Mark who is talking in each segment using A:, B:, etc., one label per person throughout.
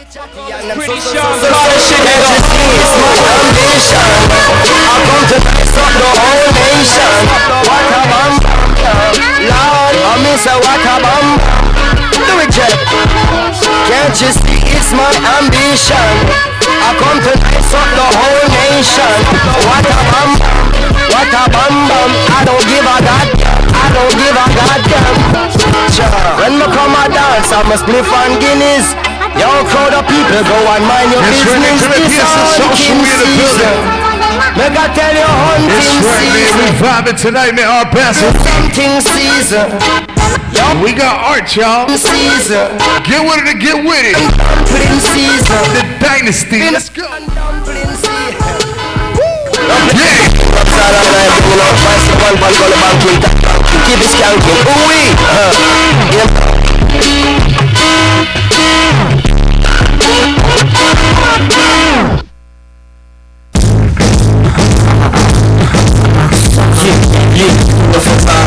A: Pretty sure
B: So shit that you see is my ambition. I come to mess up the whole nation. What a bum, Lord, I miss a what a bum. Do it, Jack. Can't you see it's my ambition? I come to mess up the whole nation. What a bum, what a bum bum. I don't give a goddamn. I don't give a goddamn. When me come a dance, I must play on Guinness. Yo, crowd of people, go and mind your business. This hunting season. Make I tell you hunting season.
C: We vibing tonight, man. Our best.
B: Hunting season.
C: We got art, y'all.
B: Season.
C: Get with it and get with it.
B: Dumpling season.
C: The Dynasty. Let's go.
B: Dumpling season.
C: Yeah.
B: Keep it skanking. Ooh-wee.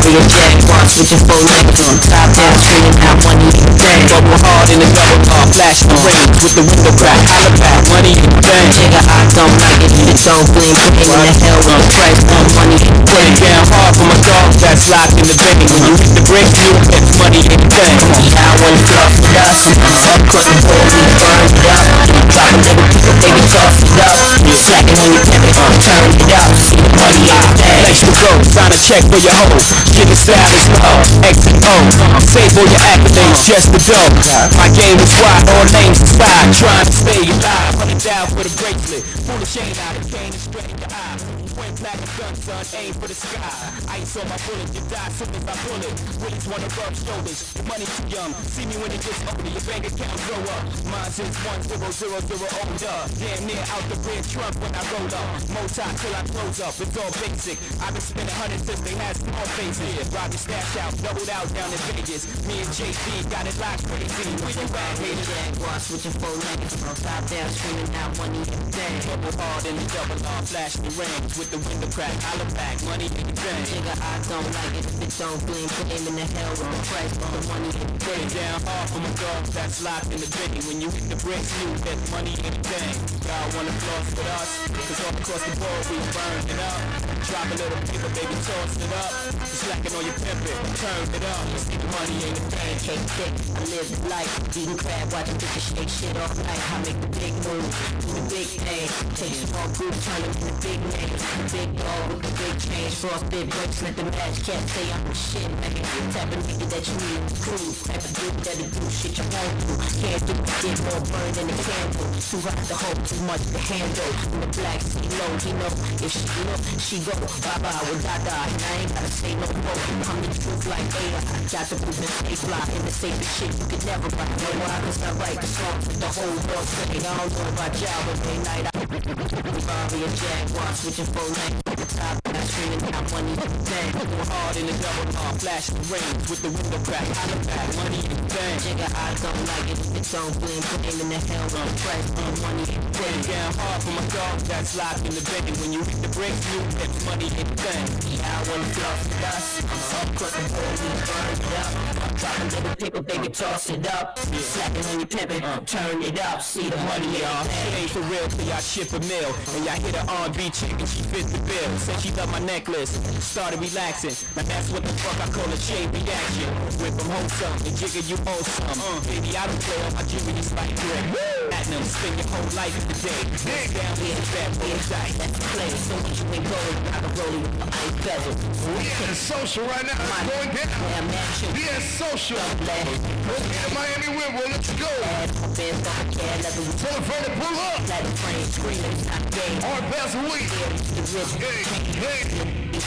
D: Your jackpot, switching four lanes on top down, screaming out money in the bank. Bubble hard in the double car, flash the range with the window crack, holla back, money in the bank. Nigga, I don't like it, it's so bling bling. In the hell with the price, more money in the bank. Down hard for my dog that's locked in the bank. When you hit the bricks, you get money in the bank. Yeah, I wanna fluff with us, up cause the boy, we burn it up. Drop a little people, baby, toss it up. You slacking when you pimp it, turn it up. See the money in the bank. Place to go, sign a check for your hoe. Get established, X and O. Save all your accolades, just the dough. My game is wide, all names aside. Trying to stay alive, running down for the bracelet. Pull the chain out, the cane is straight in the eye. Point black and gun, son, aim for the sky. Ice on my bullet, you die soon as I pull it. Willies wanna rub shoulders, your money too young. See me when it gets older, your bank account grow up. Mine since 1000 older. Damn near out the red trunk when I roll up. Multi till I close up, it's all basic. I've been spending hundreds since they had small faces. Robbie stash out, doubled out down in Vegas. Me and JB got it locked crazy. Where you at, hater? Jaguar switching four lanes from top down, screaming out money in the bank. Double hard in the double R, flash the rings with the window crack, holla back, money in the bank. Nigga, I don't like it if it don't bling, bling in the hell with the price for the money in the bank. Down hard for my dog that's locked in the bank. When you hit the bricks, you get money in the bank. Y'all wanna floss with us? Cause all across the board we burn it up. Drop a little paper, baby, toss it up. Slacking on your pimpin', turn it up. Let's get the money in the bank. Cake thick, I live the life. Eating crab, watching bitches shake shit all night. I make the big move, do the big thing. Take small groups, turn them into big names. Big dog with the big change. Frostbit breaks, let the match. Can't say I'm the shit, man. Type of nigga that you need to prove. Type of dude that'll do shit you won't do. Can't do it, get more burned than a candle. Too hot to hold, too much to handle. In the black sea low, he know if she look, she go. Bye-bye with Dada, and I ain't gotta say no more. I'm the truth like Ada. Got the proof and stay fly. In the safest shit you could never buy. No, why? Cause I write the songs with the whole world saying. I don't know about y'all, but they night I Bobby and Jaguar switching four lanes. The top down, screaming out money in the bank. Go hard in the double R, flash the rings with the window crack, holla back, money in the bank. Nigga, I don't like it if it don't bling, bling in the hell with the price for the money in the bank. Down hard for my dog that's locked in the bank. When you hit the bricks, you get money in the bank. Yeah, I wanna floss with us. Up cause the boy, we burn it up. Drop a little paper, baby, toss it up. Slacking when you pimpin', turn it up. See the money, y'all. It ain't for real till y'all ship a meal. And y'all hit an R&B chick and she fits the bill. Said she love my necklace, started relaxing. Now that's what the fuck I call a chain reaction. Whip them home some and jigger you owe some. Baby, I don't play on my jewelry, it's like brick. Platinum, spend your whole life in the day. Down here, fat boy, die. That's the play. So much you ain't going, I can roll it with my ice bezel.
C: We in social right now. It's going down.
D: Yeah, mansion.
C: We in social. Let's get to Miami River. Let's go. Tell a friend to pull up. Our best week. Hey.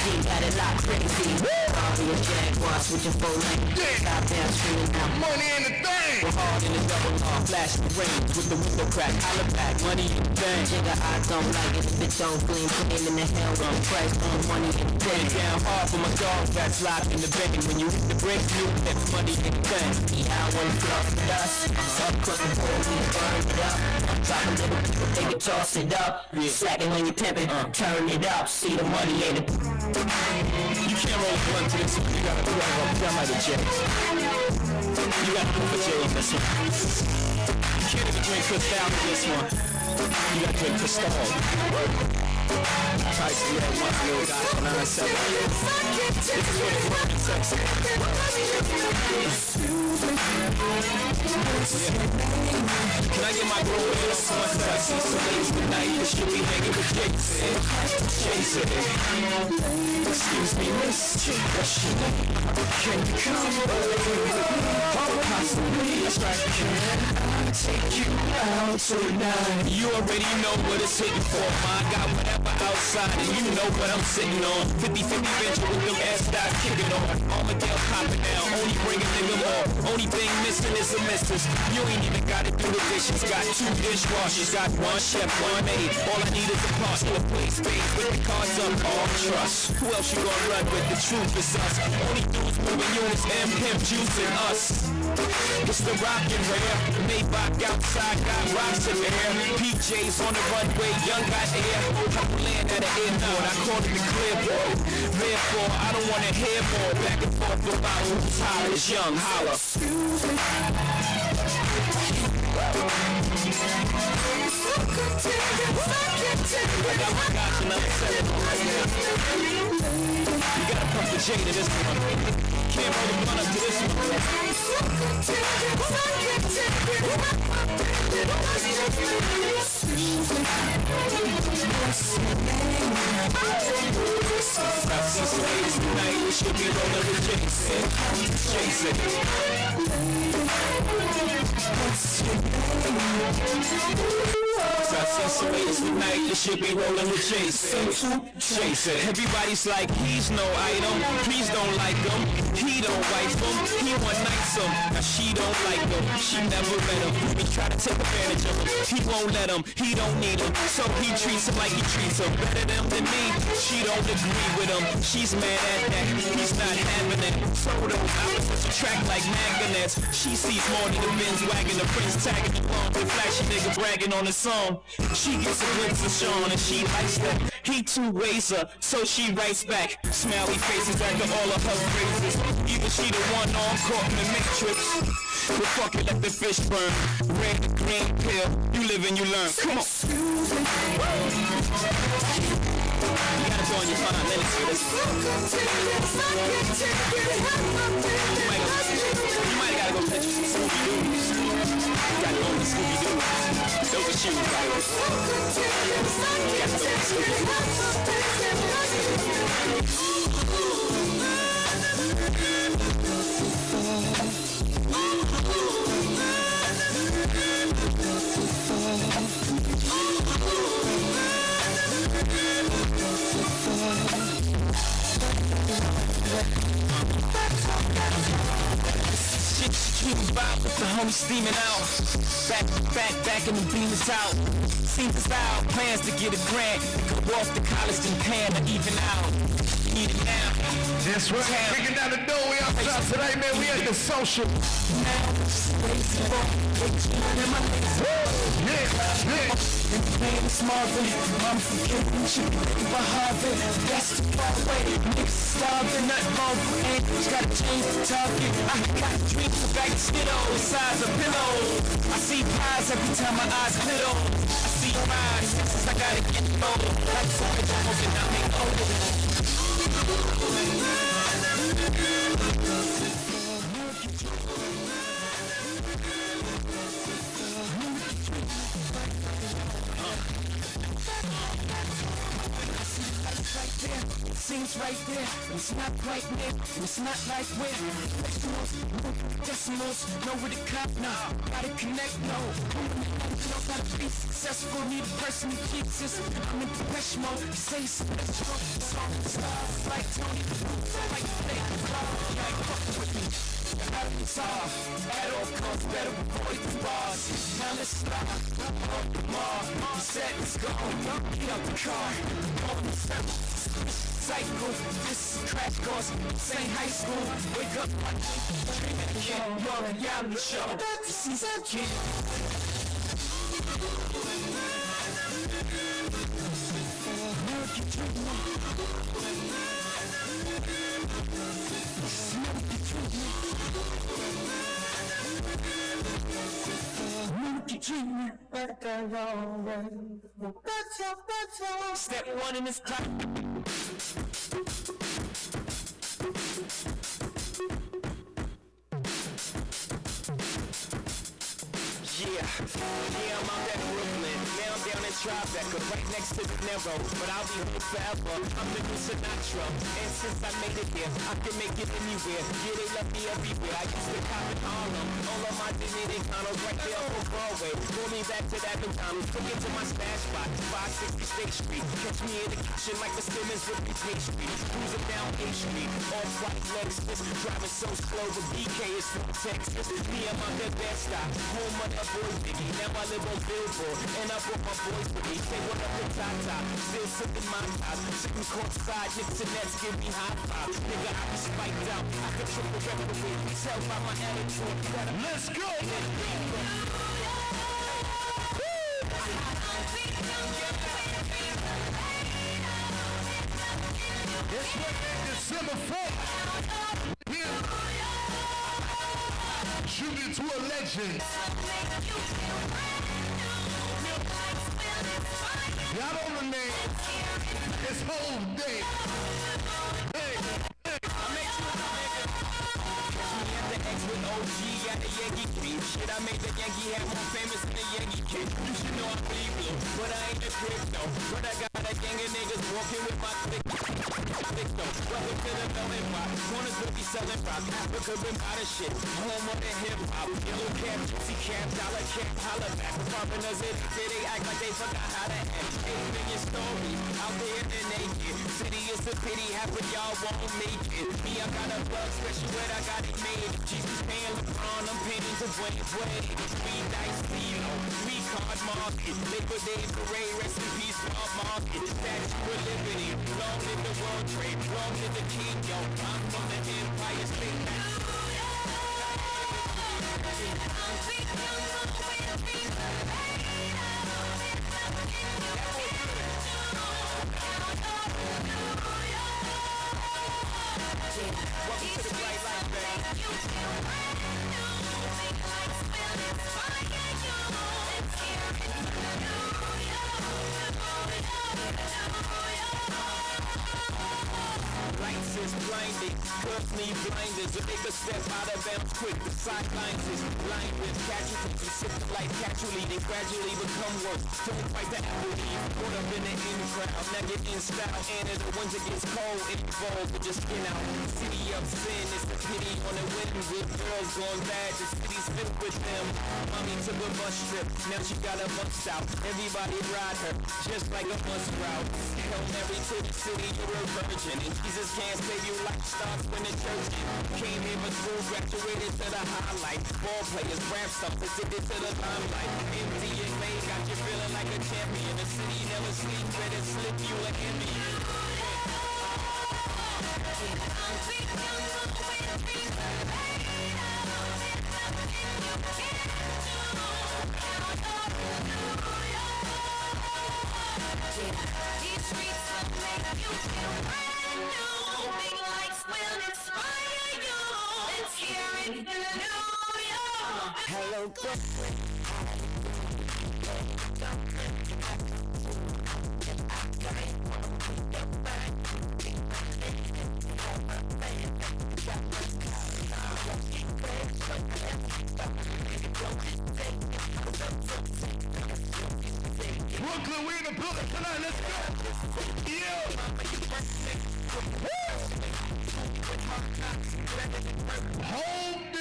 D: Got it locked crazy. Bobby and Jaguar switching four lanes. Top down, screaming out
C: money in the thing.
D: We're hard in the double R, flash the rings with the window crack, holla back, money in the bank. Nigga, I don't like it if it don't bling, bling in the hell with the price for the money in the bank. Down hard for my dog that's locked in the bank. When you hit the bricks, you get money in the bank. Yeah, I wanna floss with us. Up cause the boy, we burn it up. Drop a little people, baby, toss it up. Slacking when you pimpin', turn it up. See the money in it.
A: You can't roll one to this one. You gotta roll down like a J. You gotta do a J on this one. can't even drink Cristal in this one. You gotta drink Cristal. Price of red wine, little guy, 9-7. This is for the broken sex. Can I get my grown man on someone? Cause I see some ladies tonight that should be hanging with Jason. Jason. Excuse me, miss. What's your name? Can you come over? Possibly. That's right. Can I take you out tonight? You already know what it's hitting for. I got whatever outside and you know what I'm sitting on. 50-50 venture with them ass thighs kicking on. Armadale popping now, only bring a nigga more. Only thing missing is a missus. You ain't even gotta do the dishes. Got 2 dishwashers, got 1 chef, 1 maid. All I need is a parts to a play space with the cards up, all trust. Who else you gonna run with? The truth is us. Only dudes moving units and pimp juicing us. It's the rockin' rare. Maybach outside, got rocks in there. PJs on the runway, young got air. Couple land at the airport, I called it the clearboard. Therefore, I don't wanna hear more. Back and forth about who's hot is young, holla. I got my gosh another 7 right now. You gotta pump the J to this one. Can't roll the blunt up to this one. I see some ladies tonight, we should be rolling with Jason. Jason. I see some ladies tonight, you should be rolling with Jason. Jason. Everybody's like, he's no item. Please don't like him. He don't wife him. He one nights him. Now she don't like him. She never met him. He try to take advantage of him. He won't let him. He don't need him. So he treats him like he treats her. Better them than me. She don't agree with him. She's mad at that. He's not having it. So the opposites attract like magnets. She sees more than the Benz wagon. The Prince tagging along. The flashy nigga bragging on his song. She gets a glimpse of Sean and she likes that. He two-ways her, so she writes back. Smiley faces after all of her phrases. Either she the one or I'm caught in the matrix. But fuck it, let the fish burn. Red, green pill, you live and you learn. Come on. You gotta go on your 5 minutes for this. You might gotta go catch you some Scooby-Doos. You gotta go to Scooby-Doos. Those are shoes, right? You gotta go to Vibe with the homie steaming out. Back in the beam is out. Seems the style, plans to get a grant. Go off to college and pan to even out. Need it now.
C: That's right. Kicking down the door. We outside today, man. We at the social. Yeah.
D: Name is Marvin, I'm from Cambridge, for Harvard. That's too far away, niggas starving, nothing wrong with English. Gotta change the target. I got dreams of back Skittles, the size of pillows. I see pies every time my eyes glitter. I see rise, since I gotta get low. Like something smoking, I make older. Seems right there, it's not quite near, it's not like where decimals, know where to cop now, gotta connect, no. Know how to be successful, need a person who keeps this. I'm in depression mode, you say it's special. Stars like Tony, like play the club, you ain't fucking with me. How to resolve, at all costs, better avoid the bars. Now let's stop, on the bar, the set is gone, get out the car, on the cycle, this is crash course, same high school, wake up, dreaming again, you're a reality show, this is a kid. American
B: treat me like I always. Step one in this clap. Yeah, I'm out at Brooklyn. Now I'm down in Tribeca, right next to the Narrow. But I'll be home forever. I'm the new Sinatra. And since I made it here, I can make it anywhere. Yeah, they love me everywhere. I used to cop in Harlem. All of my Dominicanos right there on Broadway. Pull me back to that McDonald's. Took it to my stash spot, 560 State Street. Catch me in the kitchen like the Simmons with me pastry. Cruising down A Street, off-white Lexus. Driving so slow, the BK is from Texas. Me, I'm out that best stop. Home of that boy Biggie. Now I live on Billboard, and I brought my boys with me. Say what up to Tata, still sipping my top. Sitting courtside, Knicks and Nets give me high five. Nigga, I be spiked out, I control the referee. Tell by my attitude, let's go!
C: It's December 4th. Tribute to a legend. Y'all don't know the name. It's whole day. Hey,
B: I make you a nigga. Catch me at the X with OG at the Yankee Creek. Shit, I made the Yankee hat more famous than the Yankee kid. You should know I bleed blue, but I ain't a crypto. But I got a gang of niggas walking with my click. Welcome to the melting pot. Corners will be selling rock. Africa been by the shit. Home of the hip hop. Yellow cap, gypsy cap, dollar cap, holla back. Foreigners they act like they forgot how to act. 8 million stories out there in the naked city. It's a pity half of y'all won't make it. Me, I got a plug special where I got it made. Jesus paying LeBron, I'm paying to Dwayne. We Dynasty, we card market. Liquidate parade, rest in peace, Wall Market. Statue of Liberty, long live the World Trade, long live the King, yo. I'm from the Empire State. Welcome to the bright light, baby. Lights is blinding, girls need blinders. If they could step out of bounds quick, the sidelines is blind with casualties. You sip the light casually, they gradually become worse. Don't fight the apple eve, caught up in the in crowd. Now get in style, and in the winter gets cold, involved with your skin out. City of sin, it's the pity on the wind. With girls going bad, the city's filled with them. Mommy took a bus trip, now she got a bus out. Everybody ride her, just like a bus route. Hail Mary to the city, you're a virgin. And Jesus can't save you like stars when the church in. Came here for school, graduated to the highlight. Ball players, rap stars, addicted to the limelight. MDMA got you feeling like a champion. The city never sleep, better slip you an Indian.
E: These streets will make you feel brand new. Big lights will inspire you. Let's hear it, hallelujah.
B: Hello, girlfriend.
C: Brooklyn, we in the building tonight. Let's go. Yeah. Hold it.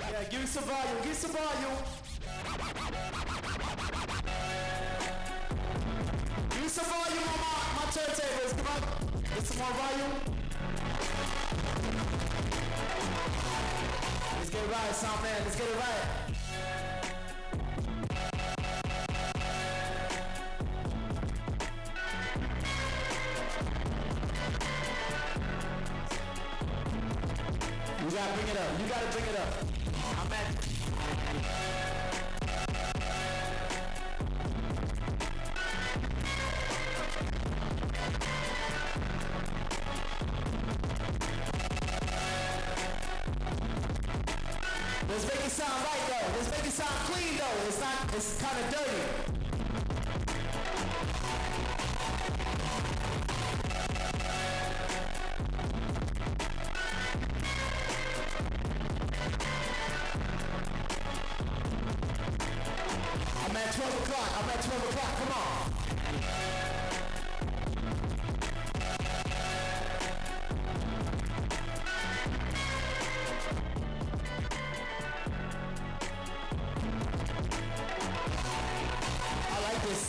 C: Yeah, give me some volume, give me some volume. Give me some volume on my turntables, come on. Get some more volume. Let's get it right, sound man, let's get it right. You gotta bring it up. You gotta bring it up. I'm at. Let's make it sound right though. Let's make it sound clean though. It's not. It's kind of dirty. I'm at 12 o'clock. I'm at 12 o'clock. Come on. I like this.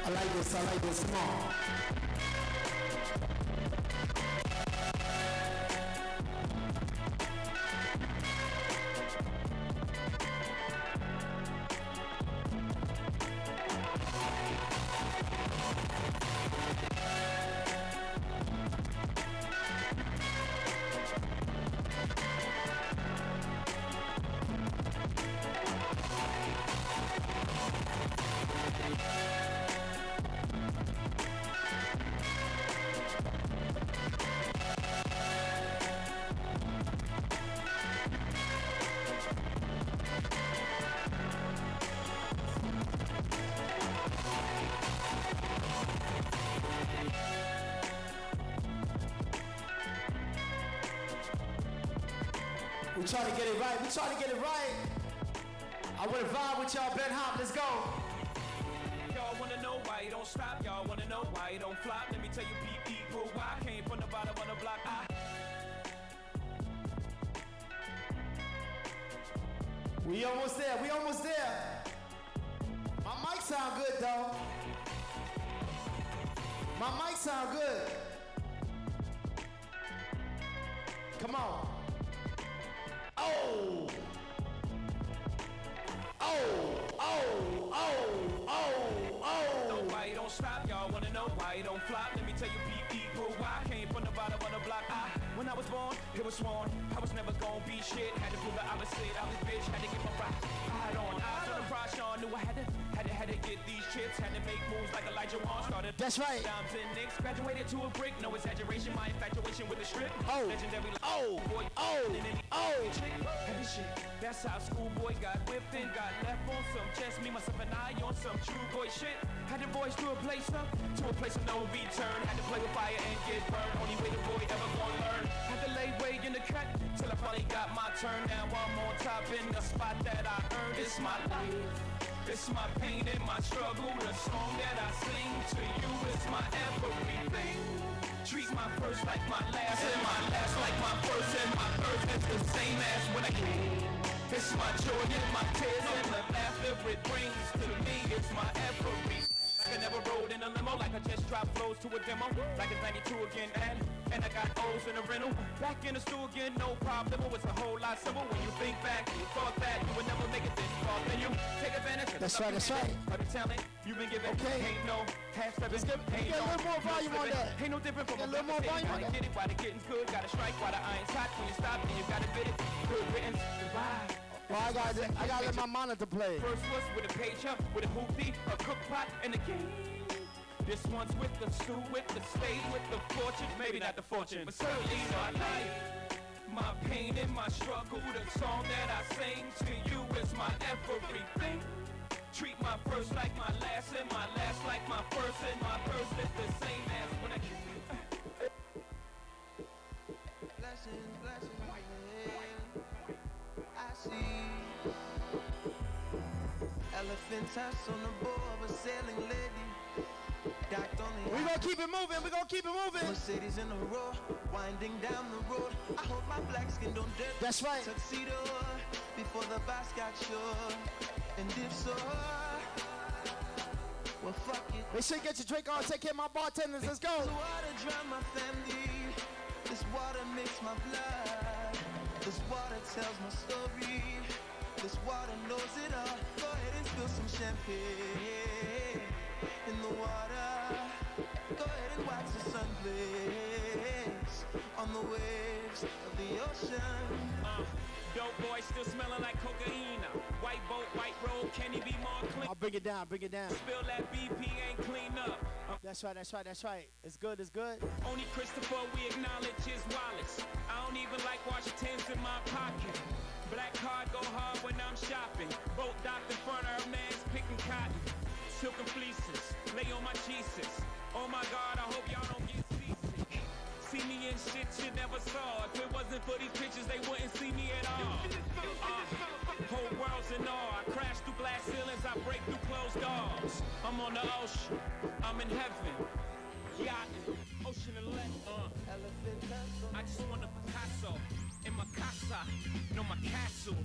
C: I like this. I like this. Come on. We try to get it right. We try to get it right. I wanna vibe with y'all, Ben Hop. Let's go.
A: Y'all wanna know why you don't stop? Y'all wanna know why you don't flop? Let me tell you people why I came from the bottom of the block.
C: We almost there. We almost there. My mic sound good though. My mic sound good. Come on. Oh.
A: Know why you don't stop? Y'all wanna know why you don't flop? Let me tell you people why I came from the bottom of the block. When I was born, it was sworn I was never gonna be shit. Had to prove that I was slit, I was bitch. Had to get my ride on. Eyes on the prize, Sean knew I had to get these chips. Had to make moves like Elijah Wan. Started.
C: That's right.
A: Dimes and nicks, graduated to a brick. No exaggeration, my infatuation with the strip.
C: Oh.
A: Legendary.
C: Oh.
A: Heavy shit. That's how schoolboy got whipped and got left on some just me, myself, and I on some true boy shit. Had to voice to a place of no return. Had to play with fire and get burned. Only way the boy ever gonna learn. Had to lay way in the cut till I finally got my turn. Now I'm on top in the spot that I earned. It's my life. It's my pain and my struggle. The song that I sing to you is my everything. Treat my first like my last, and my last like my first, and my first is the same as when I came. It's my joy and my tears and the laughter it brings to me. It's my everything. Like I never rode in a limo, like I just dropped flows to a demo. Like it's 92 again, and I got O's in a rental. Back in the stool again, no problem. It's a whole lot simple when you think back. You thought that you would never make it this far, then you take advantage of
C: That's right, that's right.
A: of the talent you've been given.
C: Okay.
A: Ain't no half stepping.
C: Let's get a little more volume on that.
A: Ain't no different from
C: Get a little more volume on that.
A: Get it while the getting's good. Gotta strike while the iron's hot. When you stop, then you gotta bid it. Good riddance. Goodbye.
C: Well, I gotta let my monitor play.
A: First was with a page up, with a hoopty, a cook pot, and a game. This one's with the stew, with the stage, with the fortune. Maybe not the fortune, but certainly my life. My pain and my struggle. The song that I sing to you is my everything. Treat my my first like my last, and my last like my first, and my first is the same as when I kiss you.
F: Blessings, blessings, yeah. I see elephant tusk on the board of a sailing lady. Docked on the
C: We gonna keep it moving, we gonna keep it moving.
F: Mercedes in a row, winding down the road. I hope my black skin don't dip.
C: That's right.
F: Tuxedo before the boss got sure. And if so, well fuck it.
C: Make sure you get your drink on, take care of my bartenders, let's go.
F: This water drown my family. This water makes my blood. This water tells my story. This water knows it all. Go ahead and spill some champagne in the water. Go ahead and watch the sun blaze on the waves of the ocean.
A: Dope boy still smelling like cocaine. White boat, white road, can he be more clean?
C: I'll bring it down, bring it down.
A: Spill that BP, ain't clean up.
C: That's right, that's right, that's right. It's good, it's good.
A: Only Christopher we acknowledge his wallets. I don't even like Washington's in my pocket. Black card go hard when I'm shopping. Boat docked in front of her man's picking cotton. Silken fleeces, lay on my Jesus. Oh my God, I hope y'all don't get seasick. See me in shit you never saw. If it wasn't for these pictures, they wouldn't see me at all. Whole world's in awe. I crash through glass ceilings, I break through closed doors. I'm on the ocean, I'm in heaven. Yachting, ocean and land. I just want a Picasso in my casa, no my castle.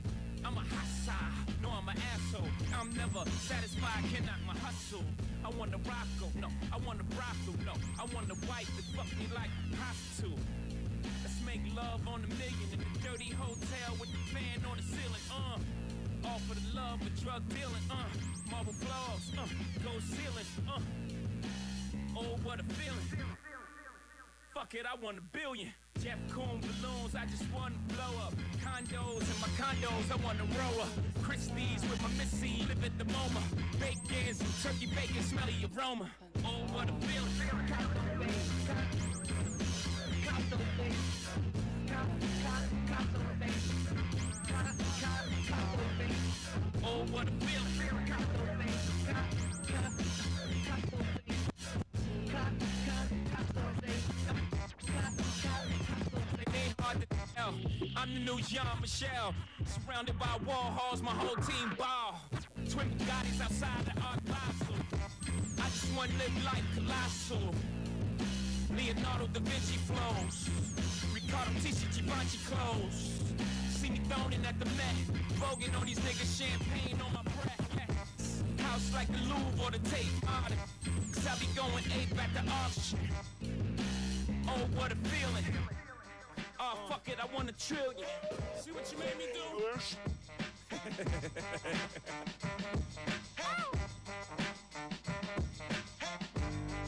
A: I'm a hassa, no I'm an asshole. I'm never satisfied, cannot my hustle. I want a rocko, no, I want a brothel, no. I want a wife that fuck me like a prostitute. Let's make love on the million in the dirty hotel with the fan on the ceiling, all for the love of drug dealing, marble floors, gold ceilings, oh what a feeling. Fuck it, I want $1 billion. Jeff Koons balloons, I just want to blow up. Condos in my condos, I want to roll up. Christie's with my Missy, live at the MoMA. Bacon, some turkey bacon, smelly aroma. Oh, what a feeling. Oh, what a feeling. I'm the new Jean-Michel. Surrounded by wall halls, my whole team ball. Twin Bugattis outside the Art Basel. I just want to live life colossal. Leonardo da Vinci flows. Ricardo Tisci Givenchy clothes. See me thrown in at the Met. Voguing on these niggas, champagne on my breath. House like the Louvre or the Tate Modern. Cause I be going 8 back to auction. Oh, what a feeling. Oh, fuck it, I want $1 trillion. See what you made me do?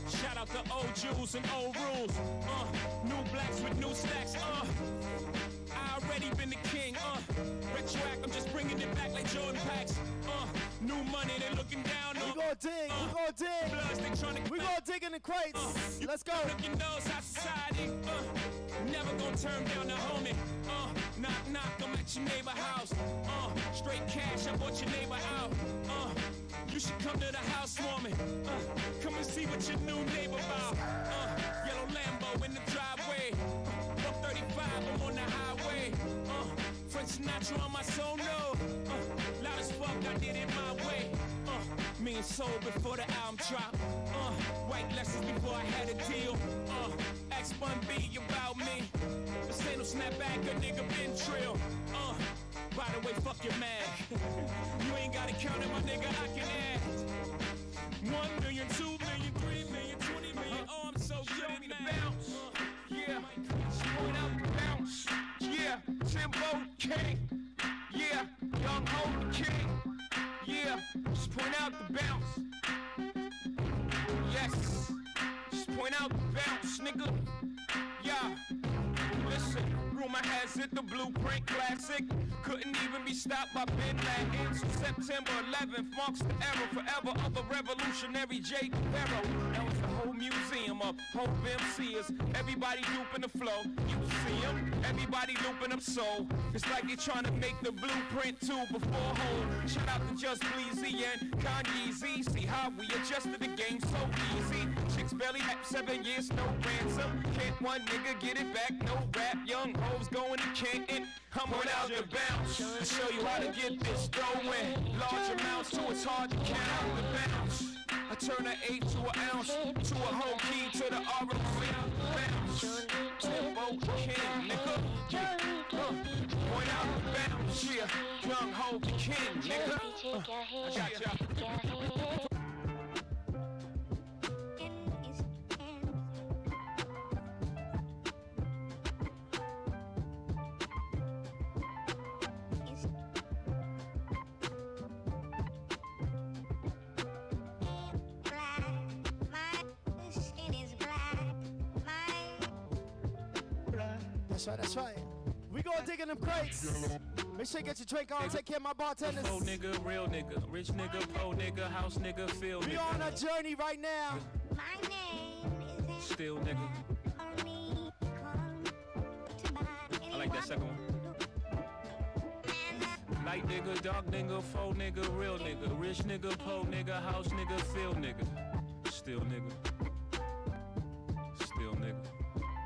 A: Shout out to old Jews and old rules. New blacks with new stacks. I already been the king. Retroact, I'm just bringing it back like Jordan packs. New money, they looking down on.
C: We gon' dig, we gon' dig.
A: Bloods, they tryna
C: we gon' dig in the crates. Let's go.
A: Looking nose out society. Never gonna turn down the homie. Knock, knock, I'm at your neighbor house. Straight cash, I bought your neighbor out. You should come to the housewarming. Come and see what your new neighbor about. Yellow Lambo in the driveway. 135, I'm on the highway. French Sinatra on my soul, no. Loud as fuck, I did it my way. Me and Soul before the album drop. White lessons before I had a deal. Ask Bun B about me. This ain't no snapback, a nigga been trill. By the way, fuck your mag. You ain't gotta count it, my nigga, I can add. 1 million, 2 million, 3 million, 20 million. Oh, I'm so good at bounce. Yeah, point out the bounce. Yeah, Timbo King. Yeah, Young Ho King. Yeah, just point out the bounce. Yes, just point out the bounce, nigga. Yeah, listen, rumor has it the Blueprint classic couldn't even be stopped by Ben Laden. So September 11th marks the era forever of a revolutionary J. Guerrero. That was the whole whole museum of hope MCs. Everybody looping the flow. You see them, everybody looping them so. It's like they trying to make the blueprint too before home. Shout out to Just Bleezy and Kanye Z. See how we adjusted the game so easy. Chicks barely had 7 years, no ransom. Can't one nigga get it back, no rap. Young hoes going to Canton. I'm without the bounce. I show you how to get this dough in large amounts, so it's hard to count out the bounce. I turn an 8 to an ounce, to a whole key to the ROC bounce. Tempo king, nigga. Point out the bounce, yeah. Young ho the king, nigga. I got ya.
C: That's right. We gonna dig in them crates. Make sure you get your drink on. Take care of my bartenders.
A: Faux nigga, real nigga, rich nigga, po nigga, house nigga, feel nigga.
C: We on a journey right now.
E: My name is
A: Still nigga.
E: only
A: I like that second one. Light nigga, dark nigga, faux nigga, real nigga, rich nigga, po nigga, house nigga, feel nigga. Still nigga. Still nigga.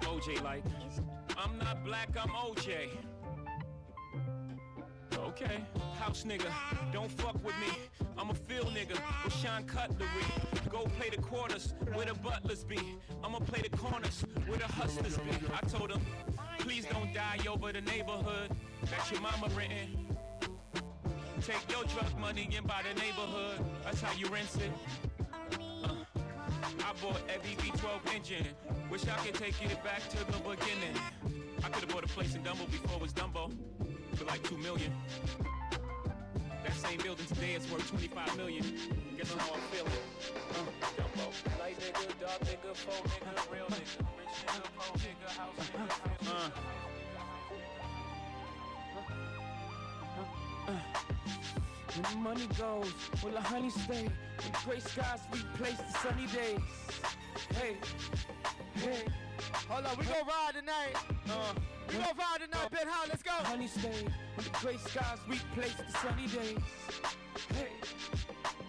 A: OJ like, I'm not black, I'm OJ. Okay, house nigga, don't fuck with me. I'm a field nigga with Sean Cutlery. Go play the quarters where the butlers be. I'ma play the corners where the hustlers be. I told him, please don't die over the neighborhood that your mama renting. Take your drug money and buy the neighborhood. That's how you rinse it. I bought every V12 engine. Wish I could take it back to the beginning. I could have bought a place in Dumbo before it was Dumbo for like $2 million. That same building today is worth $25 million. Guess how I'm feeling? Dumbo. Light nigga, dark nigga, faux nigga, real nigga, rich nigga, po nigga, house nigga. When the money goes, will the honey stay? When the gray skies replace the sunny days. Hey, hey.
C: Hold on, we gon' ride tonight. We gon' ride tonight, Ben How, let's go.
A: Honey stay when the gray skies replace the sunny days. Hey,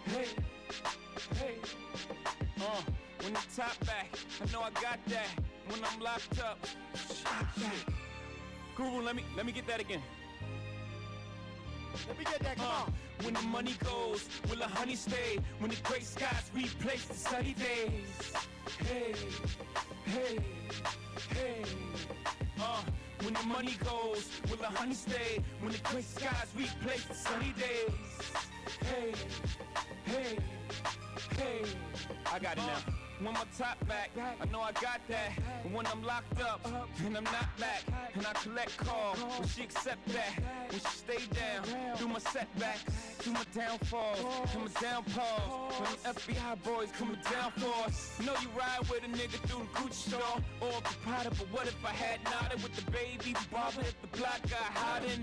A: hey, hey. When the top back, I know I got that. When I'm locked up, shit. Guru, let me get that again.
C: Let me get that, come on.
A: When the money goes, will the honey stay? When the gray skies replace the sunny days. Hey, hey, hey. When the money goes, will the honey stay? When the gray skies replace the sunny days. Hey, hey, hey. I got it now. When my top back, I know I got that. And when I'm locked up, and I'm not back, and I collect calls, will she accept that? Will she stay down through my setbacks, through my downfalls, and my downfalls? When the FBI boys coming down for us. You know you ride with a nigga through the Gucci store, or Prada, but what if I had nodded with the baby barber if the block got hot in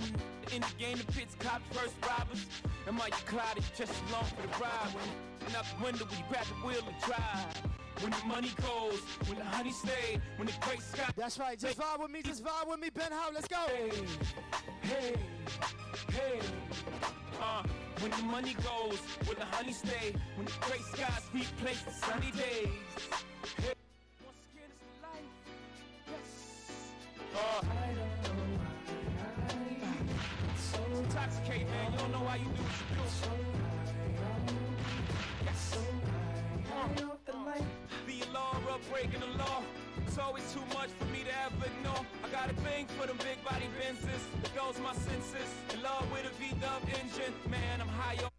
A: the game, the pits, cops, first robbers? Am I your clouded just along for the ride? When out the window, we grab the wheel and drive. When the money goes, when the honey stay, when the gray sky.
C: That's right, just vibe with me, Ben How, let's go.
A: Hey, hey, hey. When the money goes, when the honey stay, when the gray skies replace the sunny days. Hey. Once again, it's life. Yes. So intoxicated, man. You don't know why you do what you do. Yes. Be a law or breaking the law. It's always too much for me to ever ignore. I got a thing for them big body Benzes. It goes my senses. In love with a V-dub engine. Man, I'm high on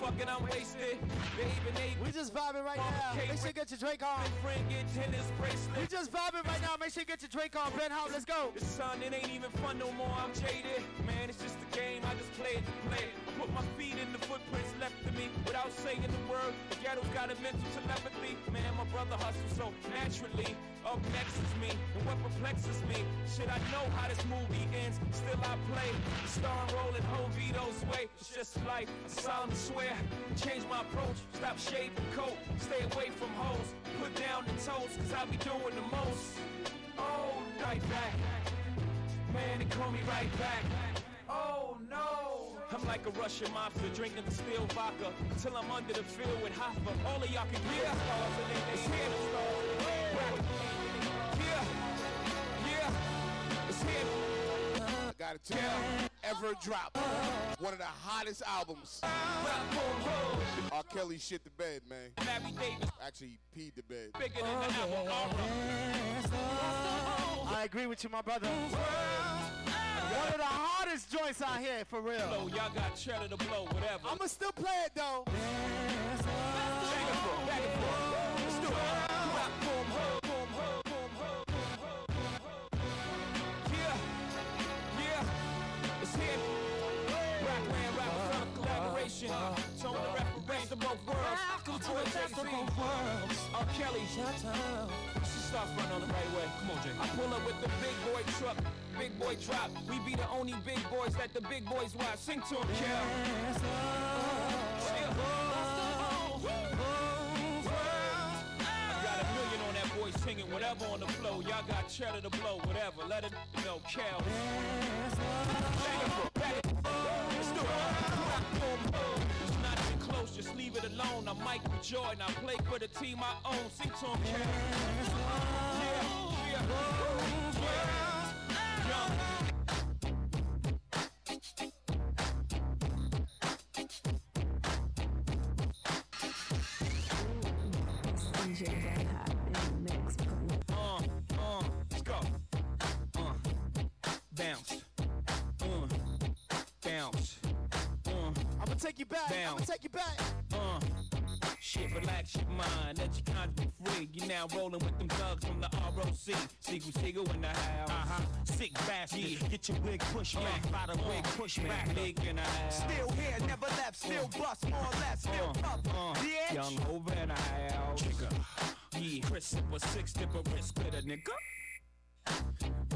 A: fucking, I'm wasted. Baby,
C: we just vibing right now. Make sure you get your drink on. We just vibing right now. Make sure you get your drink on. Ben How, let's go.
A: The sun, it ain't even fun no more. I'm jaded. Man, it's just a game. I just play it to play it. Put my feet in the footprints left of me without saying. saying the word. The ghetto's got a mental telepathy. Man, my brother hustles so naturally. Up next is me, and what perplexes me, shit, I know how this movie ends. Still I play the star and roll in Jovito's way. It's just life, I solemnly swear. Change my approach, stop shaving coat, stay away from hoes, put down the toast, cause I be doing the most. Oh, right back. Man, they call me right back. Oh no, I'm like a Russian mobster drinking the steel vodka till I'm under the field with Hoffa. All of y'all can hear stars and they hear the stars. Yeah, it's here.
C: I gotta tell you, Ever Drop, one of the hottest albums. R. Kelly shit the bed, man.
A: Larry Davis
C: Actually, he peed the bed.
A: bigger than the apple
G: I agree with you, my brother. One of the hardest joints out here, for real.
A: So y'all got cheddar to blow, whatever.
C: I'ma still play it though.
A: Back and forth, back and forth. Let's do it. Rock, boom, ho, boom, ho, boom, ho, boom, ho, boom, ho. Yeah, it's here. Rock, man, rap, collaboration. Tone the reference to both worlds. Welcome to the best of both worlds. R. Kelly, she start front on the right way. Come on, Jay. I pull up with the big boy truck, big boy drop. We be the only big boys that the big boys watch. Sing to him, Kel. I got a million on that boy singing whatever on the flow. Y'all got cheddar to blow, whatever. Let it know, Kel. Let's do it. It's not even close, just leave it alone. I'm Michael Jordan, I play for the team I own. Sing to him, Kel. Let's go. Bounce. Bounce.
G: I'ma take you back.
A: Down.
G: I'ma take you back.
A: Shit, relax your mind, let your conscience be free. You now rolling with them thugs from the ROC. Seagull in the house. Sick bastard, get your wig pushed back. By the wig push back, leg in the house.
F: Still here, never left, still bust, more or less, still tough. Yeah.
A: Young over in the house. Yeah, Chris Sipper, 6 dipper, wrist glitter, nigga.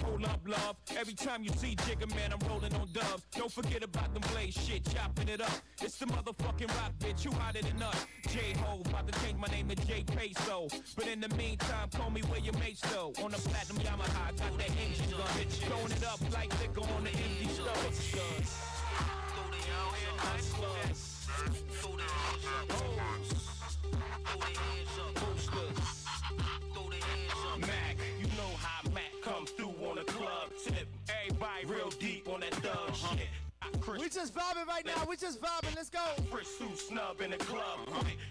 A: Hold up, love. Every time you see Jigga, man, I'm rolling on dubs. Don't forget about them blaze shit, chopping it up. It's the motherfucking rock, bitch. You hotter than us. J-Ho, about to change my name to J Peso. But in the meantime, call me where your mates though. On the platinum Yamaha, got that engine gun. Throwing it up like liquor on the empty stove. Mac, you know how Mac come through on the club tip. Everybody real deep on that thug shit.
G: We just vibing right now. We just vibing. Let's go.
A: Chris Sue snub in the club.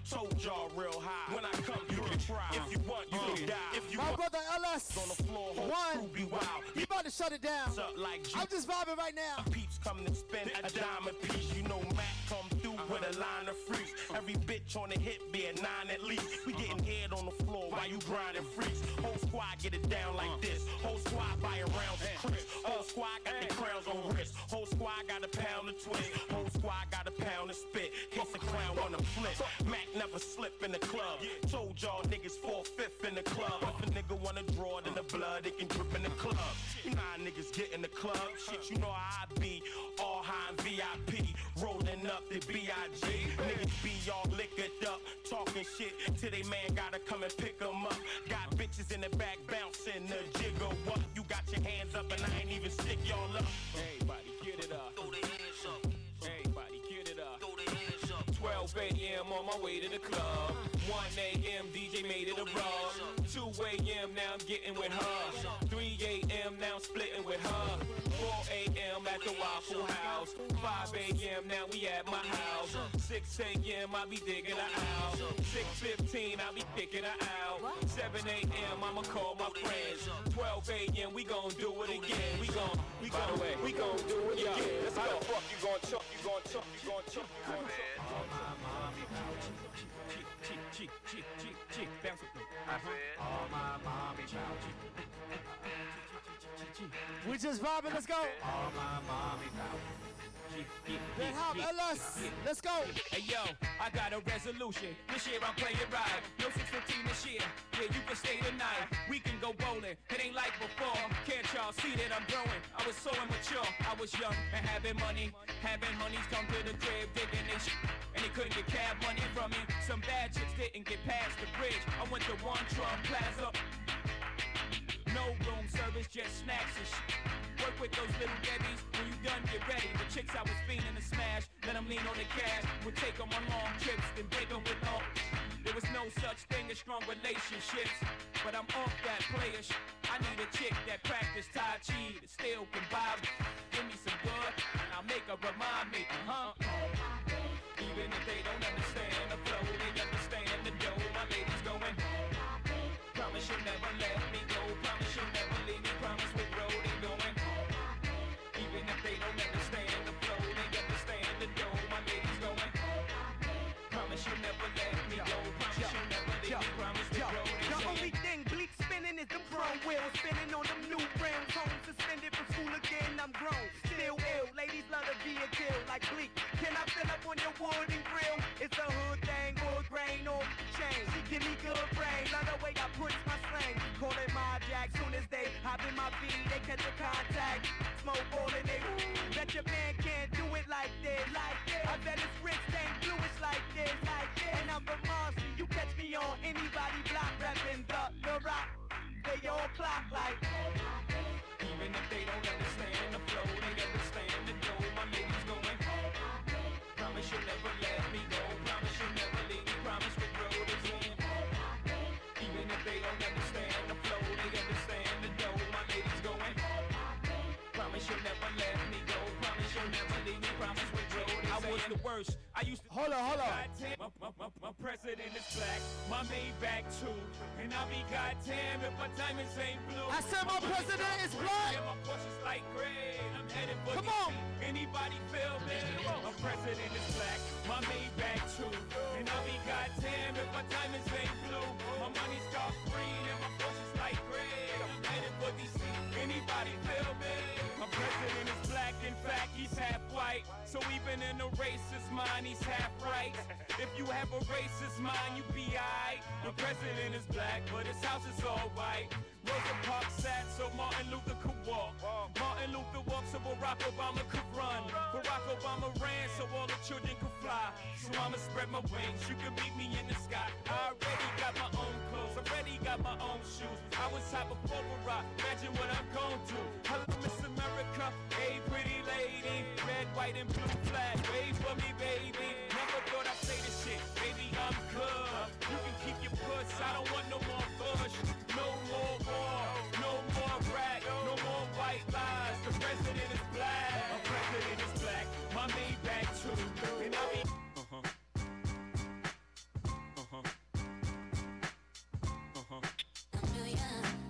A: Told y'all real high. When I come, you can try. If you want, you can die. If you
G: My
A: want,
G: brother LS.
A: on the floor,
G: One.
A: be wild.
G: He about to shut it down.
A: Up like
G: I'm just vibing right now.
A: Peeps come to spend a diamond piece. You know Mac come through with a line of freaks. Every bitch on the hit be a 9 at least. We getting head on the floor while you grinding freaks. Whole squad get it down like this. Whole squad buying rounds of Chris. Whole squad got the crowns on wrist. Whole squad got a pound of twist. Whole squad got a pound of spit. Hits the clown on the flip. Mac never slip in the club. Told y'all niggas 4/5 in the club. If a nigga wanna draw it in the blood, it can drip in the club. You know how niggas get in the club. Shit, you know how I be. All high and VIP. Rolling up the B.I.G. Niggas be all liquored up. Talking shit till they man gotta come and pick them up. Got bitches in the back bouncing the jigger. What? You got your hands up and I ain't even stick y'all up. Everybody get it up. Throw the hands up. Everybody get it up. Throw the hands up. 12 a.m. on my way to the club. 1 a.m. DJ made it a rub. 2 a.m. now I'm getting with her. 3 a.m. now I'm splitting with her. 4 a.m. at the Waffle House. 5 a.m. now we at my house. 6 a.m. I be digging her out. 6:15 I be kicking her out. 7 a.m. I'ma call my friends. 12 a.m. we gon' do it again. We gon' do it again. Let's go. How the fuck you gon' choke? You gon' choke? You gon' choke? You gon' choke?
H: All my mommy
A: Bounce with me.
H: all my mommy
G: We just vibing. Let's go.
H: all my mommy
G: Then have LS. Let's go.
A: Hey yo, I got a resolution. This year I'm playing right. No 615 this year. Yeah, you can stay tonight. We can go bowling. It ain't like before. Can't y'all see that I'm growing? I was so immature. I was young and having money. Having honeys come to the crib, digging they shit. And they couldn't get cab money from me. Some bad chicks didn't get past the bridge. I went to One Trump Plaza. No room service, just snacks and shit. Work with those little Debbies. When you done, get ready. The chicks I was fiending to smash, let them lean on the cash. Would take them on long trips, then break them with all. There was no such thing as strong relationships, but I'm off that player shit. I need a chick that practice Tai Chi, that still can vibe. Give me some good, and I'll make her remind me, Even if they don't understand the flow, they understand the dough. My lady's going, promise you'll never let me go. Promise you'll never leave me. Promise with road ain't going. Even if they don't understand the flow, they understand the dough. My lady's going, promise you'll never let me go. Promise you'll never leave me. Promise with road ain't
I: The
A: going.
I: only thing bleak spinning is them chrome wheels. Spinning on them new rims. Home suspended from school again, I'm grown. Still ill, ladies love to be a kill like bleak. Can I fill up on your wood and grill? It's a hood thing, wood grain on chain. She give me good brain, love the way I punch my slang. Call it my jack, soon as they hop in my V, they catch a contact. Smoke all in they bet your man can't do it like this. I bet his wrist ain't bluish like this. And I'm from Marcy, you catch me on anybody block rapping the rock. They all clock like.
A: Even if they don't understand the flow, they understand the dough. My lady's going, promise you'll never let me go. Promise you'll never leave me. Promise with road is in. Even if they don't understand the flow, they understand the dough. My lady's going, promise you'll never let me go. Promise you'll never leave me. Promise with road is in. I was the worst. I used to.
G: Hold on.
A: My president is black, my Maybach too, and I'll be goddamn if my diamonds ain't blue.
G: I said my president is black.
A: Yeah, my Porsche's light gray, and I'm headed for
G: Come
A: DC.
G: on.
A: Anybody feel me? My president is black, my Maybach too, and I'll be goddamn if my diamonds ain't blue. My money's dark green, and my Porsche's light gray, and I'm headed for DC. Anybody feel me? My president is black, in fact, he's half white. So even in a racist mind, he's half right. If you have a racist mind, you be aight. The president is black, but his house is all white. Rosa Parks sat so Martin Luther could walk. Martin Luther walked so Barack Obama could run. Barack Obama ran so all the children could fly. So I'ma spread my wings, you can meet me in the sky. I already got my own clothes, already got my own shoes. I was hot before Barack, imagine what I'm gon' do. Hello Miss America, hey pretty lady. Red, white and blue flag, wave for me baby. Never thought I'd say this shit, baby I'm good. You can keep your puss, I don't want no more bush. No more war, no more rag, no more white lies. The president is black, my president is black. My Maybach too, and I be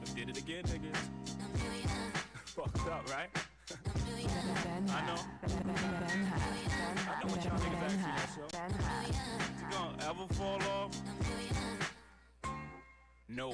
A: I did it again, niggas. Fucked up, right? I know. I know what y'all niggas asking yourself. You gonna ever fall off? No.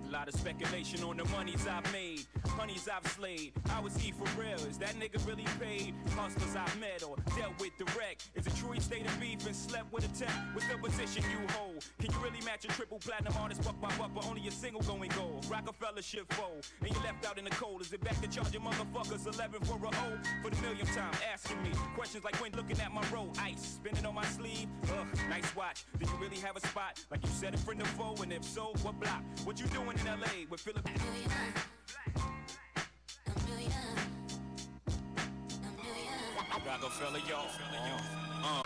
A: A lot of speculation on the monies I've made, honeys I've slayed. I was E for real, is that nigga really paid? Hustlers I've met or dealt with direct. Is it true he stayed in beef and slept with a tech? What's the position you hold? Can you really match a triple platinum artist buck by buck, but only a single going gold? Rockefeller shit fold, and you left out in the cold. Is it back to charging motherfuckers 11 for a O? For the millionth time asking me questions like when looking at my roll. Ice, spinning on my sleeve, ugh, nice watch. Did you really have a spot? Like you said in front of foe, and if so, what block? What you doing in LA with Philip? Rockefeller, y'all.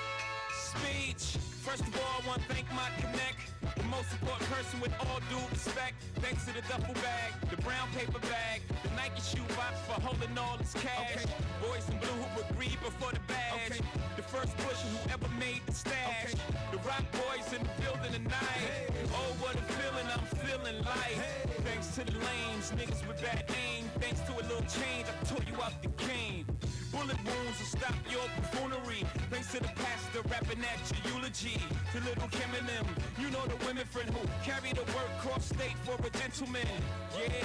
A: Speech. First of all, I want to thank my connect, the most important person with all due respect. Thanks to the duffel bag, the brown paper bag, the Nike shoe box for holding all this cash. Boys in blue who would grieve before the badge. The first pusher who ever made the stash. The rock boys in the building tonight. Oh, what a feeling I'm feeling like. Thanks to the lames, niggas with bad aim. Thanks to a little change, I tore you out the game. Bullet wounds will stop your buffoonery. Thanks to the pastor rapping at your eulogy. To little Kim and them, you know the women friend who carry the work cross state for a gentleman. Yeah,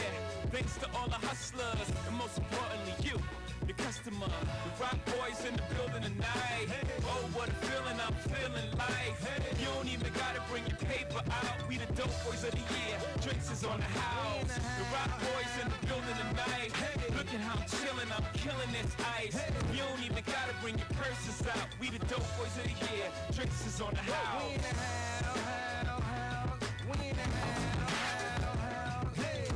A: thanks to all the hustlers, and most importantly you, the customer. The rock boys in the building tonight. Oh, what a feeling I'm feeling like. You don't even gotta bring your paper out. We the dope boys of the year. Drinks is on the house. The rock boys in the building tonight. Look at how I'm chilling, I'm killing this ice. You don't even gotta bring your purses out. We the dope boys of the year. Drinks is on the house.
I: We in the house. We in the house. Hey.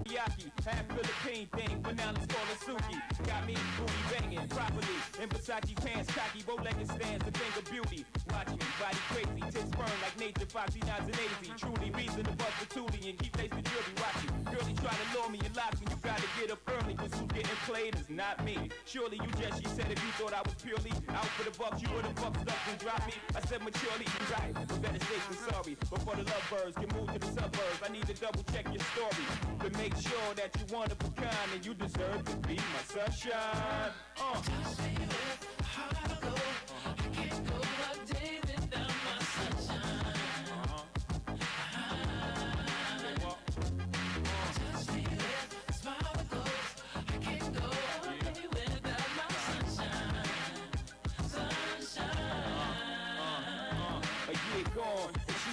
A: Yaki, half Philippine thing, but now let's call it Suki. Got me booty banging properly in Versace pants, cocky, bow-legged stands, a thing of beauty. Watch me, body crazy, tits burn like nature, foxy, nods and lazy. Truly reason to bust the toolie and keep facing jewelry. Watch me, girlie try to lure me and lock me. You gotta get up early, cause who's getting played is not me. Surely you just, she said if you thought I was purely out for the bucks, you would've fucked up and dropped me. I said maturely, you right, but better safe than sorry. Before the lovebirds can move to the suburbs, I need to double check your story to make sure that you one of a kind and you deserve to be my sunshine.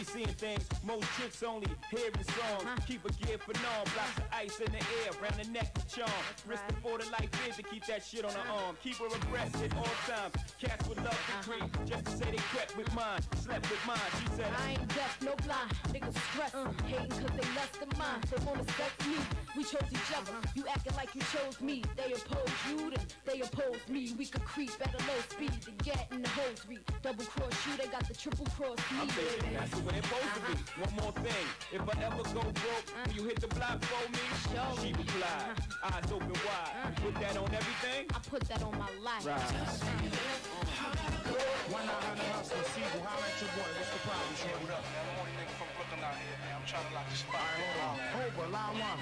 A: Seeing things, most chicks only hearing songs. Keep a gear for norm, blocks of ice in the air, round the neck with charm. Wrist before the light is to keep that shit on her arm. Keep her abreast at all times. Cats would love to creep, just to say they crept with mine, slept with mine. She said,
J: I ain't deaf, no blind. Niggas stress, hating cause they less than mine. They wanna sex me, we chose each other. You acting like you chose me. They oppose you, then they oppose me. We could creep at a low speed to get in the hosiery. Double cross you, they got the triple cross me.
A: I'm thinking that's the way it's supposed to be. One more thing, if I ever go broke, will you hit the block for me? She replied, eyes open wide. Put that on everything?
J: I put that on my life.
G: One out on the hustle, Siegel, holla at your boy. What's the problem, shorty?
H: What up, man? I'm the only nigga from Brooklyn out here, man. I'm trying to lock this spot.
G: Over, line one.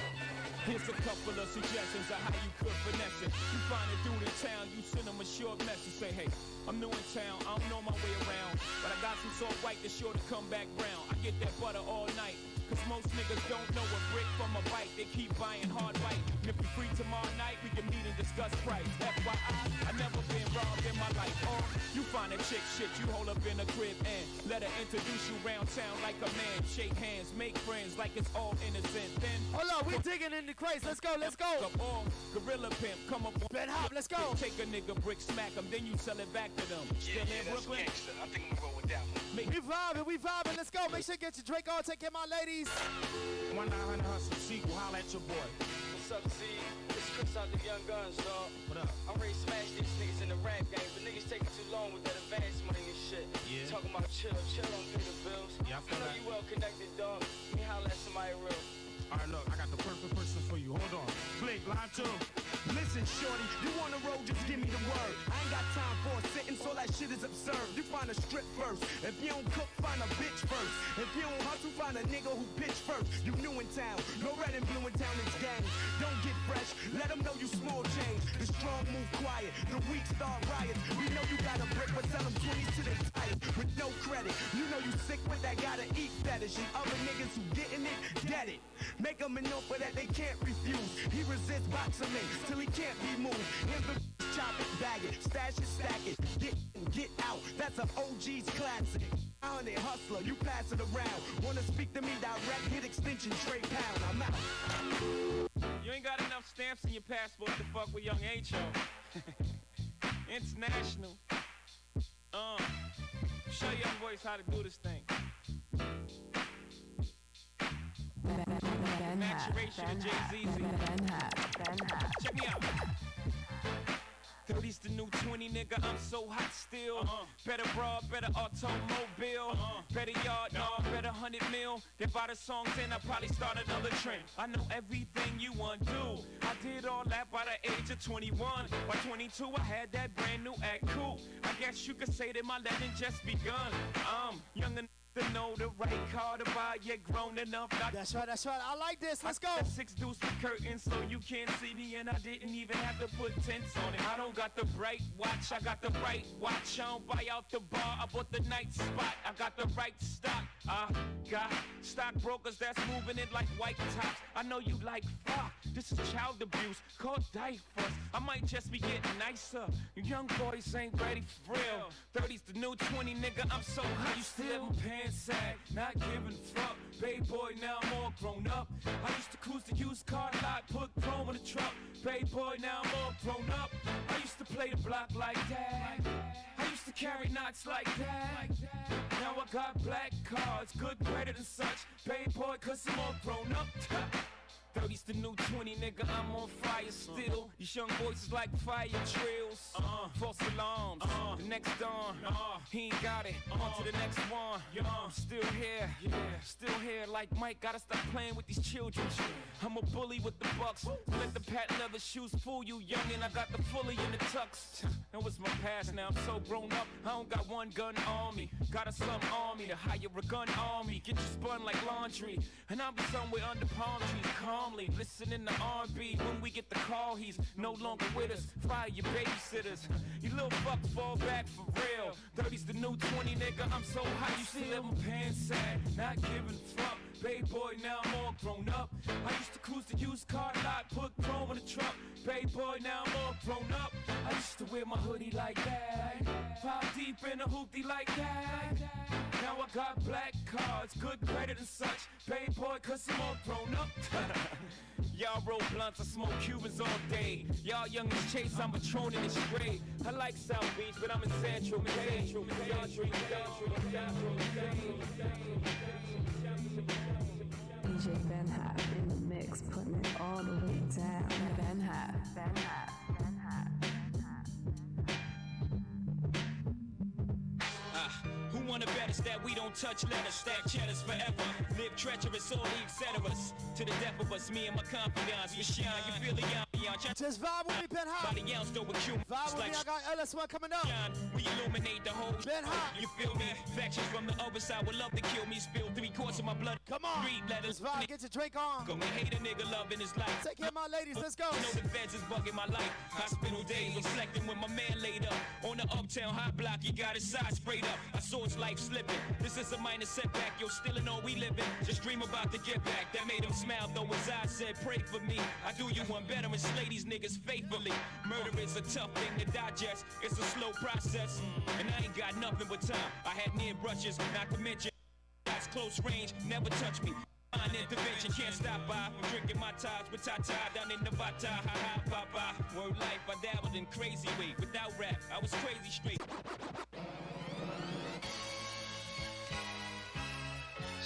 A: Here's a couple of suggestions of how you could finesse it. You find a dude in town, you send him a short message. Say, hey, I'm new in town, I don't know my way around, but I got some salt white that's sure to come back brown. I get that butter all night, cause most niggas don't know a brick from a bite. They keep buying hard bite. And if you free tomorrow night, we can meet and discuss price. FYI, I never been robbed in my life. Or you find a chick shit, you hold up in a crib and let her introduce you round town like a man. Shake hands, make friends like it's all innocent. Then
G: hold on, we digging in the crates. Let's go, let's go.
A: Up on gorilla pimp, come up on
G: Ben Hop, let's go.
A: Take a nigga brick, smack him, then you sell it back to them. Still in Brooklyn?
H: Gangster. I think I'm gonna go with that one.
G: We vibing, let's go. Make sure you get your drink on, take care of my ladies. 1-900 Hustle, Sequel, holla at your boy.
K: What's up, Z? This Chris out the Young Guns, dog.
G: What up?
K: I'm ready to smash these niggas in the rap game, but niggas taking too long with that advance money and shit.
G: Yeah.
K: Talking about chill don't pay the bills.
G: Yeah, I feel
K: know
G: that.
K: you well connected, dog. Let me holla at somebody real.
G: Alright, look, I got the perfect person for you. Hold on. Blink, line two.
I: Listen, shorty, you on the road, just give me the word. I ain't got time for a sentence, all that shit is absurd. You find a strip first. If you don't cook, find a bitch first. If you don't hustle, find a nigga who pitch first. You new in town, no red and blue in town, it's gang. Don't get fresh, let them know you small change. The strong move quiet, the weak start riots. We know you got a brick, but sell them 20s to their tires. With no credit, you know you sick with that gotta eat fetish. And other niggas who getting it, get it. Make them an offer that they can't refuse. He resists boxing me till he can't be moved. In the chop it, bag it, stash it, stack it. Get out, that's an OG's classic. On it, hustler, you pass it around. Wanna speak to me direct, hit extension, straight pound. I'm out.
A: You ain't got enough stamps in your passport to fuck with young H.O. International. Show young boys how to do this thing. Maturation of Jay-Z. Check me out. 30's the new 20, nigga, I'm so hot still. Better broad, better automobile. Better yard, no, better 100 mil. If I the songs in, I probably start another trend. I know everything you want to do. I did all that by the age of 21. By 22, I had that brand new act cool. I guess you could say that my legend just begun. I'm younger to know the right car to buy, yet grown enough not.
G: That's right, that's right. I like this. Let's go.
A: 6 deuce with curtains so you can't see me, and I didn't even have to put tents on it. I don't got the bright watch, I got the right watch. I don't buy out the bar, I bought the night spot. I got the right stock. I got stockbrokers that's moving it like white tops. I know you like fuck. This is child abuse called diapers. I might just be getting nicer. You young boys ain't ready for real. 30's the new 20, nigga. I'm so high. You still have my pants sag, not giving a fuck. Bay boy, now I'm all grown up. I used to cruise the used car lot, put chrome in the truck. Bay boy, now I'm all grown up. I used to play the block like that. I used to carry knots like that. Now I got black cards, good credit and such. Bay boy, cause I'm all grown up. 30's the new 20, nigga, I'm on fire still. These young boys is like fire drills. False alarms, the next dawn. He ain't got it, on to the next one. I'm still here like Mike, gotta stop playing with these children. I'm a bully with the bucks. Let the patent leather shoes fool you, youngin'. I got the fully in the tux. That was my past, now I'm so grown up. I don't got one gun on me. Got a slum army to hire a gun army. Get you spun like laundry, and I'll be somewhere under palm trees, calmly listening to R&B. When we get the call, he's no longer with us. Fire your babysitters. You little fuck, fall back for real. 30's the new 20, nigga. I'm so high, you still have my pants sag, not giving a fuck. Bay boy, now I'm all grown up. I used to cruise the used car lot, put chrome in the truck. Bay boy, now I'm all grown up. I used to wear my hoodie like that, 5 deep in a hoopty like that. Now I got black cards, good credit and such. Bay boy, cause I'm all grown up. Y'all roll blunts, I smoke Cubans all day. Y'all young as Chase, I'm patroning and straight. I like South Beach, but I'm in Central. Y'all drink
L: DJ Ben Hat in the mix, putting it all the way down. Ben Hat, Ben Hat, Ben Hat.
A: Who wanna bet us that we don't touch letters, stack cheddars forever, live treacherous, all the etceteras. To the death of us, me and my confidants, we shine. You feel the ambiance.
G: Just vibe with me, Ben Hot.
A: Body ounce though accumulate.
G: Vibe with me, I got LS1 coming up.
A: We illuminate the whole
G: Ben Hot.
A: You feel me? Factions from the other side would love to kill me. Spill 3/4 of my blood.
G: Come on.
A: Read letters.
G: Just vibe, get your drink on.
A: Go and hate a nigga loving his life.
G: Take care of my ladies, let's go.
A: You know the feds is bugging my life. Hospital days reflecting when my man laid up on the uptown high block. He got his side sprayed up. I saw his life slipping. This is a minor setback. Yo, still in all we living. Just dream about the get back. That made him smile though his eyes said, pray for me. I do you one better and slay these niggas faithfully. Murder is a tough thing to digest. It's a slow process. And I ain't got nothing but time. I had near brushes, not to mention guys close range, never touch me. Fine intervention, can't stop by. I'm drinking my ties with Tata down in Nevada. Ha ha, papa. Word life, I dabbled in crazy way. Without rap, I was crazy straight.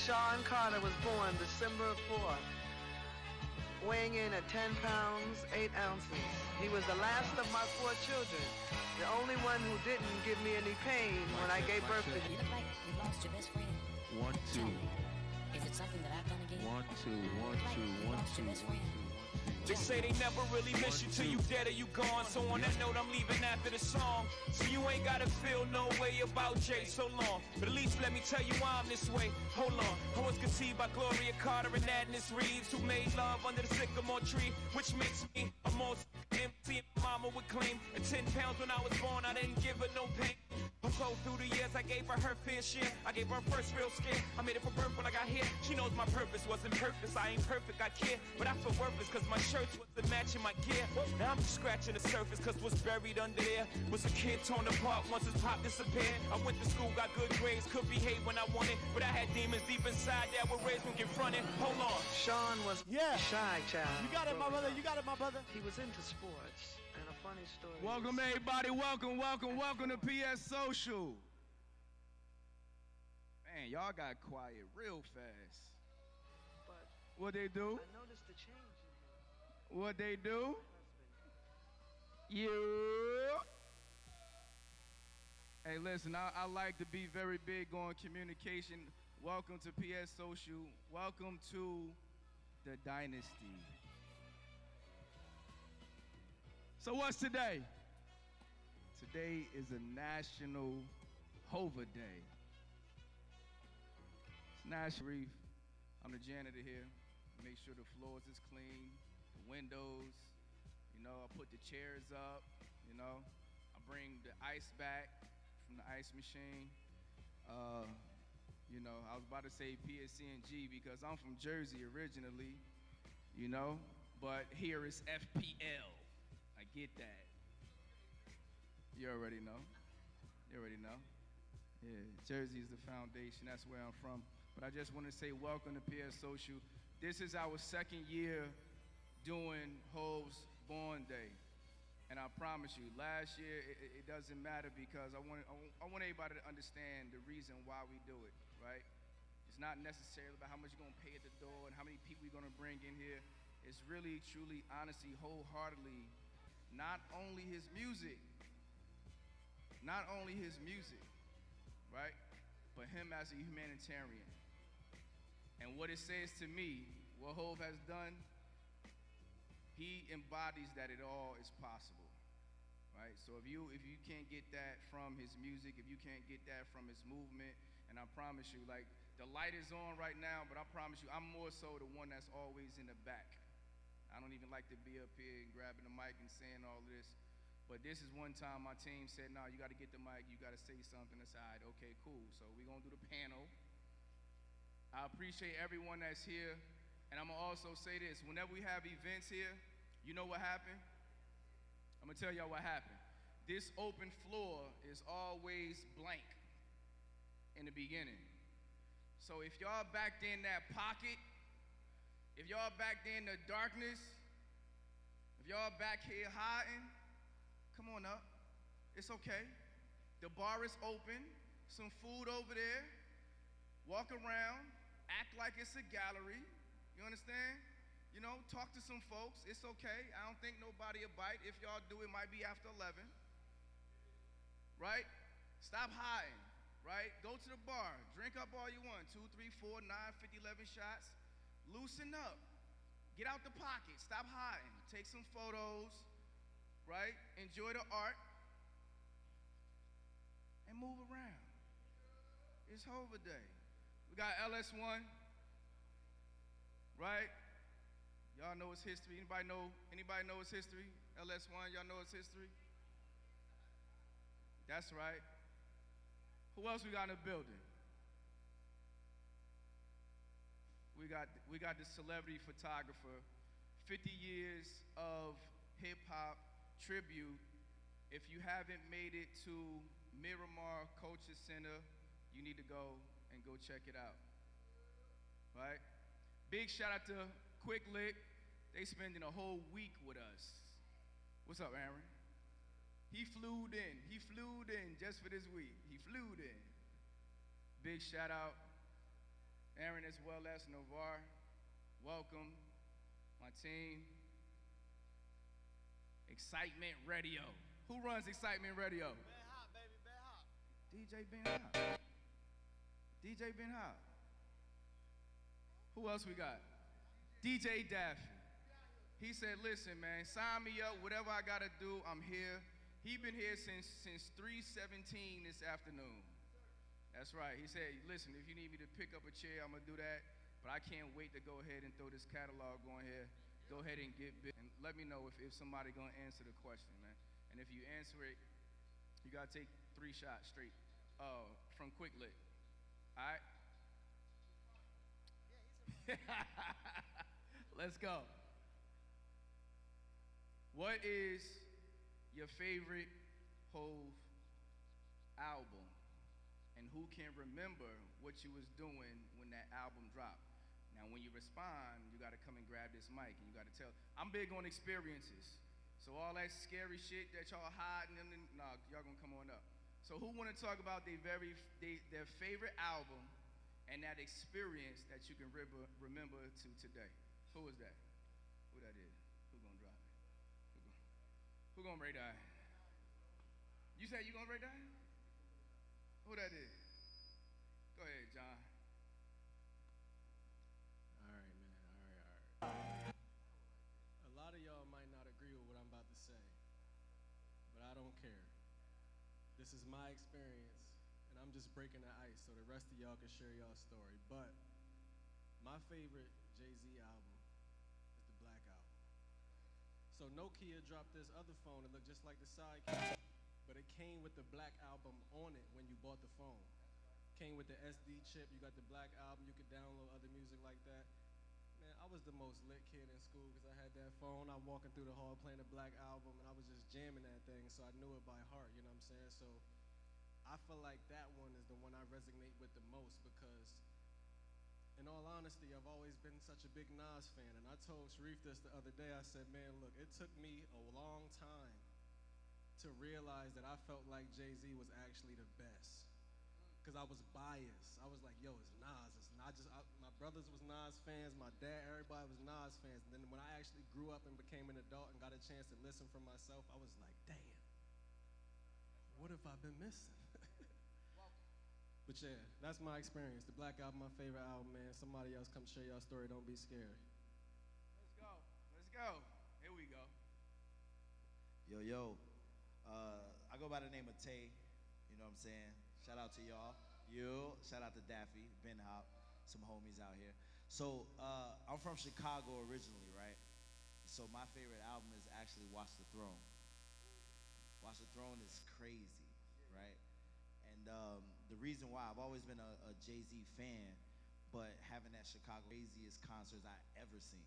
M: Sean Carter was born December 4th, weighing in at 10 pounds, 8 ounces. He was the last of my 4 children, the only one who didn't give me any pain when I gave birth to him.
N: You look like you lost your best friend.
O: 1, 2.
N: Is it something that I've done again?
O: 1, 2, 1, 2, 1, 2, 1, 2.
A: They say they never really miss you till you dead or you gone. So on that note, I'm leaving after the song. So you ain't gotta feel no way about Jay so long. But at least let me tell you why I'm this way. Hold on. I was conceived by Gloria Carter and Agnes Reeves, who made love under the sycamore tree, which makes me a most empty. Mama would claim at 10 pounds when I was born, I didn't give her no pain. So through the years, I gave her fair share. I gave her first real scare. I made it for birth when I got here. She knows my purpose wasn't purpose. I ain't perfect, I care. But I feel worthless cause my shirts wasn't matching my gear. Now I'm just scratching the surface cause what's buried under there was a kid torn apart once his pop disappeared. I went to school, got good grades, could behave when I wanted. But I had demons deep inside that were raised when confronted. Hold on.
M: Sean was a shy child.
G: You got it, my brother. You got it, my brother.
M: He was into sports. And a funny story.
P: Welcome everybody, welcome to PS Social. Man, y'all got quiet real fast.
M: But
P: what they do?
M: I noticed the change in him.
P: What they do? Yeah. Hey, listen, I like to be very big on communication. Welcome to PS Social. Welcome to the Dynasty. So what's today? Today is a National Hova Day. Nash Reef. I'm the janitor here. Make sure the floors is clean, the windows. You know, I put the chairs up. You know, I bring the ice back from the ice machine. You know, I was about to say PSC&G because I'm from Jersey originally. You know, but here is FPL. I get that. You already know. You already know. Yeah, Jersey is the foundation. That's where I'm from. But I just want to say welcome to PS Social. This is our second year doing Hove's Born Day. And I promise you, last year, it doesn't matter because I want everybody to understand the reason why we do it, right? It's not necessarily about how much you're going to pay at the door and how many people you're going to bring in here. It's really, truly, honestly, wholeheartedly, not only his music, right? But him as a humanitarian. And what it says to me, what Hove has done, he embodies that it all is possible, right? So if you can't get that from his music, if you can't get that from his movement, and I promise you, like, the light is on right now, but I promise you, I'm more so the one that's always in the back. I don't even like to be up here and grabbing the mic and saying all this. But this is one time my team said, no, you got to get the mic, you got to say something aside. Okay, cool. So we're going to do the panel. I appreciate everyone that's here. And I'm going to also say this. Whenever we have events here, you know what happened? I'm going to tell y'all what happened. This open floor is always blank in the beginning. So if y'all back in that pocket, if y'all back there in the darkness, if y'all back here hiding, come on up. It's okay. The bar is open. Some food over there. Walk around. Act like it's a gallery. You understand? You know, talk to some folks. It's okay. I don't think nobody will bite. If y'all do, it might be after 11. Right? Stop hiding. Right? Go to the bar. Drink up all you want. 2, 3, 4, 9, 50, 11 shots. Loosen up. Get out the pocket. Stop hiding. Take some photos. Right? Enjoy the art. And move around. It's Hove Day. We got LS1. Right? Y'all know its history. Anybody know its history? LS1, y'all know its history? That's right. Who else we got in the building? We got the celebrity photographer, 50 years of hip hop tribute. If you haven't made it to Miramar Culture Center, you need to go and go check it out. Right? Big shout out to Quick Lick. They spending a whole week with us. What's up, Aaron? He flew in just for this week. He flew in. Big shout out, Aaron as well as Navar. Welcome, my team. Excitement Radio. Who runs Excitement Radio?
G: Ben Hop, baby, Ben Hop.
P: DJ Ben Hop. DJ Ben Hop. Who else we got? DJ Daffy. He said, listen, man, sign me up. Whatever I got to do, I'm here. He been here since 3:17 this afternoon. That's right. He said, listen, if you need me to pick up a chair, I'm going to do that. But I can't wait to go ahead and throw this catalog on here. Go ahead and get big. And let me know if somebody going to answer the question, man. And if you answer it, you got to take 3 shots straight from Quick Lick. All right? Let's go. What is your favorite Hove album? And who can remember what you was doing when that album dropped? Now, when you respond, you got to come and grab this mic, and you got to tell. I'm big on experiences. So all that scary shit that y'all hiding, nah, y'all gonna come on up. So who want to talk about their favorite album and that experience that you can remember to today? Who was that? Who that is? Who gonna drop it? Who gonna break that? You said you gonna break that? Who that is? Go ahead, John.
Q: All right, man. All right. A lot of y'all might not agree with what I'm about to say, but I don't care. This is my experience, and I'm just breaking the ice so the rest of y'all can share y'all story. But my favorite Jay-Z album is the Black Album. So Nokia dropped this other phone that looked just like the Sidekick, but it came with the Black Album on it when you bought the phone. Came with the SD chip, you got the Black Album, you could download other music like that. Man, I was the most lit kid in school because I had that phone. I'm walking through the hall playing the Black Album, and I was just jamming that thing, so I knew it by heart, you know what I'm saying? So I feel like that one is the one I resonate with the most because, in all honesty, I've always been such a big Nas fan, and I told Sharif this the other day. I said, man, look, it took me a long time to realize that I felt like Jay-Z was actually the best. Because I was biased. I was like, yo, it's Nas. It's not just, my brothers was Nas fans, my dad, everybody was Nas fans. And then when I actually grew up and became an adult and got a chance to listen for myself, I was like, damn, what have I been missing? But yeah, that's my experience. The Black Album, my favorite album, man. Somebody else come share your story, don't be scared.
P: Let's go, let's go. Here we go.
R: Yo, I go by the name of Tay, you know what I'm saying? Shout out to y'all. Shout out to Daffy, Ben Hop, some homies out here. So, I'm from Chicago originally, right? So my favorite album is actually Watch the Throne. Watch the Throne is crazy, right? And the reason why, I've always been a Jay-Z fan, but having that Chicago craziest concerts I ever seen,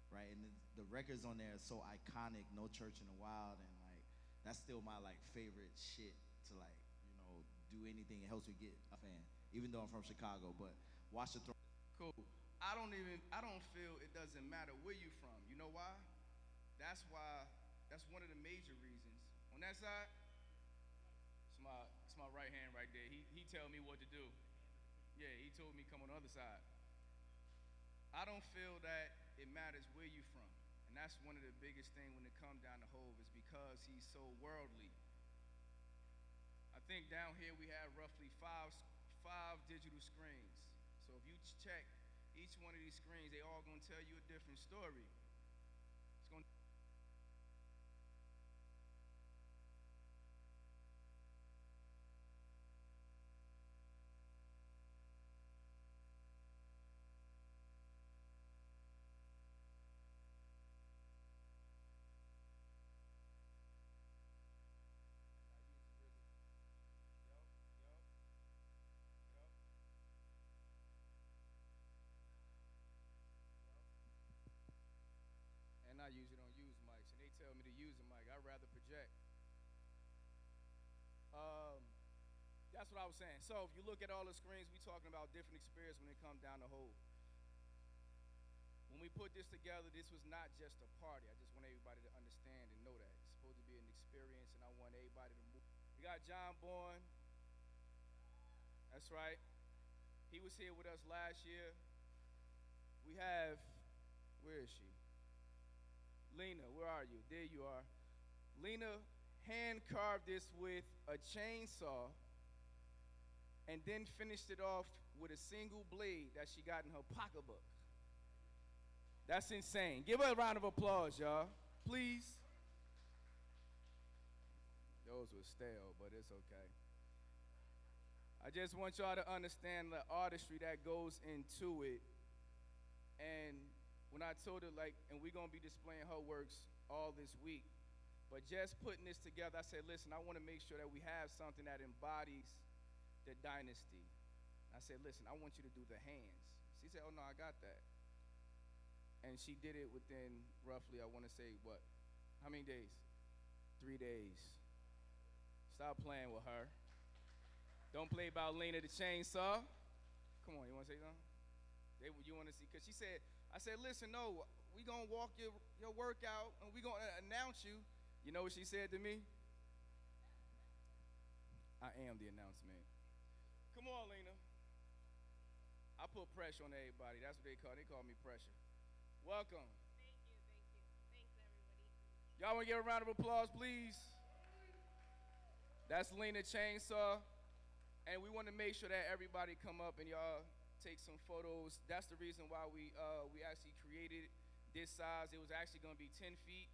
R: right? And the records on there are so iconic, No Church in the Wild, and like, that's still my like favorite shit to like, do anything. It helps me get a fan, even though I'm from Chicago. But Watch the Throne.
P: Cool. I don't feel it doesn't matter where you from. You know why? That's one of the major reasons. On that side, it's my right hand right there. He tell me what to do. Yeah, he told me come on the other side. I don't feel that it matters where you from. And that's one of the biggest things when it comes down to Hov is because he's so worldly. I think down here we have roughly five digital screens. So if you check each one of these screens, they all gonna tell you a different story. It's gonna I usually don't use mics, and they tell me to use a mic. I'd rather project. That's what I was saying. So if you look at all the screens, we talking about different experience when it comes down to Hov. When we put this together, this was not just a party. I just want everybody to understand and know that. It's supposed to be an experience, and I want everybody to move. We got John Bourne. That's right. He was here with us last year. We have, where is she? Lena, where are you? There you are. Lena hand carved this with a chainsaw and then finished it off with a single blade that she got in her pocketbook. That's insane. Give her a round of applause, y'all. Please. Those were stale, but it's okay. I just want y'all to understand the artistry that goes into it. And when I told her, like, and we're gonna be displaying her works all this week, but just putting this together, I said, listen, I wanna make sure that we have something that embodies the Dynasty. I said, listen, I want you to do the hands. She said, oh no, I got that. And she did it within roughly, I wanna say, what? How many days? 3 days. Stop playing with her. Don't play about Lena the chainsaw. Come on, you wanna say something? You wanna see, cause she said, I said, listen, no, we gonna walk your workout and we gonna announce you. You know what she said to me? I am the announcement. Come on, Lena. I put pressure on everybody. That's what they call me pressure. Welcome.
S: Thank you. Thanks, everybody.
P: Y'all wanna give a round of applause, please? That's Lena Chainsaw. And we wanna make sure that everybody come up and y'all take some photos. That's the reason why we actually created this size. It was actually gonna be 10 feet.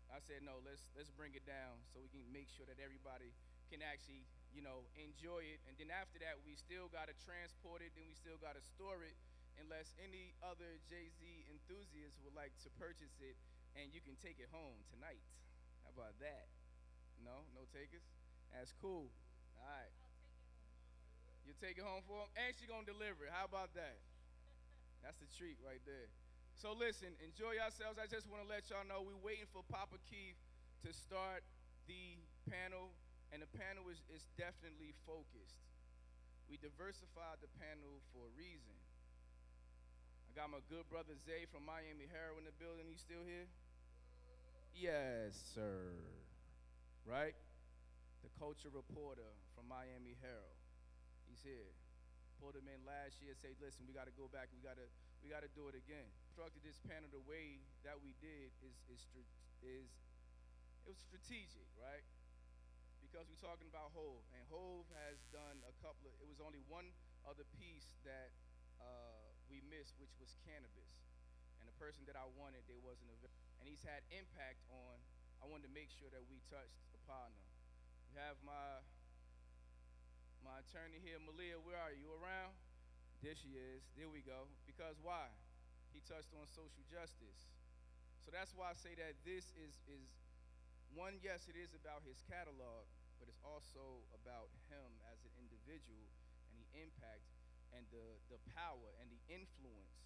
P: I said, no, let's bring it down so we can make sure that everybody can actually you know, enjoy it. And then after that, we still got to transport it, then we still got to store it, unless any other Jay-Z enthusiast would like to purchase it, and you can take it home tonight. How about that? No? No takers? That's cool. All right. You take it home for him, and she gonna deliver it. How about that? That's the treat right there. So listen, enjoy yourselves. I just want to let y'all know we're waiting for Papa Keith to start the panel, and the panel is definitely focused. We diversified the panel for a reason. I got my good brother Zay from Miami Herald in the building. He's still here? Yes, sir. Right? The culture reporter from Miami Herald. He's here. Pulled him in last year, said, listen, we got to go back. We got to do it again. Constructed this panel the way that we did it was strategic, right? Because we're talking about Hove, and Hove has done it was only one other piece that we missed, which was cannabis. And the person that I wanted, there wasn't and he's had impact on, I wanted to make sure that we touched the partner. We have my attorney here, Malia, where are you? Around? There she is. There we go. Because why? He touched on social justice. So that's why I say that this is one, yes, it is about his catalog, but it's also about him as an individual and the impact and the power and the influence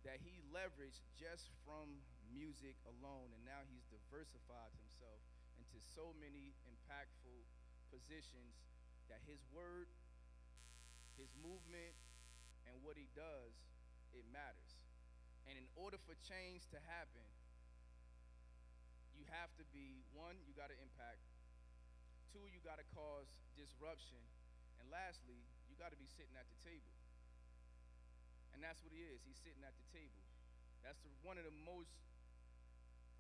P: that he leveraged just from music alone. And now he's diversified himself into so many impactful positions that his word, his movement, and what he does, it matters. And in order for change to happen, you have to be, one, you got to impact. Two, you got to cause disruption. And lastly, you got to be sitting at the table. And that's what he is. He's sitting at the table. That's one of the most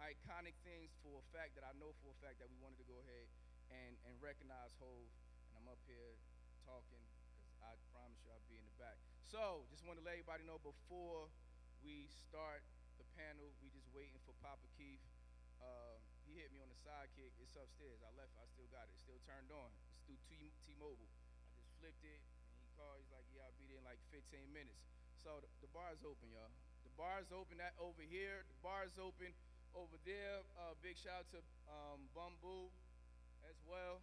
P: iconic things for a fact that I know for a fact that we wanted to go ahead and recognize Hove. And I'm up here talking because I promise you I'll be in the back. So just want to let everybody know before we start the panel, we just waiting for Papa Keith. He hit me on the sidekick. It's upstairs. I left it. I still got it. It's still turned on. It's through T-Mobile. I just flipped it, and he called. He's like, yeah, I'll be there in like 15 minutes. So the bar is open, y'all. The bar is open over here. The bar is open over there. Big shout out to Bamboo as well.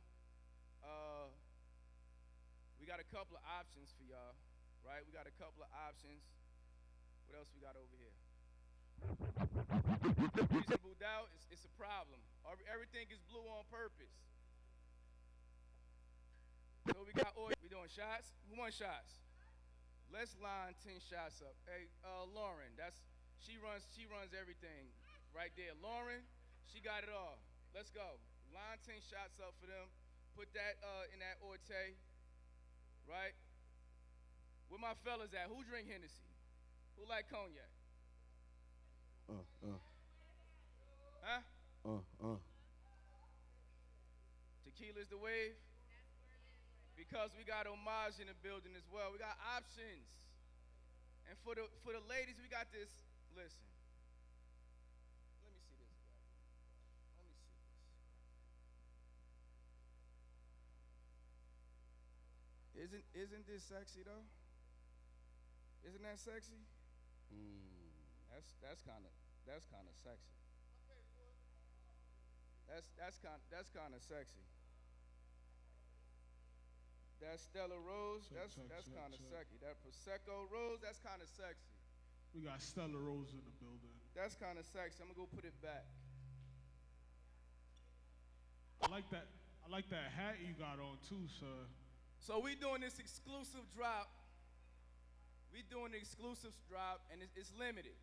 P: We got a couple of options for y'all, right? We got a couple of options. What else we got over here? Reasonable doubt, it's a problem. Everything is blue on purpose. So we doing shots? Who wants shots? Let's line 10 shots up. Hey, Lauren, she runs everything right there. Lauren, she got it all. Let's go. Line 10 shots up for them. Put that in that Orte, right? Where my fellas at? Who drink Hennessy? Who like cognac? Huh? Tequila's the wave? Because we got homage in the building as well. We got options. And for the ladies, we got this. Listen. Let me see this guy. Let me see this. Isn't this sexy though? Isn't that sexy? That's kind of sexy. That's kind of sexy. That Stella Rose, that's kind of sexy. That Prosecco Rose, that's kind of sexy.
T: We got Stella Rose in the building.
P: That's kind of sexy. I'm gonna go put it back.
T: I like that hat you got on too, sir.
P: So we doing this exclusive drop. We doing the exclusive drop, and it's limited.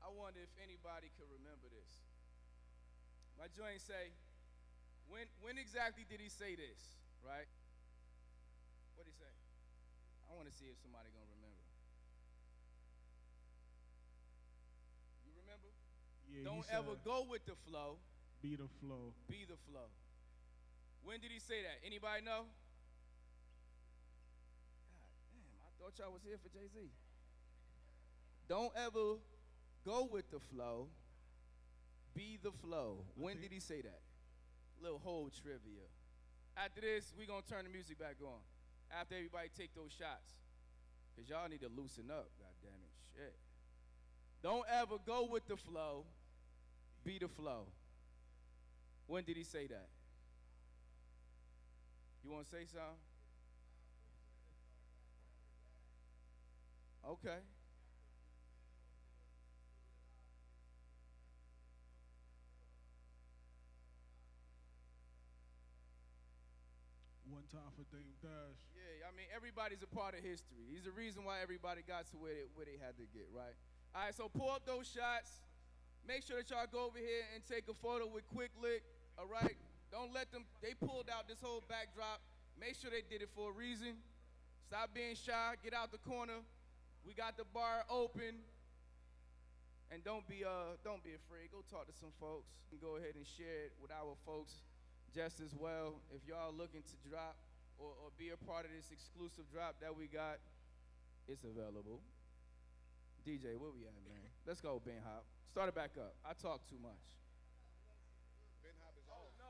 P: I wonder if anybody could remember this. My joint say, when exactly did he say this, right? What'd he say? I want to see if somebody gonna remember. You remember?
T: Yeah,
P: Don't ever go with the flow.
T: Be the flow.
P: Be the flow. When did he say that? Anybody know? God damn, I thought y'all was here for Jay-Z. Don't ever go with the flow. Be the flow. When did he say that? little whole trivia. After this, we gonna turn the music back on. After everybody take those shots. Cause y'all need to loosen up, goddamn it, shit. Don't ever go with the flow, be the flow. When did he say that? You wanna say something? Okay.
T: One time for Dame Dash.
P: Yeah, I mean, everybody's a part of history. He's the reason why everybody got to where they had to get, right? All right, so pull up those shots. Make sure that y'all go over here and take a photo with Quick Lick, all right? Don't let them, they pulled out this whole backdrop. Make sure they did it for a reason. Stop being shy, get out the corner. We got the bar open. And don't be afraid. Go talk to some folks and go ahead and share it with our folks just as well. If y'all looking to drop or be a part of this exclusive drop that we got, it's available. DJ, where we at, man? Let's go, Ben Hop. Start it back up. I talk too much.
G: Ben Hop is off.
P: No,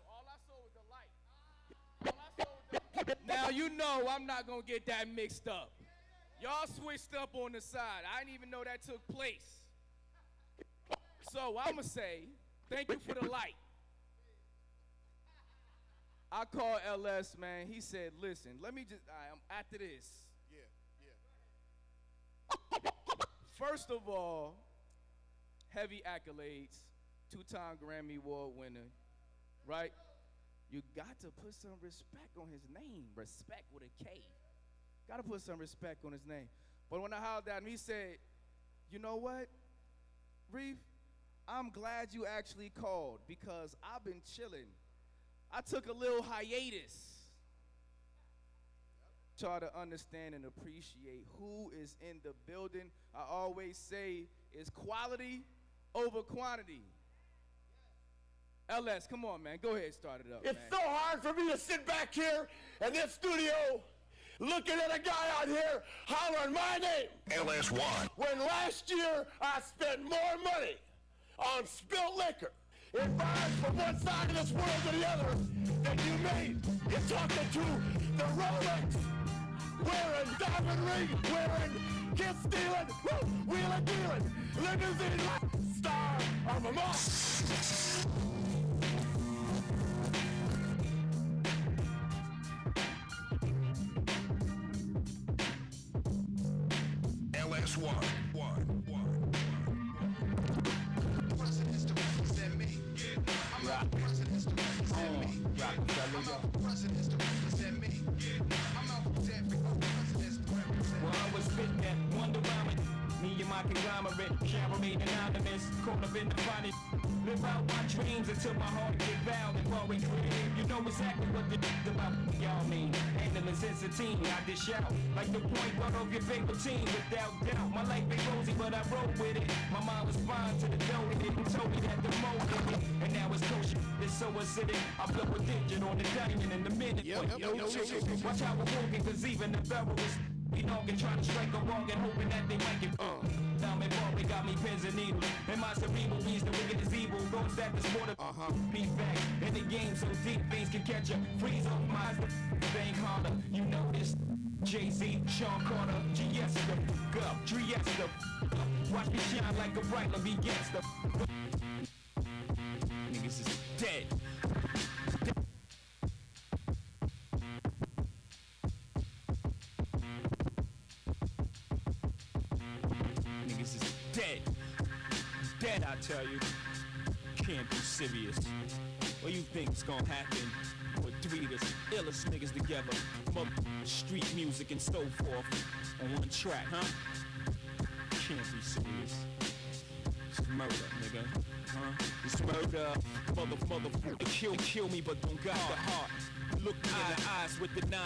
P: all I saw was the light. All I saw was the Now you know I'm not gonna get that mixed up. Y'all switched up on the side. I didn't even know that took place. So I'ma say, thank you for the light. I called LS, man. He said, listen, let me just, I'm after this.
G: Yeah.
P: First of all, heavy accolades, 2-time Grammy Award winner, right? You got to put some respect on his name. Respect with a K. Got to put some respect on his name. But when I hollered at him, he said, you know what, Reef, I'm glad you actually called because I've been chilling. I took a little hiatus. Try to understand and appreciate who is in the building. I always say it's quality over quantity. LS, come on, man. Go ahead and start it up,
B: It's so hard for me to sit back here in this studio looking at a guy out here hollering my name.
C: LS1.
B: When last year I spent more money on spilt liquor in bars from one side of this world to the other than you made. You're talking to the Rolex wearing, diamond ring wearing, kiss stealing, wheeling dealing, limousine star of a month.
C: LS1.
F: Presidents to represent me. I'm out for presidents to represent me. I'm out for presidents to represent me. I'm out for presidents to represent me.
D: Well, I was spitting that Wonder Rhyme. Me and my conglomerate, Caramel anonymous, caught up in the funny. Live out my dreams until my heart get bound and pouring cream. You know exactly what the about y'all mean. Animals is a team, I dish out like the point guard of your favorite team, without doubt. My life ain't rosy, but I roll with it. My mind was fine to the dough, it didn't told me that the mold in it. And now it's kosher, it's so acidic. I blow a digit on the diamond in a minute. Watch how we're walking, cause even the barrel is can try to strike a wrong and hoping that they might get Diamond ball, they got me pins and needles. And my cerebral beats, the wicked is evil. Goes that this water, beat back. In the game so deep, things can catch ya. Freeze off my bang harder. You know this. Jay-Z, Sean Carter, GS the f*** up, Dries the f*** up. Watch me shine like a bright love against the f*** up. Niggas is dead. Dead, I tell you. Can't be serious. What you think's gonna happen with 3 of the illest niggas together? Street music and so forth on one track, huh? Can't be serious. It's murder, nigga. Huh? It's murder. Motherfucker, kill me, but don't got the heart. Look me in the eyes with the 9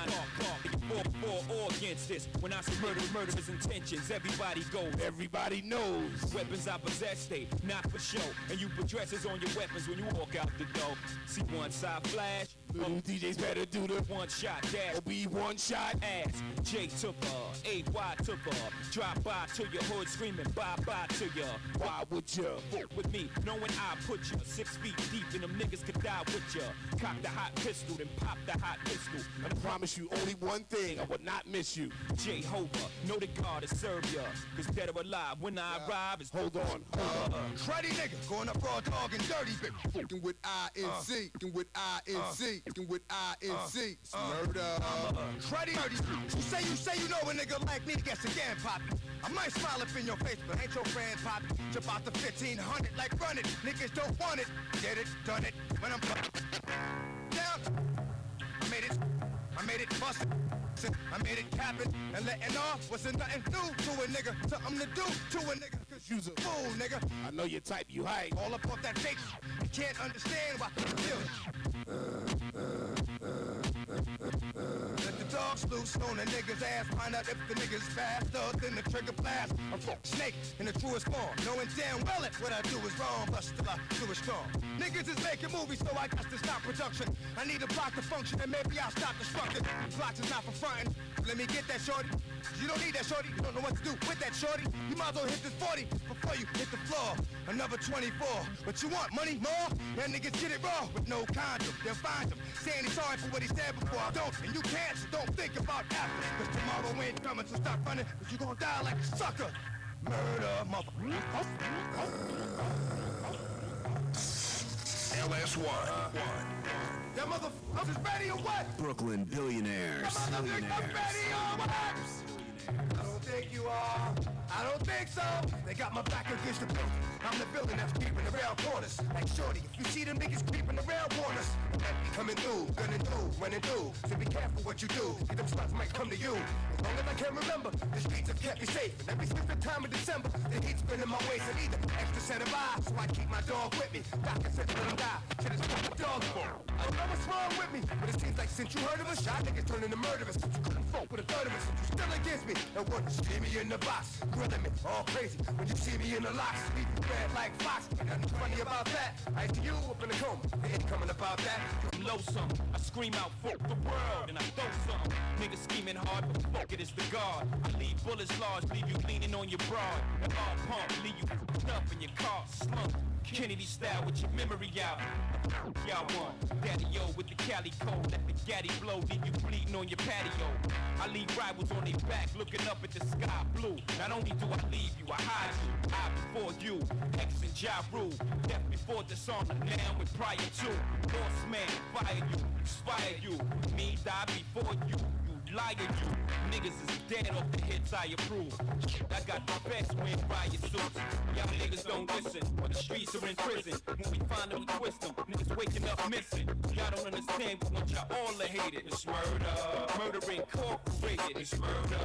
D: all against this. When I say murderous intentions, everybody goes. Everybody knows. Weapons I possess, they not for show. And you put dresses on your weapons when you walk out the door. See one side flash,
G: Little DJs better do the
A: one shot dash.
G: or be one shot.
A: Ass. J took her, AY took her. Drop by to your hood screaming bye-bye to ya.
G: Why would you
A: Fuck with me, knowing I put ya 6 feet deep and them niggas could die with ya. Cock the hot pistol, then pop the hot pistol.
G: I promise you only one thing, I would not miss you.
A: Jehovah, know the God to serve ya. Cause dead or alive, when I arrive, it's
G: Hold on.
C: Cruddy nigga, going up raw dog and dirty bitch. Fucking with INC, fucking with INC, fucking with INC. Murder. Cruddy dirty. You say you know a nigga like me gets again, poppy. I might smile up in your face, but ain't your friend, poppy. Jump out the 1500 like run it. Niggas don't want it. Get it, done it. When I'm down, I made it busted. I made it capping and letting off wasn't nothing new to a nigga. Something to do to a nigga. Cause you's a fool, nigga.
G: I know your type, you hype.
C: All up off that fake. You can't understand why. Let the dogs loose on the nigga's ass. Find out if the nigga's faster than the trigger blast. I'm fuck snake in the truest form. Knowing damn well it what I do is wrong, but still I do it strong. Niggas is making movies, so I got to stop production. I need a block to function, and maybe I'll stop destruction. Blocks is not for frontin'. Let me get that shorty. You don't need that shorty. You don't know what to do with that shorty. You might as well hit this 40 before you hit the floor. Another 24. What you want? Money? More? That niggas get it raw with no condom. They'll find him. Saying he's sorry for what he said before. I don't, and you can't, so don't think about after. Cause tomorrow ain't coming, so stop running. Cause you gon' die like a sucker. Murder, motherfucker.
U: LS1.
C: That motherfucker's ready or what?
U: Brooklyn Billionaires.
C: I'm ready or what? I don't think you are. I don't think so. They got my back against the building. I'm the villain that's creeping around corners. Like shorty, if you see them niggas creeping around corners, coming through, gonna do, running through. So be careful what you do. Get them spots might come to you. As long as I can remember, the streets have kept me safe. And every single time of December, the heat's been in my waist and either extra set of eyes, so I keep my dog with me. Doctor said let him die. Shit is what the dog's for. I don't know what's wrong with me, but it seems like since you heard of us, y'all niggas turning to murderers. You couldn't fuck with a third of us. You still against me and want to see me in the box. Grilling me all crazy when you see me in the locks. Leave you red like Fox. Ain't nothing funny about that. I see you up in the coma. They ain't coming about that.
A: I'm low some, I scream out, fuck the world, and I throw some. Niggas scheming hard, but fuck it, it's the God. I leave bullets large, leave you leaning on your broad. And all pump, leave you up in your car, slump. Kennedy style with your memory out. Y'all want Daddy-O with the Cali code. Let the gaddy blow, leave you bleeding on your patio. I leave rivals on their back, looking up at the sky blue. Not only do I leave you, I hide you. I before you, X and Ja Rule. Death before dishonor, now and prior to. Lost man, fire you, inspire you. Me die before you. Liar you, niggas is dead off the hits I approve. I got the best when riot suits. Y'all niggas don't listen, when the streets are in prison. When we find them, we twist them. Niggas waking up missing. Y'all don't understand, we want y'all all to hate it. It's murder, murder incorporated. It's murder,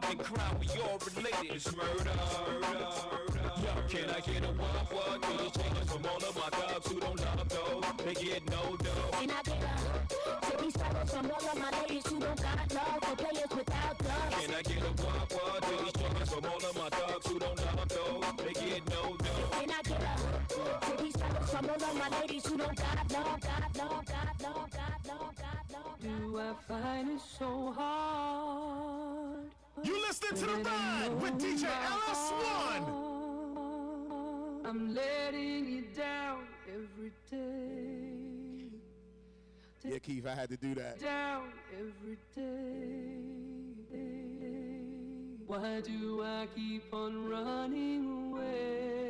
A: and crime we all related. It's murder, Yo, can I get a what? These changes from all of my dogs who don't love those. They get no dough.
E: Can I get a to these fellas from all of my ladies who don't got love for players without love?
A: Can I get a what? These changes from all of my dogs who don't love those. They get no dough.
E: Can I get a to these fellas from all of my ladies who don't got love, got love, got love, got love, got love?
L: Do I find it so hard?
G: You listening to The Ride with DJ LS1.
L: I'm letting you down every day.
G: Yeah, Keith, I had to do that.
L: Down every day. Why do I keep on running away?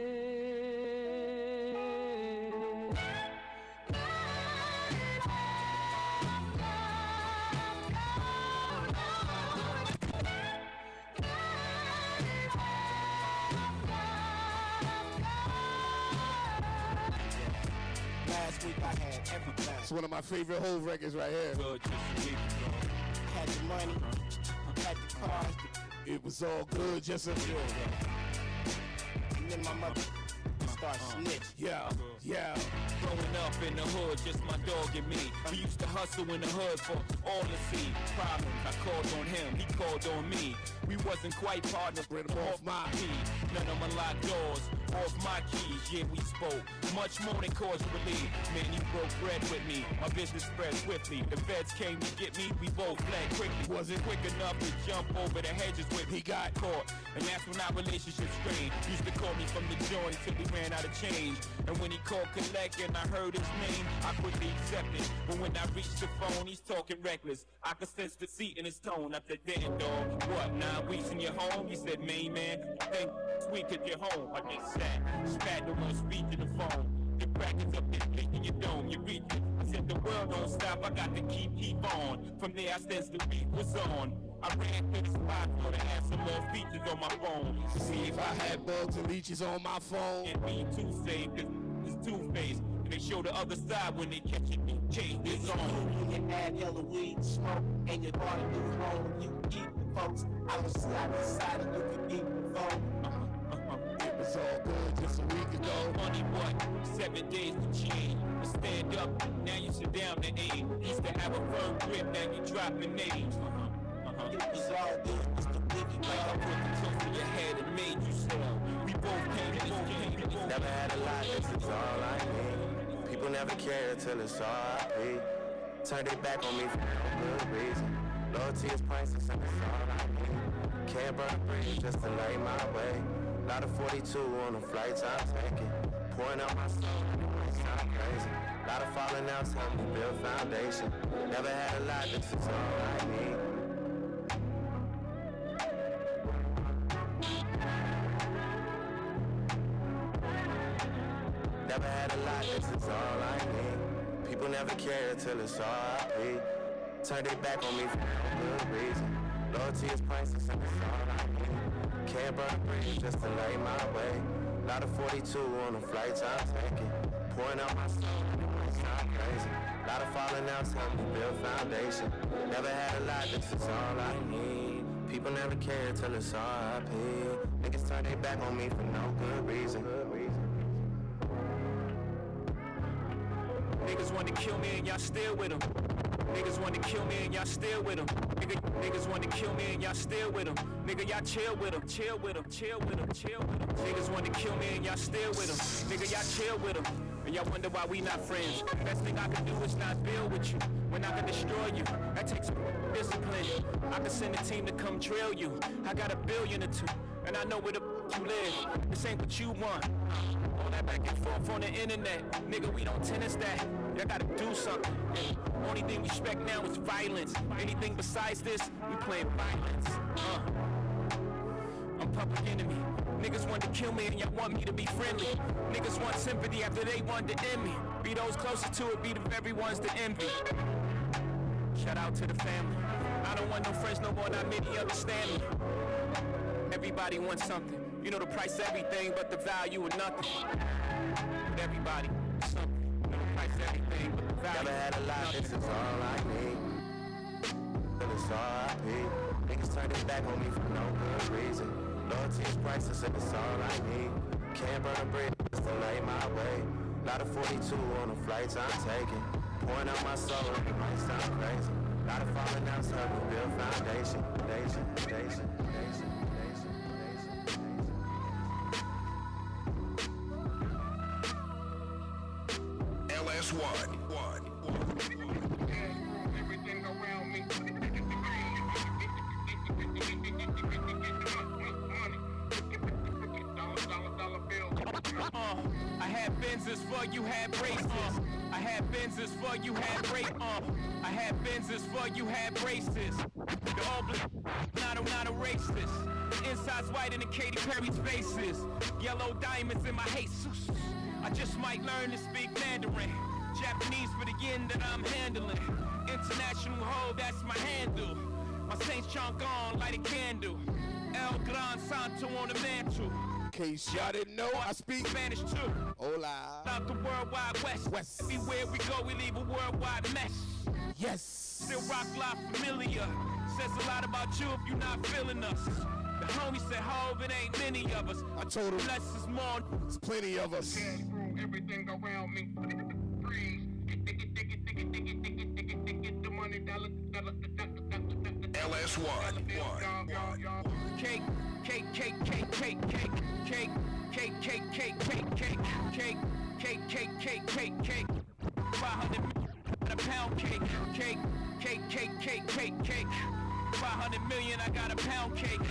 B: Last week I had everything.
G: It's one of my favorite whole records right here.
B: Had the money, had the car.
G: It was all good, just a few.
B: And then my mother started snitching.
G: Yeah.
A: Growing up in the hood, just my dog and me. We used to hustle in the hood for all to see. Problems, I called on him, he called on me. We wasn't quite partners, but off my feet. None of my locked doors off my keys, yeah, we spoke. Much more than cordially. Man, you broke bread with me. My business spread swiftly. The feds came to get me, we both fled quickly. Wasn't quick enough to jump over the hedges with me. He got caught, and that's when our relationship strained. Used to call me from the joint till we ran out of change. And when he called collect and I heard his name, I quickly accepted. But when I reached the phone, he's talking reckless. I could sense deceit in his tone. I said, damn, dog, what, 9 weeks in your home? He said, main man, think sweet at your home. I just sat, spat the one speech in the phone. The brackets up this bitch in your dome, you reach it. I said, the world don't stop, I got to keep on. From there, I sensed the beat was on. I ran to the spot for to add some more features on my phone.
G: See if I had bugs and leeches on my phone.
A: And being too safe, it's two-faced. They show the other side when they catch it. Change this on.
B: You can add hella weed, smoke, and you bought a new home. You can keep the folks. I was decided you could keep the phone.
G: It was all good just a week ago.
A: Funny what? 7 days to change. To stand up, now you sit down to aim. Used to have a firm grip, now you dropping names.
B: It was all good just a week ago.
A: Like I put the toast in your head and made you sell. We both came to this game.
U: Never had a lot, this is all I need. People never care till it's R.I.P. Turned it back on me for no good reason. Loyalty is priceless and it's all I need. Can't burn a bridge just to lay my way. Lot of 42 on the flights I'm taking. Pouring out my soul, it sound crazy. Lot of falling out, help me build foundation. Never had a lot, this is all I need. Never had a lot, this is all I need. People never care till it's R.I.P. Turned it back on me for no good reason. Loyalty is priceless and it's all I need. Can't burn a bridge just to lay my way. Lot of 42 on the flights I'm taking. Pouring out my soul, it sound crazy. Lot of falling out, help me build foundation. Never had a lot, this is all I need. People never care till it's R.I.P. Niggas turn their back on me for no good reason.
A: Niggas want to kill me and y'all still with them. Niggas want to kill me and y'all still with them. Niggas want to kill me and y'all still with them. Nigga, y'all chill with them, chill with them, chill with them, chill with them. Niggas want to kill me and y'all still with them. Nigga, y'all chill with them. And y'all wonder why we not friends. Best thing I can do is not build with you. When I can destroy you, that takes discipline. I can send a team to come drill you. I got $1 billion or 2, and I know where the you live. This ain't what you want. All that back and forth on the internet. Nigga, we don't tennis that. Y'all gotta do something. Only thing we respect now is violence. Anything besides this, we playing violence. I'm public enemy. Niggas want to kill me and y'all want me to be friendly. Niggas want sympathy after they want to end me. Be those closest to it, be the very ones to envy. Shout out to the family. I don't want no friends no more, not many understand me. Everybody wants something. You know the price of everything, but the value of nothing. But everybody wants something. You know the price of everything, but the value.
U: Never had a lot, this is all I need. Till it's R.I.P. Niggas turn their back on me for no good reason. Loyalty is priceless and it's all I need. Can't burn a bridge just to lay my way. Lot of 42 on the flights I'm taking. Pouring out my soul, it might sound crazy. Lot of falling out, help me build foundation. Foundation.
C: LS1.
H: Everything around me. Dollar bill.
A: I had Benzes for you had braces. I had Benzes for you had braces. I had Benzes for you had braces. The all black, not a racist. The inside's white in the Katy Perry's faces. Yellow diamonds in my Jesus. I just might learn to speak Mandarin. Japanese for the yen that I'm handling. International ho, that's my handle. My Saint chunk on, light a candle. El Gran Santo on the mantle.
G: In case y'all didn't know, I speak
A: Spanish too.
G: Hola.
A: Out the worldwide west. Everywhere we go, we leave a worldwide mess.
G: Yes.
A: Still rock life familiar. Says a lot about you if you're not feeling us. The homie said, Hov, it ain't many of us.
G: I told him,
A: less is more.
G: There's plenty of us.
H: Everything around me. Freeze. The money, dollar.
C: LS1.
A: Cake, cake, cake, cake, cake, cake, cake, cake, cake, cake, cake, cake, cake, cake, cake, cake, cake, cake, 500 million, a pound cake, cake, cake, cake, cake, cake, cake, 500 million, I got a pound cake.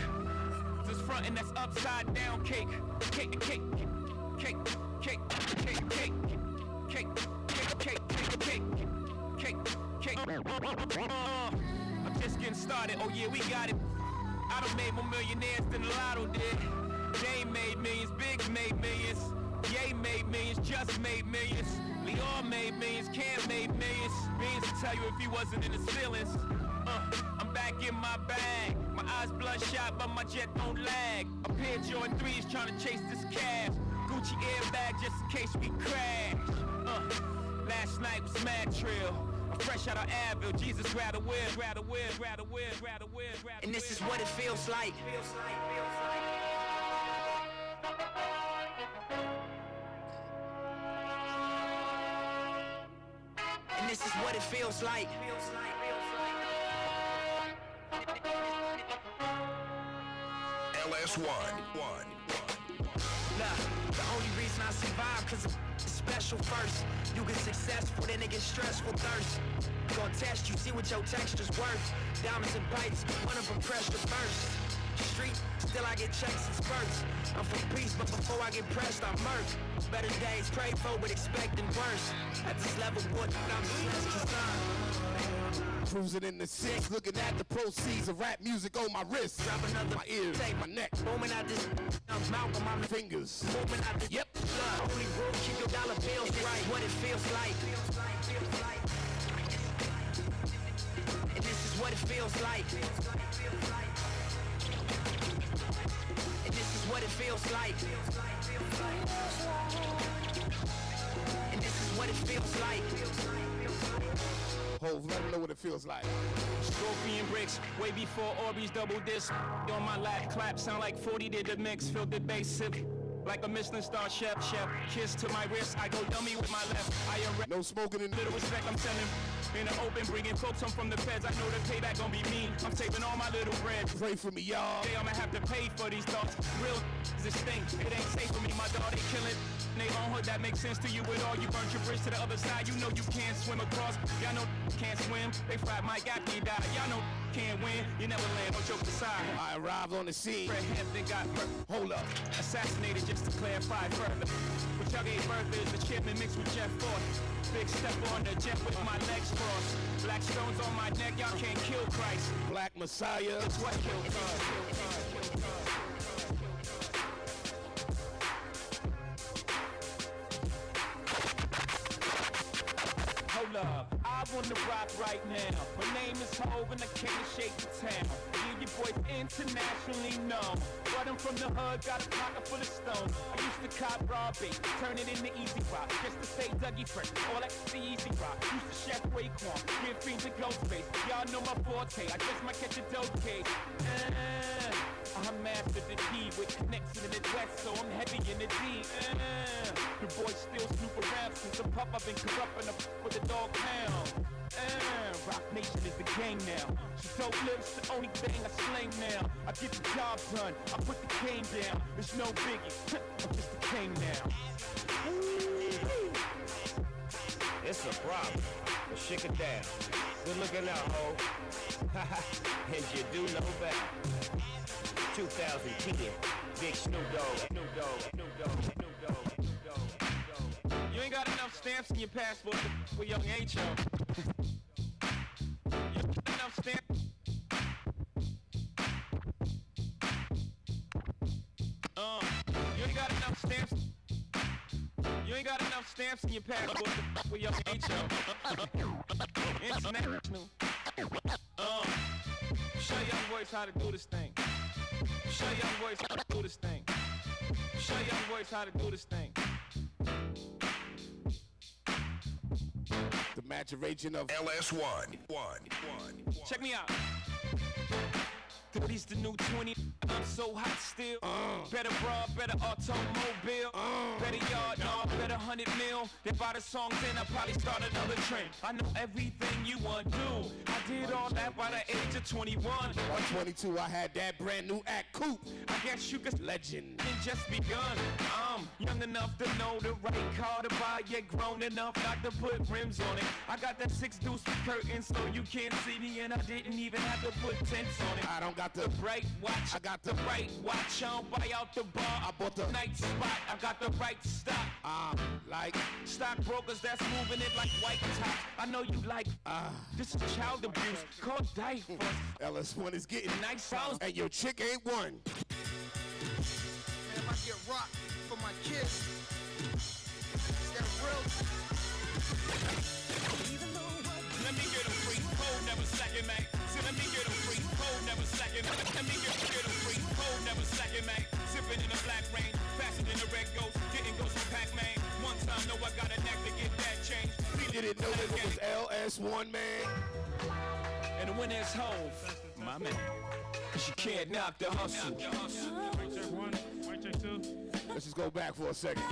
A: This front and that's upside down cake, cake, cake, cake, cake, cake, cake, cake, cake, cake, cake, cake, cake. I'm just getting started. Oh yeah, we got it. I done made more millionaires than the lotto did. Dame made millions, Biggs made millions, Ye made millions, Just made millions, Leon made millions, Cam made millions. Beans to tell you if he wasn't in his feelings. I'm back in my bag. My eyes bloodshot, but my jet don't lag. A pair of Jordan 3s trying to chase this cash. Gucci airbag just in case we crash. Last night was mad trill. I'm fresh out of Advil. Jesus rather wear.
D: And this is what it feels like. And this is what it feels like.
C: LS1.
D: Look, the only reason I survive cause it's special first. You get successful, then it gets stressful thirst. Gonna test you, see what your texture's worth. Diamonds and pipes, one of them pressure first. Street, still I get checks and spurts. I'm for peace, but before I get pressed, I'm murked. Better days prayed for, but expecting worse. At this level, boy, I'm less concerned.
G: Cruising in the six, looking at the proceeds of rap music on my wrist.
D: Grab another,
G: my ears,
D: take
G: my neck.
D: Booming out this, mouth on my
G: fingers.
D: Moving out this,
G: yep.
D: Look, only rule, keep your dollar bills right. What it feels like. And this is what it feels like. And this is what it feels like. And this is what it feels like.
G: Hov, let them know what it feels like.
A: Scorpion bricks, way before Orbeez double disc. On my lap, clap, sound like 40 did the mix. Filled the bass, sip like a Michelin star chef. Kiss to my wrist, I go dummy with my left. I am
G: no smoking in
A: little respect, I'm selling. In the open, bringing folks home from the feds. I know the payback gon' be mean. I'm saving all my little bread.
G: Pray for me, y'all.
A: Hey, I'ma have to pay for these thoughts. Real is this thing. It ain't safe for me. My dog, they kill it. They own hood, that makes sense to you at all. You burnt your bridge to the other side. You know you can't swim across. Y'all know can't swim. They fried Mike after he died. Y'all know can't win. You never land on joke aside.
G: I arrived on the scene.
A: Fred Hampton got murdered.
G: Hold up.
A: Assassinated just to clarify further. What y'all gave birth is the chairman mixed with Jeff Ford. Big step on the jet with my legs crossed. Black stones on my neck, y'all can't kill Christ.
G: Black Messiah.
A: It's what killed Christ. Hold up, I wanna rock right now. My name is Hov and I came to shake the town. Leave your boys internationally known. But I'm from the hood, got a pocket full of stones. I used to cop raw bait, turn it into easy rock. Just to say Dougie Fresh, all that's the easy rock. Used to chef Raekwon, give fiends a ghost face. Y'all know my forte, I just might catch a dope case. I mastered the D with connects in the West, so I'm heavy in the D. The boys still snoop around since the pup I've been corrupting up with the dog pound. Rock Nation is the game now. So dope lips, the only thing I slang now. I get the job done, I put the cane down. There's no biggie, I'm just the king now.
J: It's a problem, but shake it down. Good looking out, ho. And you do know better. 2010, Big Snoop Dogg.
A: You ain't got enough stamps in your passport for young H.O. You ain't got enough stamps. You ain't got enough stamps. You ain't got enough stamps in your passport for young H.O. International. Show young boys how to do this thing. Show young boys how to do this thing. Show young boys how to do this thing.
G: The maturation of
C: LS1.
A: Check me out. 30's the new 20. I'm so hot still. Better bra, better automobile. Better yard, no, better 100 mil. They buy the songs in, I probably start another trend. I know everything you want to do. I did all that by the age of 21.
G: At 22, I had that brand new act coupe.
A: I guess you could
G: legend.
A: And just begun. I'm young enough to know the right car to buy, yet grown enough not to put rims on it. I got that 6 deuce with curtains so you can't see me, and I didn't even have to put tents on it.
G: I don't got the
A: bright watch.
G: I got
A: the right watch. I don't buy out the bar. I bought the night spot. I got the right stock.
G: Like
A: stockbrokers that's moving it like white tops. I know you like. This is child abuse. Call diapers.
G: LS1 is getting
A: nice sounds,
G: and your chick ain't one.
C: And if I get rocked for my kids, that real.
A: Let me get a free cold, never second, man. Let me get a free cold, never second. Let me get a free cold, never second, man. Sipping in the black rain, faster than the red ghost. Getting ghost from Pac-Man. One time, know I got a neck to get that change.
G: You didn't know that it was LS1, man.
A: And the winner is Hove, my man. Cause you can't knock the hustle.
T: Mic check 1, mic check 2.
G: Let's just go back for a second.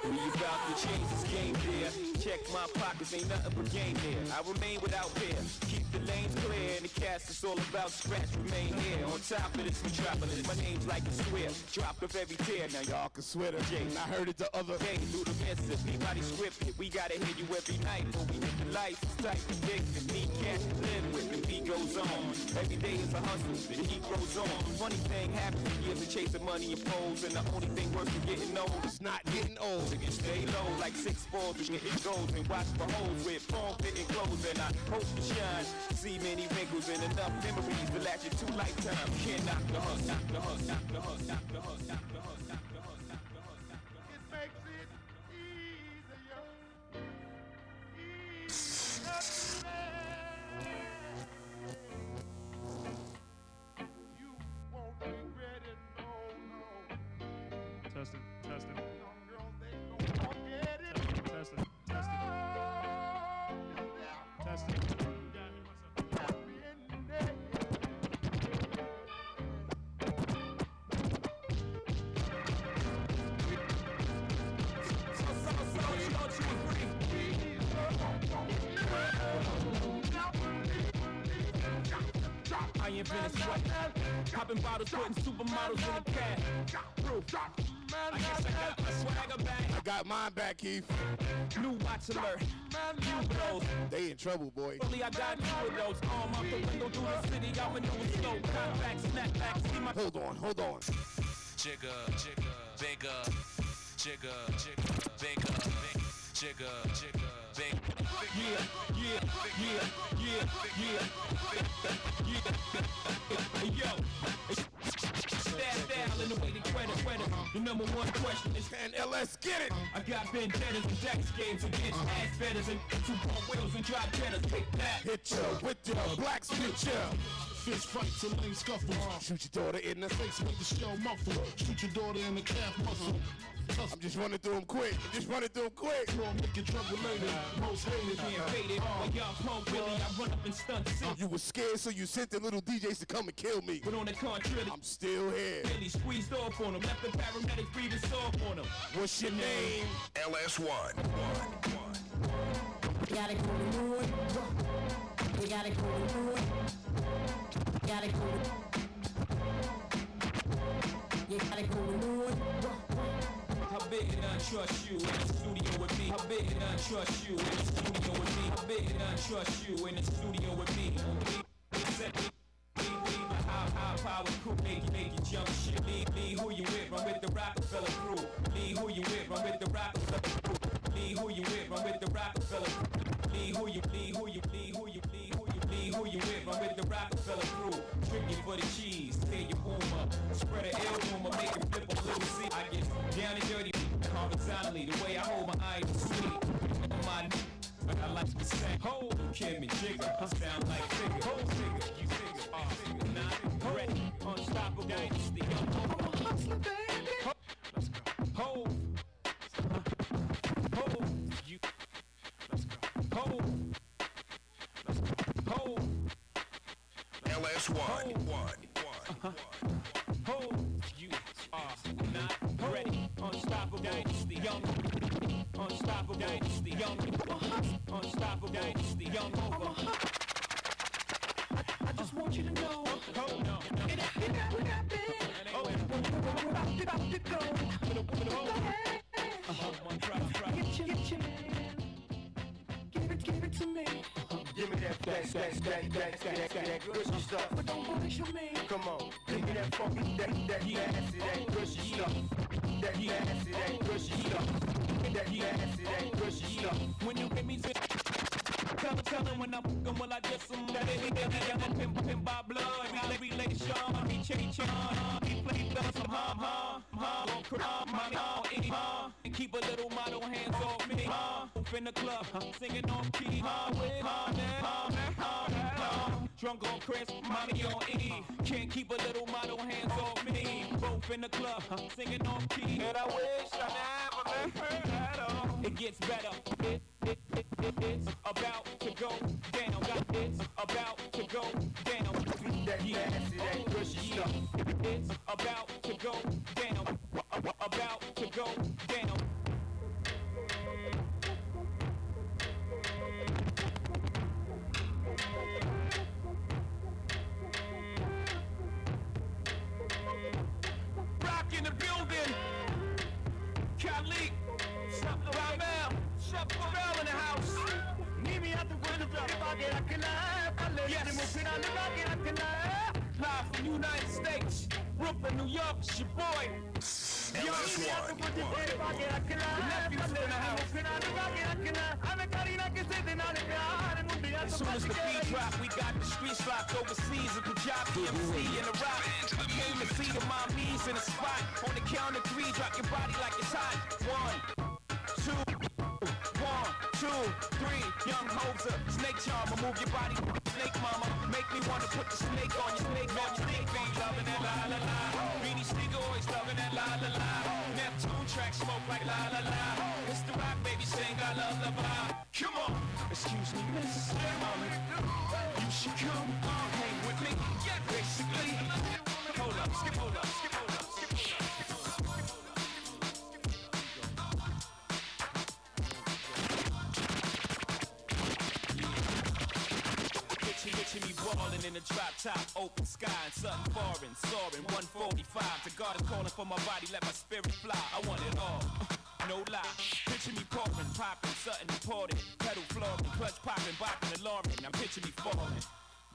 A: We about to change this game there. Check my pockets, ain't nothing but game here. I remain without fear. Keep the lanes clear, and the cast is all about scratch. Remain here on top of this metropolis. My name's like a square, drop of every tear. Now y'all can swear to James. I heard it the other day through the message. Anybody scripted, we gotta hear you every night. When we hit the lights, it's tight, addicted. Me cash live with, the beat goes on. Every day is a hustle, the heat grows on. Funny thing happens, years of chasing money and foes, and the only thing worse than getting old is not getting old. You can stay low like 6 balls and it goes and watch for holes with phone fitting clothes, and I hope to shine. See many wrinkles and enough memories to last you 2 lifetimes. Can't knock the hustle, knock the hustle, knock the hustle, knock the hustle, knock the hustle, knock the hustle, knock the hustle.
C: It makes it easier. You won't regret it, no, no.
T: Testing, testing.
C: Young girls, they gon' forget it.
T: Testing, testing. Testing.
A: I invented sweat, popping bottles, putting supermodels in the cab. Proof. I guess I got my swagger back.
G: I got mine back, Keith.
A: New watch alert. New blows.
G: They in trouble, boy.
A: Only I got 2 of those. Arm out the window through the city. I maneuver slow. Contact, snapback. See my.
G: Hold on.
K: Jigger, jigger, bigger. Jigger, jigger, bigger. Jigger, jigger, bigger.
A: Yeah. Yo. Stand down in the way to credit. The number one question is,
G: can LS get it?
A: I got vendettas and dex games against ass betters and 2-point wheels and drop jetters. Take that.
G: Hit ya with your black spit ya.
V: Fist fights and lane scuffles.
G: Shoot your daughter in the
V: face, make the shell muffle. Shoot your daughter in the calf muscle.
G: I'm just running through them quick.
V: You'll make your trouble later. Most hated.
A: Can't fade it. Like y'all punk Willie, I run up and stunt sick.
G: You was scared, so you sent the little DJs to come and kill me.
A: But on the contrary,
G: I'm still here.
A: Really squeezed off on them. Left the paramedics breathing soft on them.
G: What's your name?
C: LS1.
N: You gotta go to mood. You gotta go to mood. You gotta go to. You gotta go to mood.
A: I bet and I trust you in the studio with me. I bet and I trust you in the studio with me. I bet and I trust you in the studio with me. High power crew, make you jump shit. Lee, who you with? I'm with the Rockefeller crew. Lee, who you with? I'm with the Rockefeller crew. Lee, who you with? I'm with the Rockefeller crew. Lee, who you with? I'm with the Rockefeller crew. Tricky for the cheese, tear your boom up. Spread an L rumor, make it flip a little seat. I get down and dirty, horizontally. The way I hold my eyes is sweet. My but I like to say, ho, Kim and Jigger. I sound like figure. Ho, figure, you figure. Nah, ready, unstoppable. Dynasty,
C: LS1.
J: You are not ready. Unstoppable Dynasty, young. Unstoppable Dynasty, young. Unstoppable Dynasty, young. I just want you to know. Oh no. It happened. Oh, about to go. Get your man. Give it to me.
C: Give me that gushy stuff.
J: But don't bullshit me.
C: Come on, give me that funky, that nasty, that gushy stuff. That nasty, that gushy stuff. That nasty, that gushy stuff.
J: When you get me tell them when I'm fucking, will I just some that pimp by blood, relation, he change on, he play thugs, and keep a little model hands off me, in the club, singing on key, drunk on Chris, mommy on E, can't keep a little model hands off me, both in the club, singing on key, and I wish I never met her at all. It gets better. It's about to go down. It's about to go down.
C: That nasty, that gushy stuff.
J: It's about to go down. About to go down. Rock in the building. Khalid. Ramel. Chef Pharrell in the house. Yes. Live from United States, Brooklyn, New York, it's your boy.
C: LS1.
J: The nephew's in the house. As soon as the beat drop, we got the streets locked overseas. A Punjabi MC in the rock. I came to see the mommies in the spot. On the count of three, drop your body like it's hot. 1, 2, 1, 2, 3. Young Hoser, snake charmer, move your body, snake mama. Make me wanna put the snake on your snake on your snake vein. Loving that la la la. Beanie Sneaker always loving that la la la. Neptune track smoke like la la la. It's the rock baby sing I love the vibe. Come on, excuse me, miss. You should come hang with me. Yeah, basically. Hold up, skip, hold up, skip, hold up, skip, hold up. Picture me ballin' in the drop top, open sky, and something foreign, soaring, 145. The God is calling for my body, let my spirit fly. I want it all, no lie. Picture me pouring, popping, something important. Pedal flooring, clutch popping, bopping, alarming. Now picture me falling.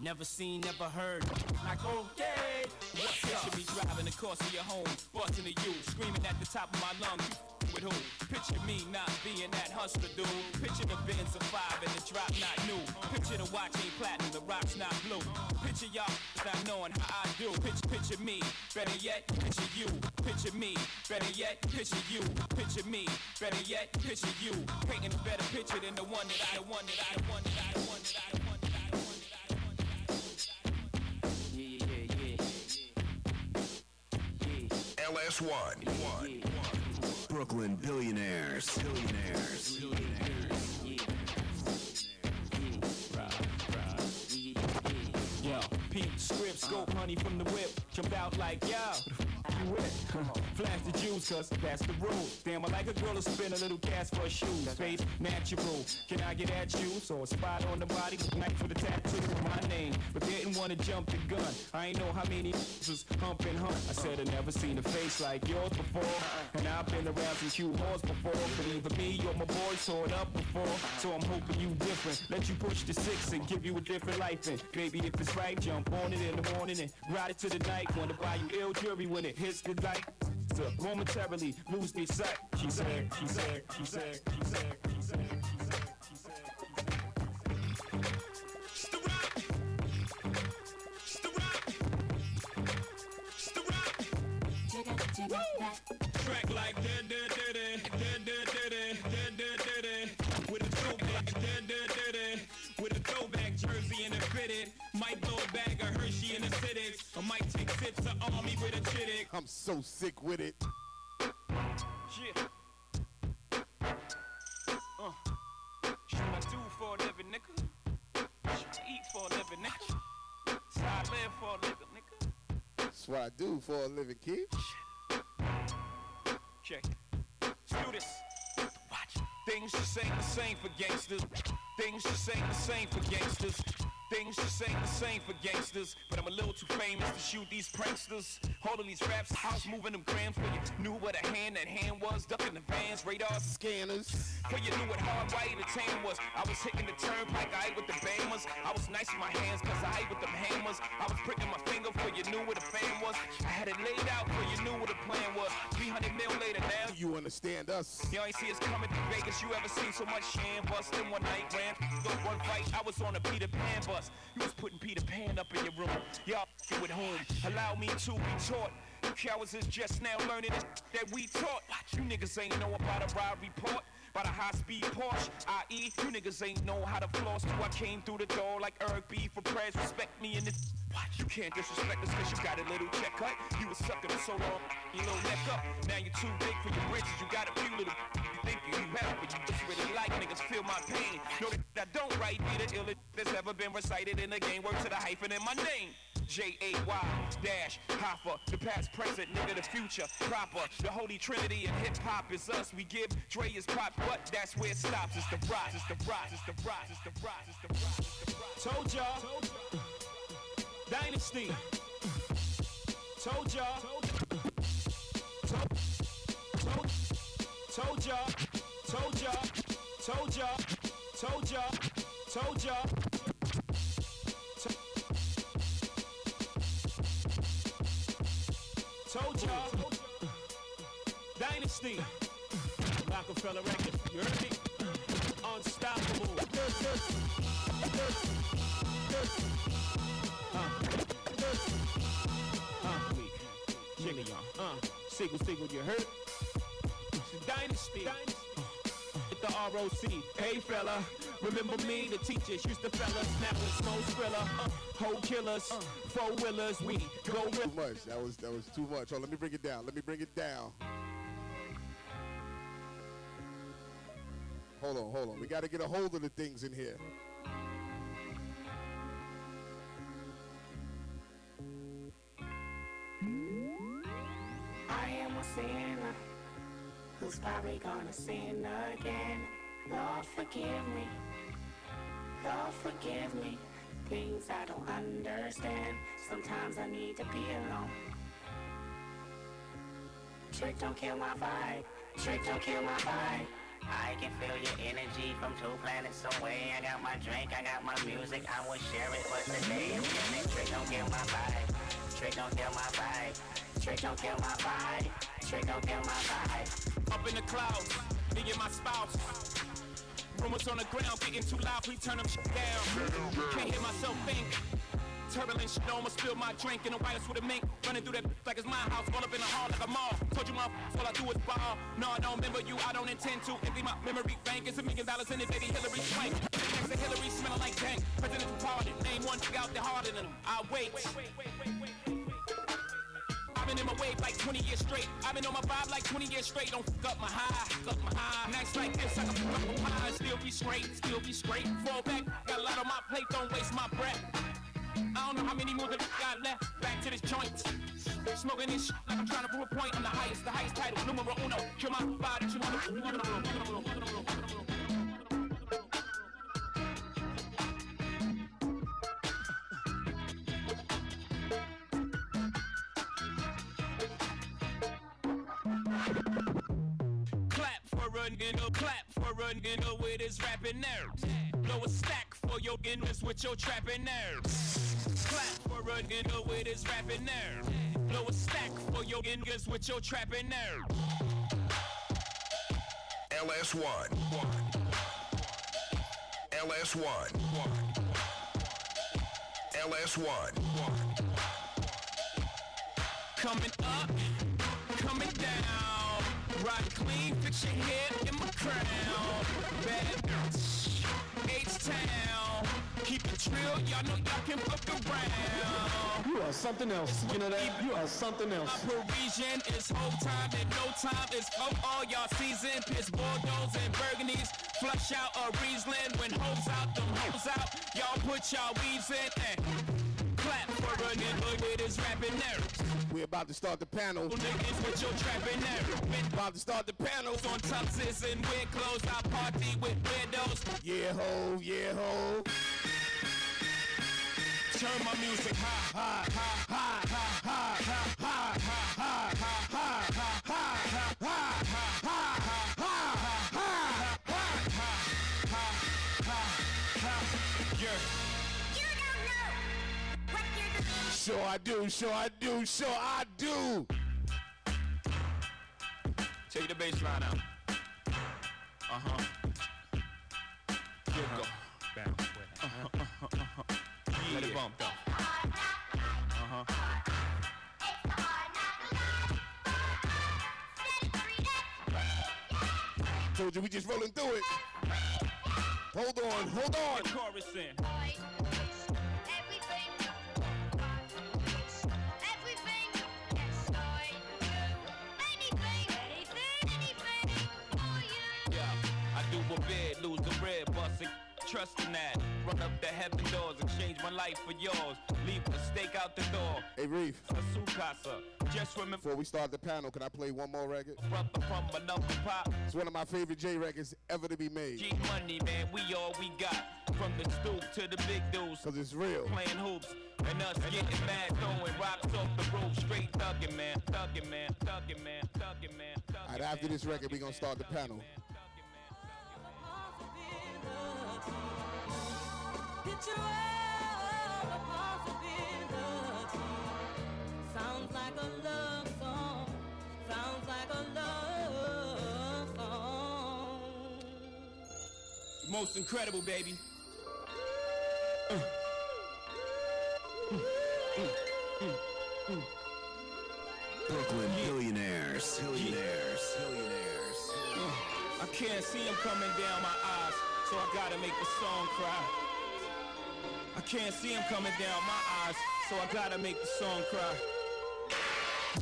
J: Never seen, never heard. Like, okay, what's up? Picture me driving the course of your home, busting to you, screaming at the top of my lungs. With who? Picture me not being that hustler dude. Picture the Benz of 5 and the drop not new. Picture the watch ain't platinum, the rock's not blue. Picture y'all not knowing how I do. Picture me, better yet, picture you. Picture me, better yet, picture you. Picture me, better yet, picture you. Painting a better picture than the one that I wanted.
C: LS1.
I: Brooklyn billionaires.
J: Yo, peep, script, scope, honey from the whip. Jump out like, yo, you with? Flash the juice, cause that's the rule. Damn, I like a girl to spin a little cash for shoes. Face natural. Can I get at you? So a spot on the body, nice with a tattoo of my name. But didn't wanna jump the gun. I ain't know how many was hump and hump. I said I never seen a face like yours before. And I've been around some cute whores before. But either me or my boys saw it up before. So I'm hoping you different. Let you push the 6 and give you a different life. And baby, if it's right, jump on it in the morning and ride it to the night. Wanna buy you ill jewelry when it hits the light. So momentarily lose their sight. She said. Track like with a throwback, with a throwback jersey and a fitted. Might blow a bag of Hershey in the cities. I might take sips of Army with a chittick.
G: I'm so sick with it.
J: Yeah. Shoot I do for a living, nigga. Shoot I eat for a living, nigga. I live for a living, nigga.
G: That's what I do for a living, Keith.
J: Check. Let's do this. Watch. Things just ain't the same for gangsters. Things just ain't the same for gangsters. Things just ain't the same for gangsters. But I'm a little too famous to shoot these pranksters. Holding these raps, house moving them grams. For you knew what that hand was. Ducking the vans, radars, and scanners. For you knew what hard white the tan was. I was hitting the turnpike, I ate with the bammers. I was nice with my hands, cause I ate with them hammers. I was pricking my finger for you knew what a fan was. I had it laid out for you knew what the plan was. 300 mil later now.
G: You understand us.
J: You ain't see us coming to Vegas. You ever seen so much sham bust in one night? Ran go one fight. I was on a Peter Pan bus. You was putting Peter Pan up in your room. Y'all with whom? Allow me to be taught. You cowards is just now learning this that we taught. You niggas ain't know about a ride report. By the high-speed Porsche, i.e. You niggas ain't know how to floss till I came through the door like Eric B. for prayers. Respect me in this. You can't disrespect us cause you got a little check cut. You was sucking so long, your little neck up. Now you're too big for your britches. You got a few little you think you better, but you just really like niggas feel my pain. Know that don't write be the illest that's ever been recited in the game. Word to the hyphen in my name. J-A-Y dash Hoffa, the past, present, nigga, the future, proper. The holy trinity in hip-hop is us. We give Dre his pop, but that's where it stops. It's the rock, it's the rock, it's the rock, it's the rock, it's the rock, it's the rock.
T: Told y'all. Dynasty. Told y'all. Told y'all. Told y'all. Told y'all. Told y'all. Told y'all. Told y'all. Dynasty. Rockefeller record. You heard me? Unstoppable. Weak. Jiggle y'all. Sigel, you heard? Dynasty. At the ROC. Hey fella, remember me? The teachers used to fellas. Now it's most thriller. Whole killers, four-wheelers. We go with.
G: Too much. That was too much. Oh, let me bring it down. Hold on. We got to get a hold of the things in here.
M: I am a sinner who's probably gonna sin again. Lord, forgive me. Lord, forgive me. Things I don't understand. Sometimes I need to be alone. Trick don't kill my vibe. Trick don't kill my vibe.
O: I can feel your energy from 2 planets away. I got my drink, I got my music, I will share it, but today I'm feeling trick don't kill my vibe. Trick don't kill my vibe. Trick don't kill my vibe. Trick don't kill my vibe.
J: Up in the clouds, me and my spouse. Rumors on the ground getting too loud, please turn them shit down. Can't hear myself think. Turbulent shit, almost spilled my drink in the White House with a mink. Running through that like it's my house, all up in the hall like a mall. Told you all I do is ball. No, I don't remember you, I don't intend to. Empty my memory bank, it's $1 million in it, baby Hillary Swank. Next to Hillary, smelling like dank. President pardon, name one chick out there harder than him. I wait. I've been in my wave like 20 years straight. I've been on my vibe like 20 years straight. Don't fuck up my high. Nights like this, I can fuck up my high. Still be straight. Fall back, got a lot on my plate, don't waste my breath. I don't know how many more that got left. Back to this joint. Smoking this shit like I'm trying to prove a point. I'm the highest title, numero uno. Kill my body, Clap for a nigga with his rapping nerves. Blow a stack for your inners with your trapping nerves. Clap for a nigga with his rapping nerves. Blow a stack for your niggas with your trapping nerves.
C: LS1. LS1. LS1.
J: Coming up, coming down. Ride clean, fix your hair in my crown. Bad bitch, H-Town. Keep it real, y'all know y'all can fuck around.
Q: You are something else, you know that? You are something else.
J: My Parisian is whole time and no time is for all y'all season. Piss Bordeaux and Burgundies. Flush out a Riesling when hoes out, them hoes out. Y'all put y'all weaves in and
T: clap for a nigga with his rapping nerves.
G: We're about to start the panel.
T: Niggas with your trapping nerves.
G: About to start the panel.
T: On tuxes and weird clothes, I party with weirdos.
G: Yeah ho, yeah ho.
T: Turn my music high, high, high, high, high, high, high, high,
G: Sure I do, sure I do, sure I do.
T: Take the bass line out. Here we go. Bounce with it. Yeah. Let it bump though.
G: Told you we just rolling through it. Hold on, hold on.
T: Chorus in. Lose the bread, busting, trusting that. Run up the heaven doors, exchange my life for yours. Leave a steak out the door.
G: Hey Reef,
T: a sukasa. Just remember.
G: Before we start the panel, can I play one more record?
T: Brother from another pop.
G: It's one of my favorite J records ever to be made.
T: G money, man, we all we got. From the stoop to the big dudes.
G: Cause it's real.
T: Playing hoops and us getting mad, throwing rocks off the roof. Straight thuggin', man, thuggin', man, thuggin', man, thuggin', man, thuggin'.
G: Alright, after this record, we gonna start the panel.
E: Picture all the possibility. Sounds like a love song. Sounds like a love song.
T: Most incredible, baby.
I: Brooklyn billionaires.
T: I can't see him coming down my eyes, so I gotta make the song cry. I can't see him coming down my eyes, so I gotta make the song cry.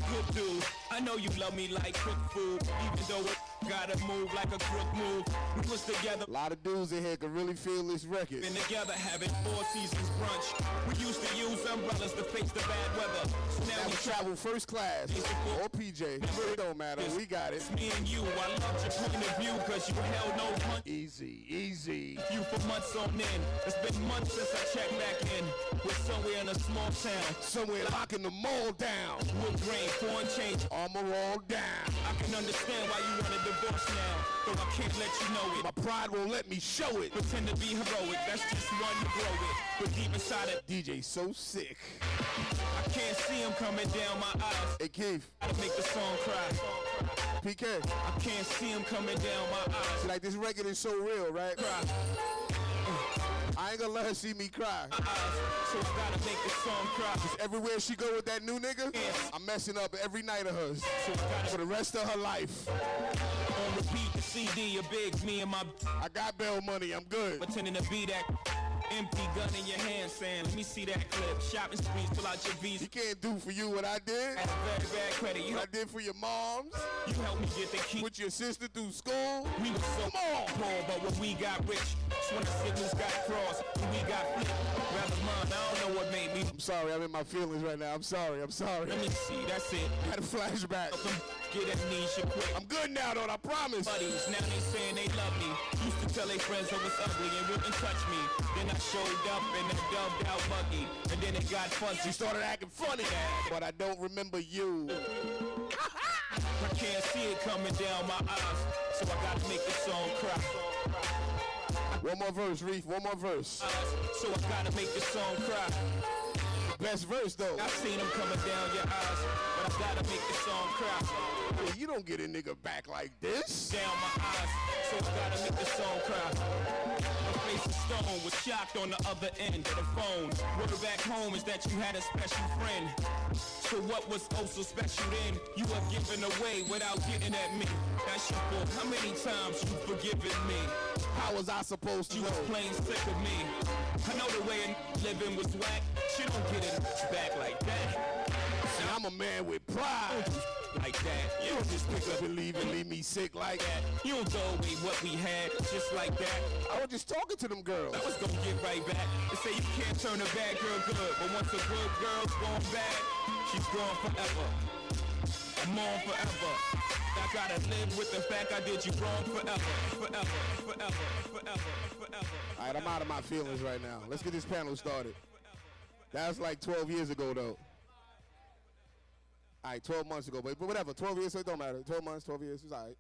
T: Good dude, I know you love me like cooked food, even though it gotta move like a crook move. We was together.
G: A lot of dudes in here can really feel this record.
T: Been together having 4 seasons brunch. We used to use umbrellas to face the bad weather. So now we
G: travel first class or PJ. It don't matter. We got it.
T: It's me and you. I loved your point of view because you held no punch.
G: Easy, easy.
T: You for months on end. It's been months since I checked back in. We're somewhere in a small town.
G: Somewhere locking the mall down.
T: Wood grain, foreign change.
G: Armor all down.
T: I can understand why you want a divorce now, though I can't let you know it.
G: My pride won't let me show it.
T: Pretend to be heroic, that's just one to grow it. But deep inside it,
G: DJ so sick.
T: I can't see him coming down my eyes.
G: Hey Keith,
T: gotta make the song cry.
G: PK,
T: I can't see him coming down my eyes.
G: See, like this record is so real, right?
T: Cry.
G: I ain't gonna let her see me cry.
T: So I gotta make the song cry.
G: Cause everywhere she go with that new nigga, I'm messing up every night of hers.
T: So
G: for the rest of her life.
T: On repeat the CD of Biggs, me and my.
G: I got bail money, I'm good.
T: Pretending to be that empty gun in your hand saying, let me see that clip. Shopping sprees, pull out your Visa.
G: You can't do for you what I did.
T: That's very bad credit.
G: What I did for your moms.
T: You helped me get the key.
G: With your sister through school.
T: We were so poor, but when we got rich, that's when the signals got crossed. When we got flipped. Rather mine, I don't know what made me.
G: I'm sorry, I'm in my feelings right now. I'm sorry.
T: Let me see, that's it.
G: I had a flashback.
T: Get amnesia quick.
G: I'm good now, though, I promise.
T: Buddies, now they saying they love me. Used to tell their friends I was ugly and wouldn't touch me. Then I showed up in a dubbed out buggy. And then it got fuzzy.
G: You started acting funny, but I don't remember you.
T: I can't see it coming down my eyes, so I gotta make the song cry.
G: One more verse, Reef, one more verse.
T: So I gotta make the song cry.
G: Best verse, though.
T: I seen them coming down your eyes, but I gotta make the song cry.
G: Hey, you don't get a nigga back like this.
T: Down my eyes, so I gotta make the song cry. My face is stone, was shocked on the other end of the phone. Word back home is that you had a special friend. So what was oh so special then? You were giving away without getting at me. That's your fault. How many times you forgiven me?
G: How was I supposed to
T: You
G: know?
T: was plain sick of me. I know the way living was whack. She don't get it back like that.
G: See, I'm a man with pride.
T: Like that,
G: You don't just pick up and leave me sick like that.
T: you don't throw away what we had just like that.
G: I was just talking to them girls.
T: I was gonna get right back. They say you can't turn a bad girl good, but once a good girl's gone bad, she's gone forever. I'm on forever. I gotta live with the fact I did you wrong forever, forever, forever, forever, forever.
G: All right, I'm out of my feelings right now. Let's get this panel started. That was like 12 years ago, though. All right, 12 months ago, but whatever. 12 years, so it don't matter. 12 months, 12 years, it's all right.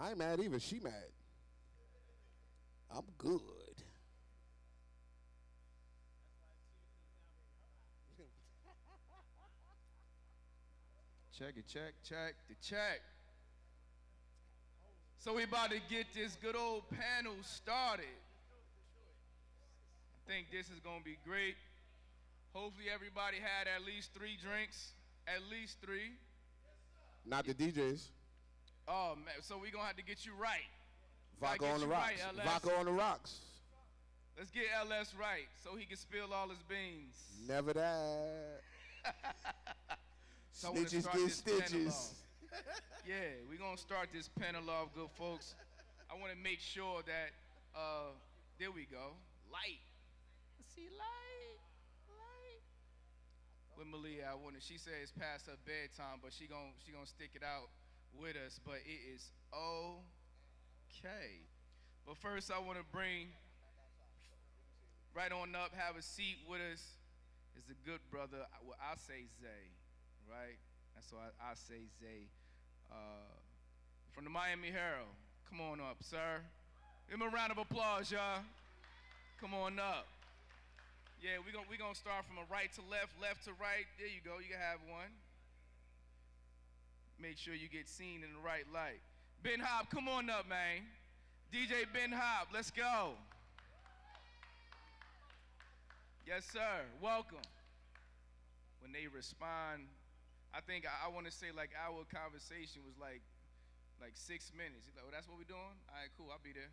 G: I ain't mad either. She mad. I'm good.
P: Check it, check the check. So we about to get this good old panel started. I think this is gonna be great. Hopefully everybody had at least 3 drinks. At least 3.
G: Not the DJs.
P: Oh man, so we gonna have to get you right.
G: Vodka on the rocks.
P: Right,
G: Vodka on the rocks.
P: Let's get LS right so he can spill all his beans.
G: Never that.
P: So I wanna
G: Snitches
P: start
G: get
P: this panel
G: stitches.
P: off. Yeah, we're gonna start this panel off, good folks. I wanna make sure that, there we go. Light. I see light. With Malia, she said it's past her bedtime, but she gonna stick it out with us, but it is okay. But first I wanna bring right on up, have a seat with us, is the good brother, well, I say Zay, right? That's why I say Zay. From the Miami Herald, come on up, sir. Give him a round of applause, y'all. Come on up. Yeah, we gonna start from a right to left, left to right. There you go, you can have one. Make sure you get seen in the right light. Ben Hop, come on up, man. DJ Ben Hop, let's go. Yes, sir, welcome. When they respond, I think I want to say like our conversation was like 6 minutes. He's like, oh, that's what we're doing? All right, cool, I'll be there.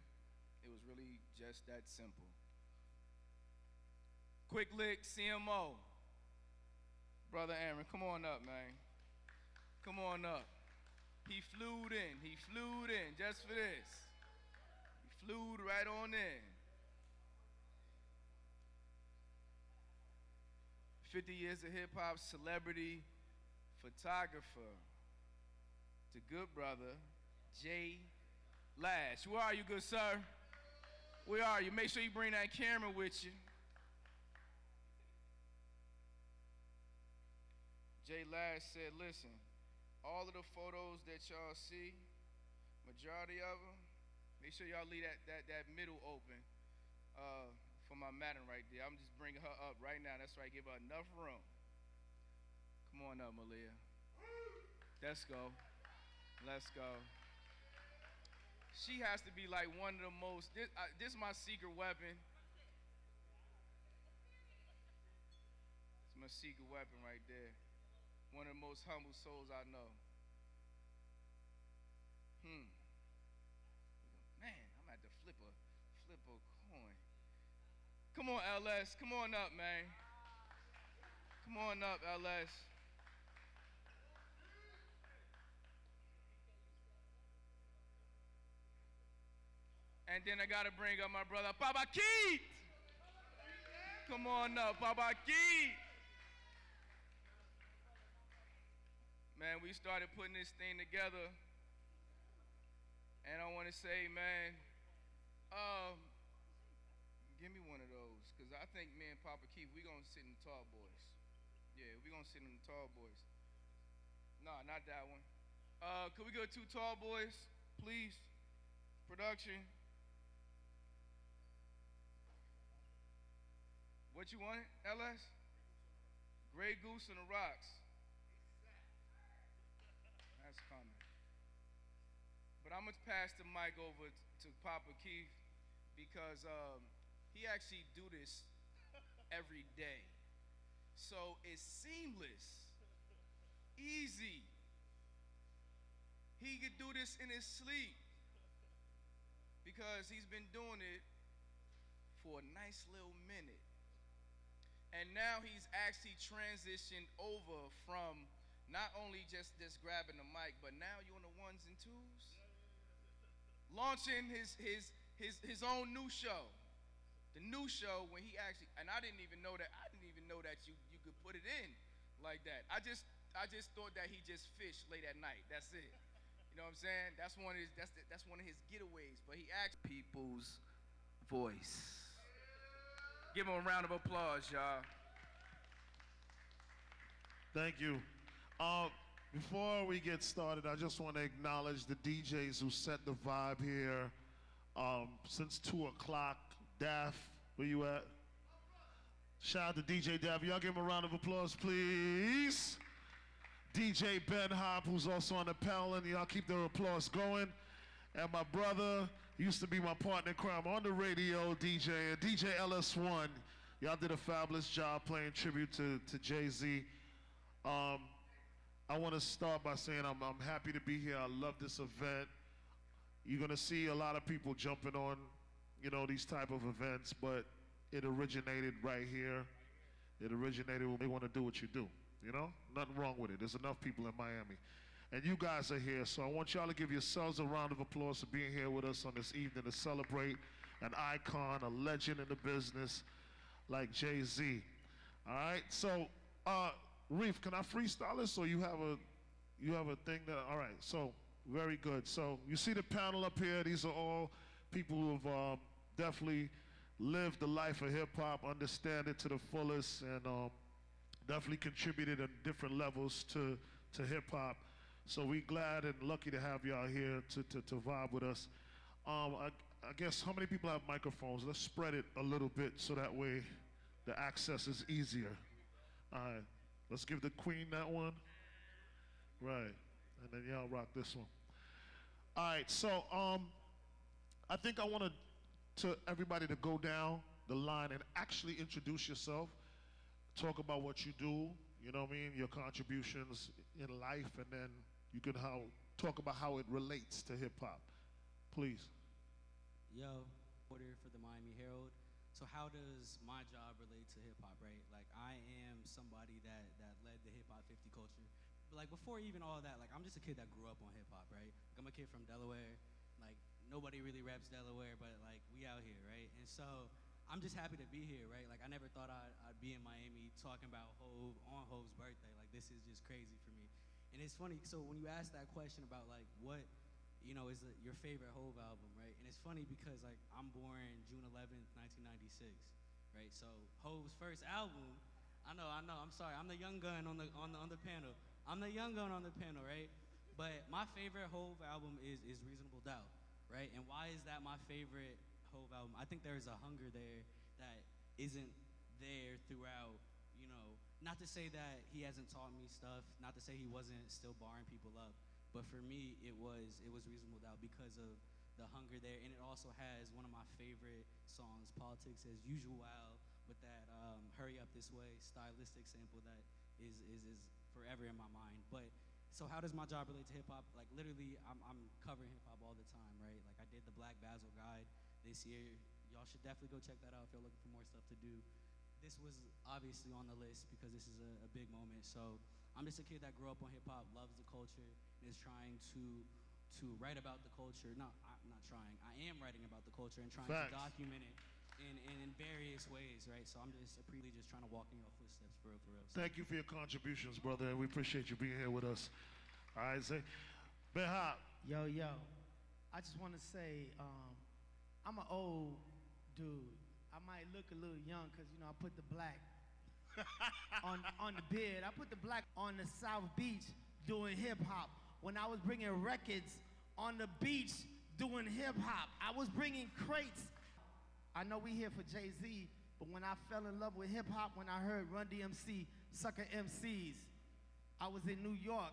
P: It was really just that simple. Quick lick, CMO. Brother Aaron, come on up, man. Come on up. He flew in just for this. He flew right on in. 50 years of hip hop, celebrity, photographer, the good brother, Jay Lash. Where are you, good sir? Where are you? Make sure you bring that camera with you. Jay Lash said, listen, all of the photos that y'all see, majority of them, make sure y'all leave that middle open for my madam right there. I'm just bringing her up right now. That's right, give her enough room. Come on up, Malia. Let's go. Let's go. She has to be like one of the most, this is my secret weapon. It's my secret weapon right there. One of the most humble souls I know. Man, I'm at to flip a coin. Come on, LS. Come on up, man. Come on up, LS. And then I gotta bring up my brother, Papa Keith. Come on up, Papa Keith. Man, we started putting this thing together, and I want to say, man, give me one of those, because I think me and Papa Keith, we going to sit in the tall boys. Yeah, we going to sit in the tall boys. No, not that one. Could we go 2 tall boys, please? Production. What you wanted, LS? Grey Goose and the Rocks. That's coming. But I'm going to pass the mic over to Papa Keith because he actually do this every day. So it's seamless, easy. He could do this in his sleep because he's been doing it for a nice little minute. And now he's actually transitioned over from not only just grabbing the mic, but now you're on the ones and twos. Launching his own new show. The new show when he actually, and I didn't even know that you could put it in like that. I just thought that he just fished late at night. That's it. You know what I'm saying? That's one of his getaways. But he asked people's voice. Give him a round of applause, y'all.
R: Thank you. Before we get started, I just want to acknowledge the DJs who set the vibe here since 2 o'clock. Daff, where you at? Shout out to DJ Daff. Y'all give him a round of applause, please. DJ Ben Hop, who's also on the panel, and y'all keep the applause going. And my brother, used to be my partner in crime on the radio, DJ LS1. Y'all did a fabulous job playing tribute to Jay-Z. I want to start by saying I'm happy to be here. I love this event. You're going to see a lot of people jumping on, these type of events, but it originated right here. It originated when they want to do what you do, Nothing wrong with it. There's enough people in Miami. And you guys are here, so I want y'all to give yourselves a round of applause for being here with us on this evening to celebrate an icon, a legend in the business like Jay-Z. All right, so Reef, can I freestyle this, or you have a thing that? All right, so very good. So you see the panel up here. These are all people who have definitely lived the life of hip hop, understand it to the fullest, and definitely contributed on different levels to hip hop. So we glad and lucky to have y'all here to vibe with us. I guess how many people have microphones? Let's spread it a little bit so that way the access is easier. All right. Let's give the queen that one. Right. And then y'all rock this one. All right, so I think I want to everybody to go down the line and actually introduce yourself. Talk about what you do, you know what I mean, your contributions in life, and then you can talk about how it relates to hip hop. Please.
S: Yo, reporter for the Miami Herald. So how does my job relate to hip hop, right? Like, I am somebody that led the hip hop 50 culture. But like before even all that, like I'm just a kid that grew up on hip hop, right? Like, I'm a kid from Delaware. Like nobody really raps Delaware, but like we out here, right? And so I'm just happy to be here, right? Like I never thought I'd be in Miami talking about Hov on Hov's birthday. Like this is just crazy for me. And it's funny, so when you ask that question about like what, is your favorite Hov album, right? And it's funny because like I'm born June 11th, 1996, right? So Hov's first album, I know, I'm sorry, I'm the young gun on the panel. I'm the young gun on the panel, right? But my favorite Hov album is Reasonable Doubt, right? And why is that my favorite Hov album? I think there's a hunger there that isn't there throughout, not to say that he hasn't taught me stuff, not to say he wasn't still barring people up, but for me, it was Reasonable Doubt because of the hunger there, and it also has one of my favorite songs, Politics as Usual, with that Hurry Up This Way stylistic sample that is forever in my mind. But so how does my job relate to hip hop? Like literally, I'm covering hip hop all the time, right? Like I did the Black Basil Guide this year. Y'all should definitely go check that out if you're looking for more stuff to do. This was obviously on the list because this is a big moment. So I'm just a kid that grew up on hip hop, loves the culture, and is trying to write about the culture. No, I'm not trying. I am writing about the culture and trying to document it in various ways, right? So I'm just really just trying to walk in your footsteps for real. So
R: Thank you for your contributions, brother, and we appreciate you being here with us. All right, say, Ben Hop.
W: Yo, I just want to say, I'm an old dude. I might look a little young because, I put the black on the beard. I put the black on the South Beach doing hip-hop. When I was bringing records on the beach doing hip-hop, I was bringing crates. I know we here for Jay-Z, but when I fell in love with hip-hop, when I heard Run DMC, Sucker MCs, I was in New York.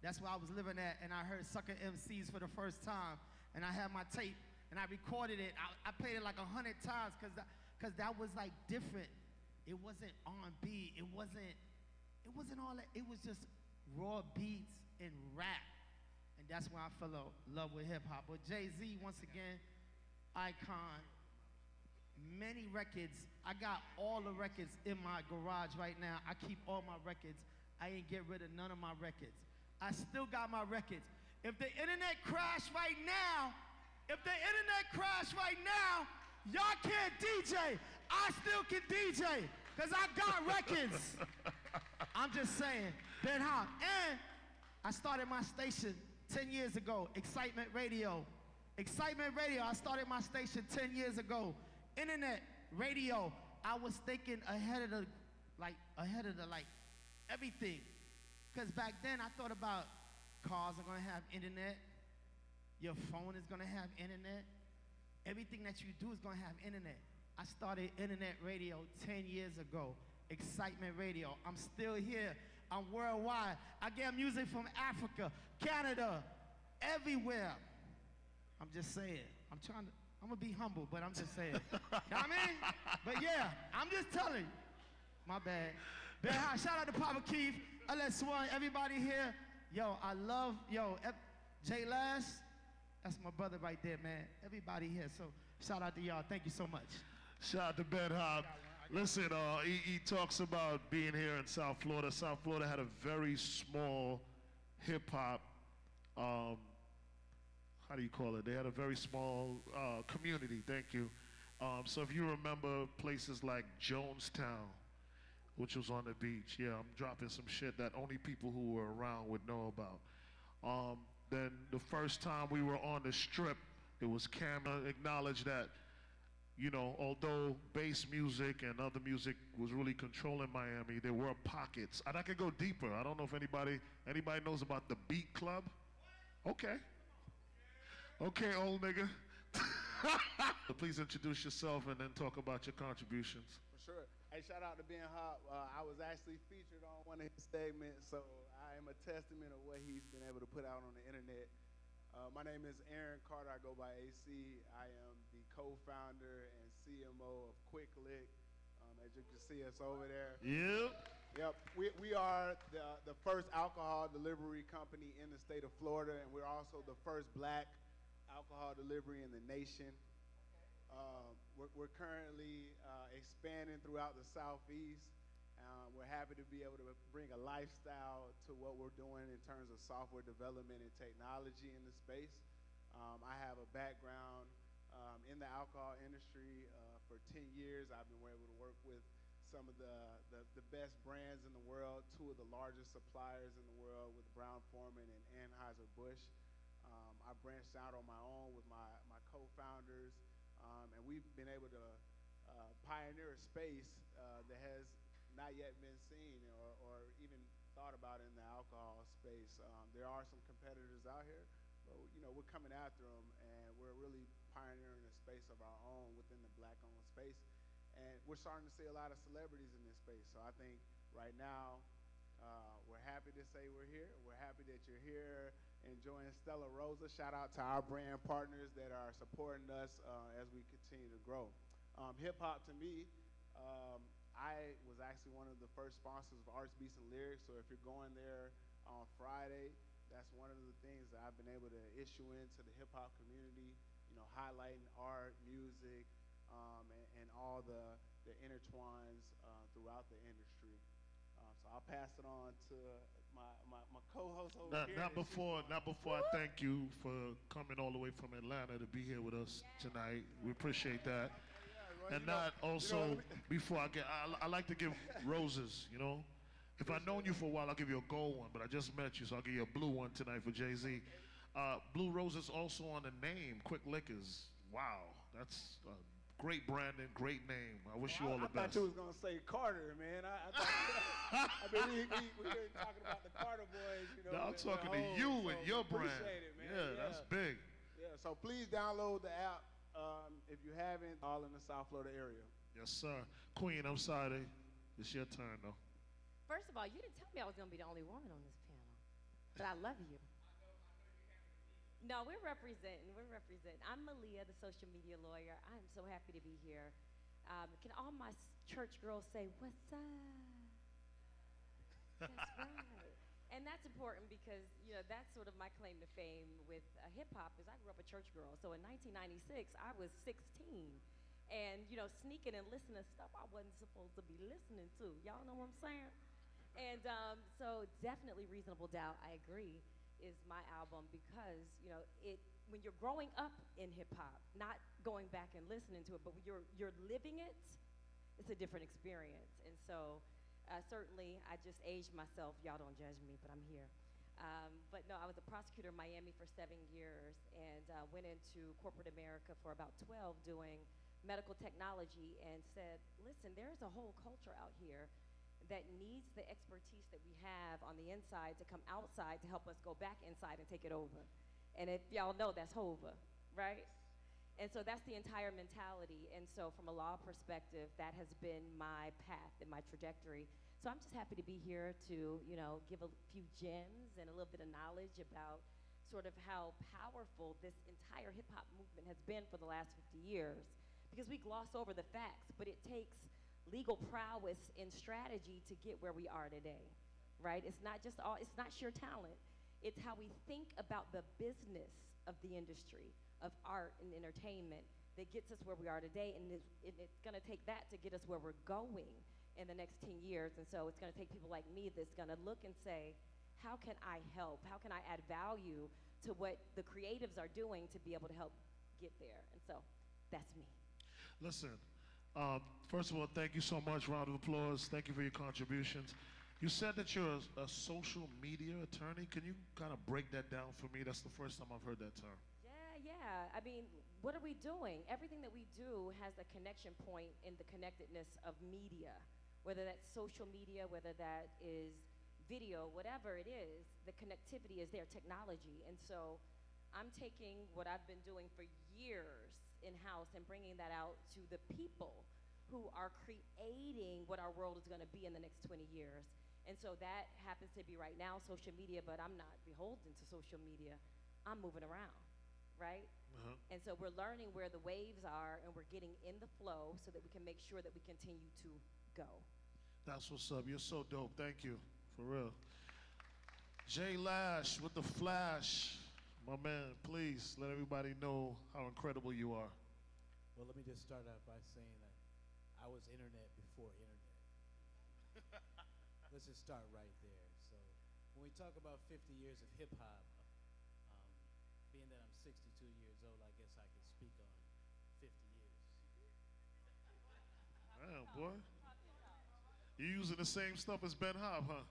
W: That's where I was living at, and I heard Sucker MCs for the first time, and I had my tape, and I recorded it. I played it like 100 times because that was like different. It wasn't R&B. It wasn't all that. It was just raw beats and rap, and that's when I fell in love with hip hop. But Jay-Z, once again, icon. many records. I got all the records in my garage right now. I keep all my records. I ain't get rid of none of my records. I still got my records. If the internet crashed right now, y'all can't DJ. I still can DJ, because I got records. I'm just saying, Ben Hop. And I started my station 10 years ago, Excitement Radio. Excitement Radio, I started my station 10 years ago. Internet, radio, I was thinking ahead of the everything. Because back then I thought about cars are gonna have internet, your phone is gonna have internet, everything that you do is gonna have internet. I started internet radio 10 years ago, Excitement Radio. I'm still here, I'm worldwide. I get music from Africa, Canada, everywhere. I'm just saying, I'm gonna be humble, but I'm just saying. You know what I mean? But yeah, I'm just telling you. My bad. Ben High, shout out to Papa Keith, LS1, everybody here. Yo, I love, Jay Lass, that's my brother right there, man. Everybody here, so shout out to y'all. Thank you so much.
R: Shout out to Ben Hop. Listen, he talks about being here in South Florida. South Florida had a very small hip-hop, how do you call it? They had a very small community, thank you. So if you remember places like Jonestown, which was on the beach, yeah, I'm dropping some shit that only people who were around would know about. Then the first time we were on the Strip, it was acknowledged that, although bass music and other music was really controlling Miami, there were pockets. And I could go deeper. I don't know if anybody knows about the Beat Club. Okay. Okay, old nigga. Please introduce yourself and then talk about your contributions.
B: For sure. Hey, shout out to Ben Hop. I was actually featured on one of his segments, so I am a testament of what he's been able to put out on the internet. My name is Aaron Carter. I go by AC. I am the co-founder and CMO of Quick Lick. As you can see us over there. Yep. We are the first alcohol delivery company in the state of Florida, and we're also the first black alcohol delivery in the nation. We're currently expanding throughout the Southeast. We're happy to be able to bring a lifestyle to what we're doing in terms of software development and technology in the space. I have a background in the alcohol industry for 10 years. I've been able to work with some of the best brands in the world, two of the largest suppliers in the world with Brown-Forman and Anheuser-Busch. I branched out on my own with my co-founders, and we've been able to pioneer a space that has not yet been seen or even thought about in the alcohol space. There are some competitors out here, but we're coming after them, and we're really pioneering a space of our own within the black-owned space. And we're starting to see a lot of celebrities in this space. So I think right now, we're happy to say we're here. We're happy that you're here enjoying Stella Rosa. Shout out to our brand partners that are supporting us as we continue to grow. Hip hop to me, I was actually one of the first sponsors of Arts, Beats, and Lyrics. So if you're going there on Friday, that's one of the things that I've been able to issue into the hip hop community, highlighting art, music, and all the intertwines throughout the industry. So I'll pass it on to my co-host over here.
R: Not before I thank you for coming all the way from Atlanta to be here with us tonight. We appreciate that. And not also, before I like to give roses, If I've known you for a while, I'll give you a gold one, but I just met you, so I'll give you a blue one tonight for Jay-Z. Blue roses also on the name, Quick Lickers. Wow, that's great branding, great name. I wish you all the best.
B: I thought you was going to say Carter, man. I mean, we were talking about the Carter boys,
R: No, I'm talking to you and your brand.
B: Appreciate it, man.
R: Yeah, that's big.
B: Yeah, so please download the app if you haven't, all in the South Florida area.
R: Yes, sir. Queen, I'm sorry. It's your turn, though.
F: First of all, you didn't tell me I was going to be the only woman on this panel, but I love you. No, we're representing. I'm Malia, the social media lawyer. I am so happy to be here. Can all my church girls say, what's up? That's right. And that's important because, that's sort of my claim to fame with hip-hop is I grew up a church girl. So in 1996, I was 16 and sneaking and listening to stuff I wasn't supposed to be listening to. Y'all know what I'm saying? And so definitely Reasonable Doubt, I agree, is my album because it when you're growing up in hip hop, not going back and listening to it, but when you're living it, it's a different experience. And so certainly I just aged myself. Y'all don't judge me, but I'm here. But no, I was a prosecutor in Miami for 7 years and went into corporate America for about 12 doing medical technology and said, listen, there's a whole culture out here that needs the expertise that we have on the inside to come outside to help us go back inside and take it over. And if y'all know, that's HOVA, right? And so that's the entire mentality. And so from a law perspective, that has been my path and my trajectory. So I'm just happy to be here to, give a few gems and a little bit of knowledge about sort of how powerful this entire hip hop movement has been for the last 50 years. Because we gloss over the facts, but it takes legal prowess and strategy to get where we are today, right? It's not sheer talent. It's how we think about the business of the industry, of art and entertainment that gets us where we are today, and it's gonna take that to get us where we're going in the next 10 years. And so it's gonna take people like me that's gonna look and say, how can I help? How can I add value to what the creatives are doing to be able to help get there? And so that's me.
R: Listen, first of all, thank you so much. Round of applause. Thank you for your contributions. You said that you're a social media attorney. Can you kind of break that down for me? That's the first time I've heard that term.
F: Yeah. I mean, what are we doing? Everything that we do has a connection point in the connectedness of media, whether that's social media, whether that is video, whatever it is, the connectivity is there, technology. And so I'm taking what I've been doing for years in-house and bringing that out to the people who are creating what our world is going to be in the next 20 years. And so that happens to be right now social media, but I'm not beholden to social media. I'm moving around, right? And so we're learning where the waves are, and we're getting in the flow so that we can make sure that we continue to go.
R: That's what's up. You're so dope. Thank you. For real. Jay Lash with the flash. My man, please let everybody know how incredible you are.
H: Well, let me just start out by saying that I was internet before internet. Let's just start right there. So when we talk about 50 years of hip hop, being that I'm 62 years old, I guess I could speak on 50 years.
R: Damn, boy. You using the same stuff as Ben Hobb, huh?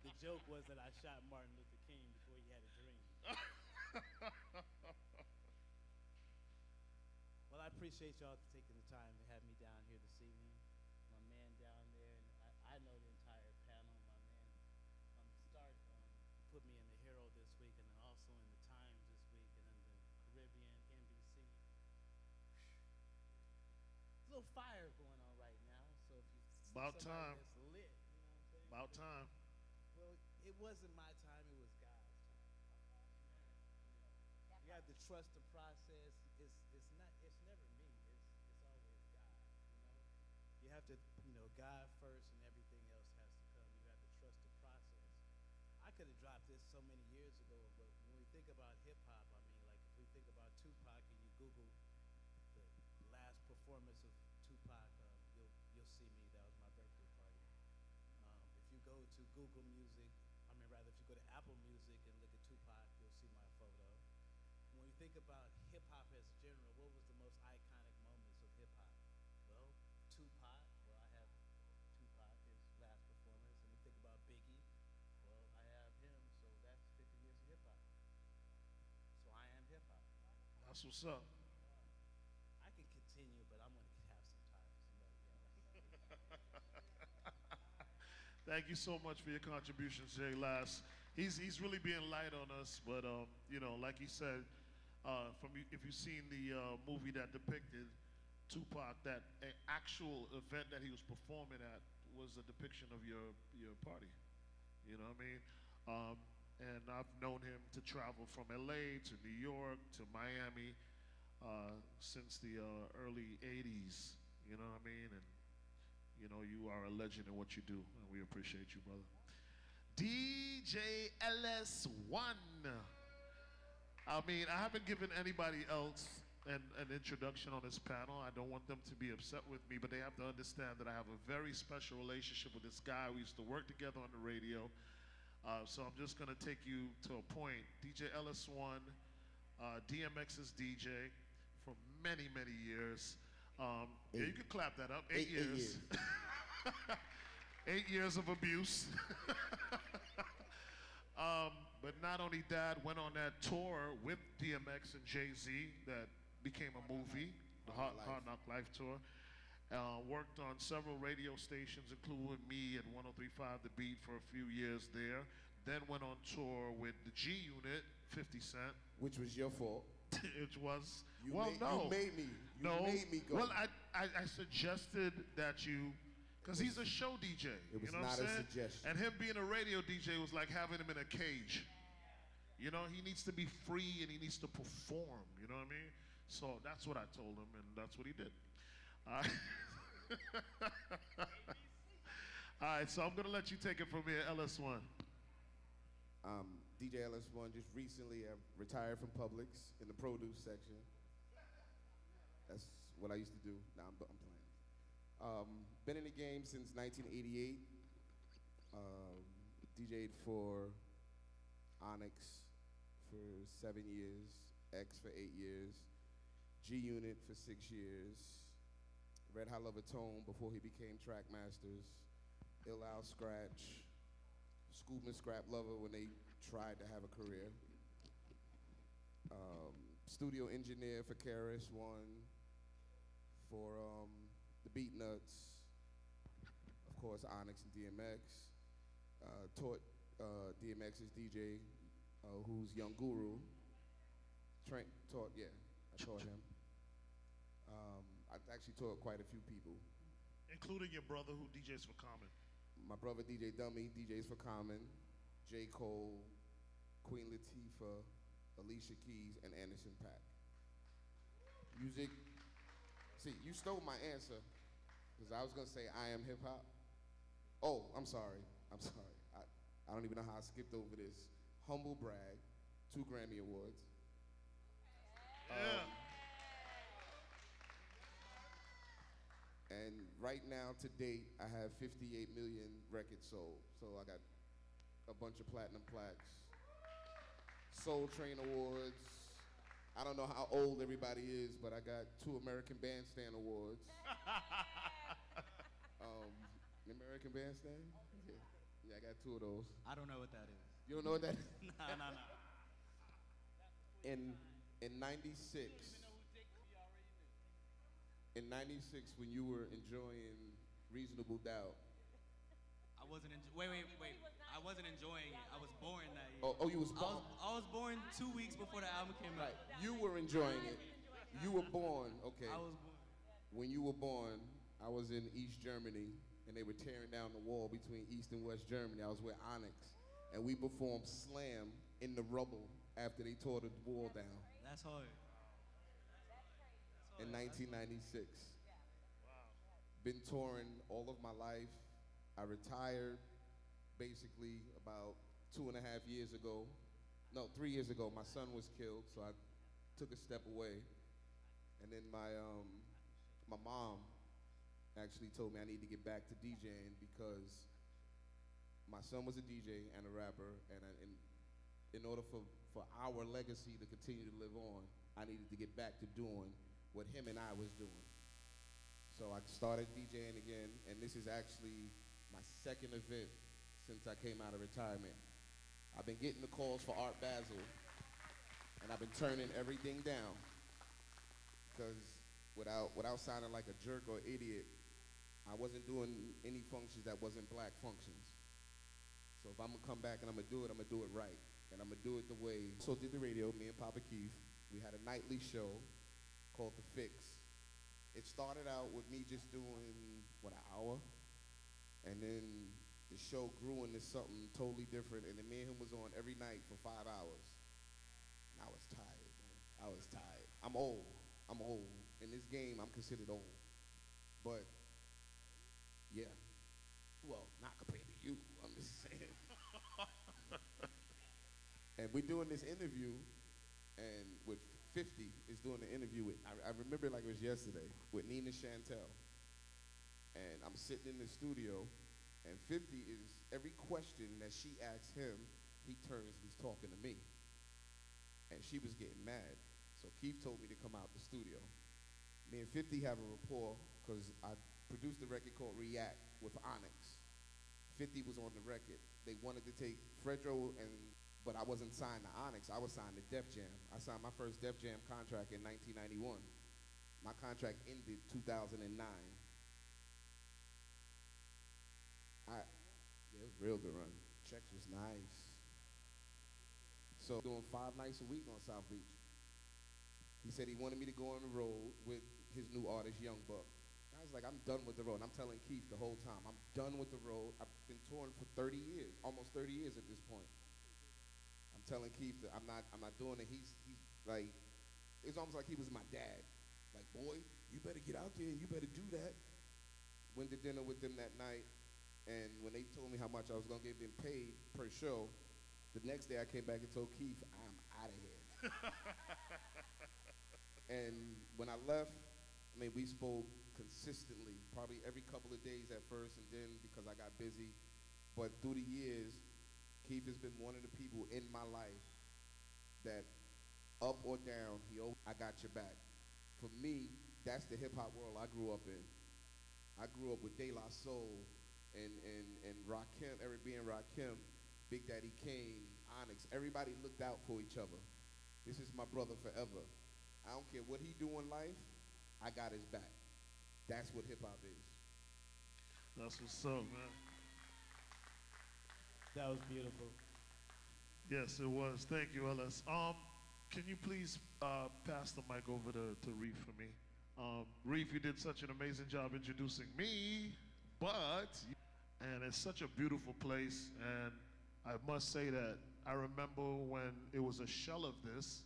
H: The joke was that I shot Martin Luther King before he had a dream. Well, I appreciate y'all taking the time to have me down here this evening. My man down there, and I know the entire panel. My man put me in the Herald this week, and then also in the Times this week, and then the Caribbean, NBC. There's a little fire going on right now, so if you see
R: About
H: somebody
R: time.
H: that's lit, you know what I'm saying?
R: About time.
H: Well, it wasn't my time, it was God's time. You have to trust the process. It's never me. It's always God. You have to, God first, and everything else has to come. You have to trust the process. I could have dropped this so many years ago, but when we think about hip hop, I mean, like if we think about Tupac and you Google the last performance of Tupac, you'll see me. That was my birthday party. If you go to Google Music, if you go to Apple Music and look at Tupac, you'll see my photo. When you think about hip hop as general, what was the most iconic moments of hip hop? Well, Tupac. Well, I have Tupac, his last performance. And you think about Biggie. Well, I have him. So that's 50 years of hip hop. So I am hip hop.
R: That's what's up.
H: I can continue, but I'm gonna have some time with somebody else.
R: Thank you so much for your contributions, Jay Lass. He's really being light on us, but like he said, if you've seen the movie that depicted Tupac, that actual event that he was performing at was a depiction of your party. You know what I mean? And I've known him to travel from LA to New York to Miami since the early 80s. You know what I mean? And you are a legend in what you do, and we appreciate you, brother. DJ LS1. I mean, I haven't given anybody else an introduction on this panel. I don't want them to be upset with me, but they have to understand that I have a very special relationship with this guy. We used to work together on the radio. So I'm just going to take you to a point. DJ LS1, DMX's DJ for many, many years. Yeah, you can clap that up. 8 years. 8 years of abuse. But not only that, went on that tour with DMX and Jay-Z that became a movie, the Hard Knock Life tour. Worked on several radio stations, including me at 103.5 The Beat for a few years there. Then went on tour with the G Unit, 50 Cent.
D: Which was your fault.
R: It was.
D: You
R: well,
D: made,
R: no.
D: You made me. You
R: no.
D: made me go.
R: Well, I suggested that you, because he's a show DJ.
D: It was
R: you know
D: not
R: what I'm
D: a
R: saying?
D: suggestion.
R: And him being a radio DJ was like having him in a cage. You know, he needs to be free and he needs to perform. You know what I mean? So that's what I told him, and that's what he did. All right, so I'm gonna let you take it from here, LS1.
D: DJ LS1 just recently retired from Publix in the produce section. That's what I used to do. Now I'm playing. Been in the game since 1988. DJ'd for Onyx for 7 years, X for 8 years, G Unit for 6 years, Red Hot Lover Tone before he became Trackmasters, Ill Al Scratch, Scoop and Scrap Lover when they tried to have a career, studio engineer for KRS One, for the Beat Nuts, of course Onyx and DMX, taught DMX's DJ, who's Young Guru, I taught him. I actually taught quite a few people.
R: Including your brother who DJs for Common.
D: My brother DJ Dummy, DJs for Common, J. Cole, Queen Latifah, Alicia Keys, and Anderson .Paak. Music, see, you stole my answer, because I was gonna say I am hip hop. Oh, I'm sorry. I don't even know how I skipped over this. Humble brag, 2 Grammy Awards. And right now, to date, I have 58 million records sold. So I got a bunch of platinum plaques, Soul Train Awards. I don't know how old everybody is, but I got 2 American Bandstand Awards. American Bandstand? Yeah, I got 2 of those.
S: I don't know what that is.
D: You don't know what that is?
S: No.
D: In 96, when you were enjoying Reasonable Doubt.
S: I wasn't wait. I wasn't enjoying it. I was born that year.
D: Oh, you was born?
S: I was born 2 weeks before the album came out.
D: Right. You were enjoying it. You were born, okay.
S: I was born.
D: When you were born, I was in East Germany, and they were tearing down the wall between East and West Germany. I was with Onyx, and we performed Slam in the rubble after they tore the wall down.
S: That's hard.
D: In 1996. Been touring all of my life. I retired basically about 2.5 years ago. No, 3 years ago. My son was killed, so I took a step away. And then my mom actually told me I need to get back to DJing because my son was a DJ and a rapper, and in order for our legacy to continue to live on, I needed to get back to doing what him and I was doing. So I started DJing again, and this is actually my 2nd event since I came out of retirement. I've been getting the calls for Art Basel, and I've been turning everything down because without sounding like a jerk or idiot, I wasn't doing any functions that wasn't black functions. So if I'm gonna come back and I'm gonna do it right. And I'm gonna do it the way. So did the radio, me and Papa Keith. We had a nightly show called The Fix. It started out with me just doing, an hour? And then the show grew into something totally different, and then me and him was on every night for 5 hours. And I was tired, man. I was tired. I'm old. In this game, I'm considered old. But, yeah. Well, not compared to you, I'm just saying. And we're doing this interview and with 50 is doing an interview with, I remember it like it was yesterday, with Nina Chantel. And I'm sitting in the studio, and 50 is, every question that she asks him, he turns and he's talking to me. And she was getting mad. So Keith told me to come out the studio. Me and 50 have a rapport because I produced a record called React with Onyx. 50 was on the record. They wanted to take Fredro, but I wasn't signed to Onyx. I was signed to Def Jam. I signed my first Def Jam contract in 1991. My contract ended 2009. Yeah, it was a real good run. Checks was nice. So doing 5 nights a week on South Beach. He said he wanted me to go on the road with his new artist, Young Buck. I was like, I'm done with the road. I'm telling Keith the whole time, I'm done with the road. I've been touring for 30 years, almost 30 years at this point. I'm telling Keith that I'm not doing it. He's like, it's almost like he was my dad. Like, boy, you better get out there and you better do that. Went to dinner with them that night, and when they told me how much I was gonna get them paid per show, the next day I came back and told Keith, I'm out of here. And when I left, I mean, we spoke consistently, probably every couple of days at first, and then because I got busy. But through the years, Keith has been one of the people in my life that, up or down, I got your back. For me, that's the hip hop world I grew up in. I grew up with De La Soul and Rakim, Eric B. and Rakim, Big Daddy Kane, Onyx. Everybody looked out for each other. This is my brother forever. I don't care what he do in life, I got his back. That's what hip hop is.
R: That's what's up, man.
H: That was beautiful.
R: Yes, it was. Thank you, Ellis. Can you please pass the mic over to Reef for me? Reef, you did such an amazing job introducing me, and it's such a beautiful place, and I must say that I remember when it was a shell of this,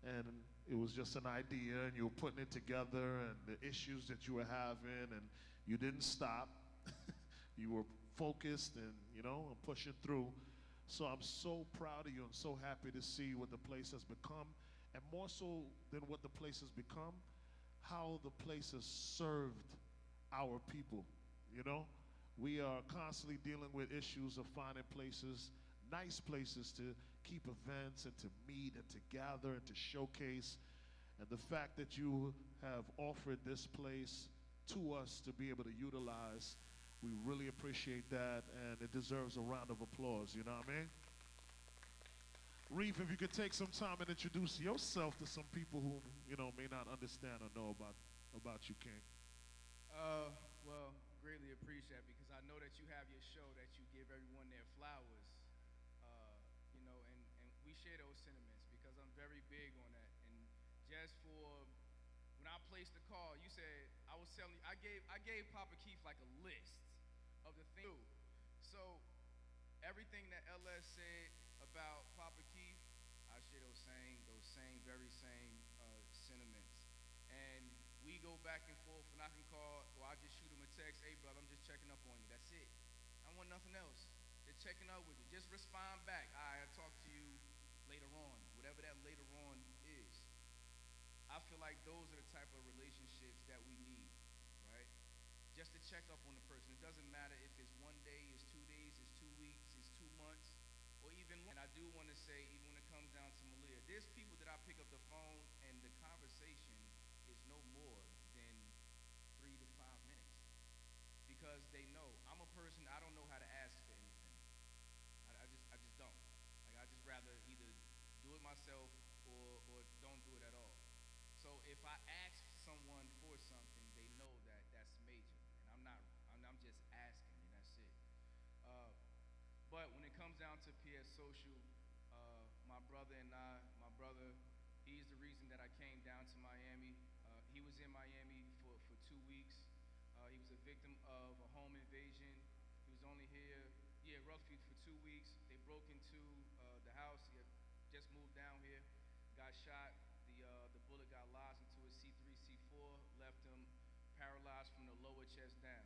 R: and it was just an idea, and you were putting it together, and the issues that you were having, and you didn't stop. You were focused and, pushing through. So I'm so proud of you and so happy to see what the place has become, and more so than what the place has become, how the place has served our people, We are constantly dealing with issues of finding places, nice places to keep events and to meet and to gather and to showcase. And the fact that you have offered this place to us to be able to utilize, we really appreciate that, and it deserves a round of applause, you know what I mean? Reef, if you could take some time and introduce yourself to some people who, may not understand or know about you, King.
P: Well, greatly appreciate it, because I know that you have your show that you give everyone their flowers, and we share those sentiments, because I'm very big on that. And just for when I placed the call, you said, I was telling you, I gave Papa Keith like a list of the things. So everything that LS said about Papa Keith, I share those very same sentiments. And we go back and forth, and I can call, or I just shoot him a text, hey brother, I'm just checking up on you. That's it. I want nothing else. They're checking up with you. Just respond back. I'll talk to you later on, whatever that later on is. I feel like those are the type of relationships that we need, right? Just to check up on the person. It doesn't matter if it's 1 day, it's 2 days, it's 2 weeks, it's 2 months, or even longer. And I do want to say, even when it comes down to Malia, there's people that I pick up the phone and the conversation is no more than 3 to 5 minutes, because they know I'm a person, I don't know how to ask for anything. I just don't. Like, I just rather either do it myself or don't do it at all. So if I ask someone for something, they know that that's major, and I'm just asking, and that's it. But when it comes down to PS Social, my brother, he's the reason that I came down to Miami. He was in Miami for 2 weeks. He was a victim of a home invasion. He was only here, roughly for 2 weeks. They broke into the house. He had just moved down here, got shot. The bullet got lodged into his C3, C4, left him paralyzed from the lower chest down.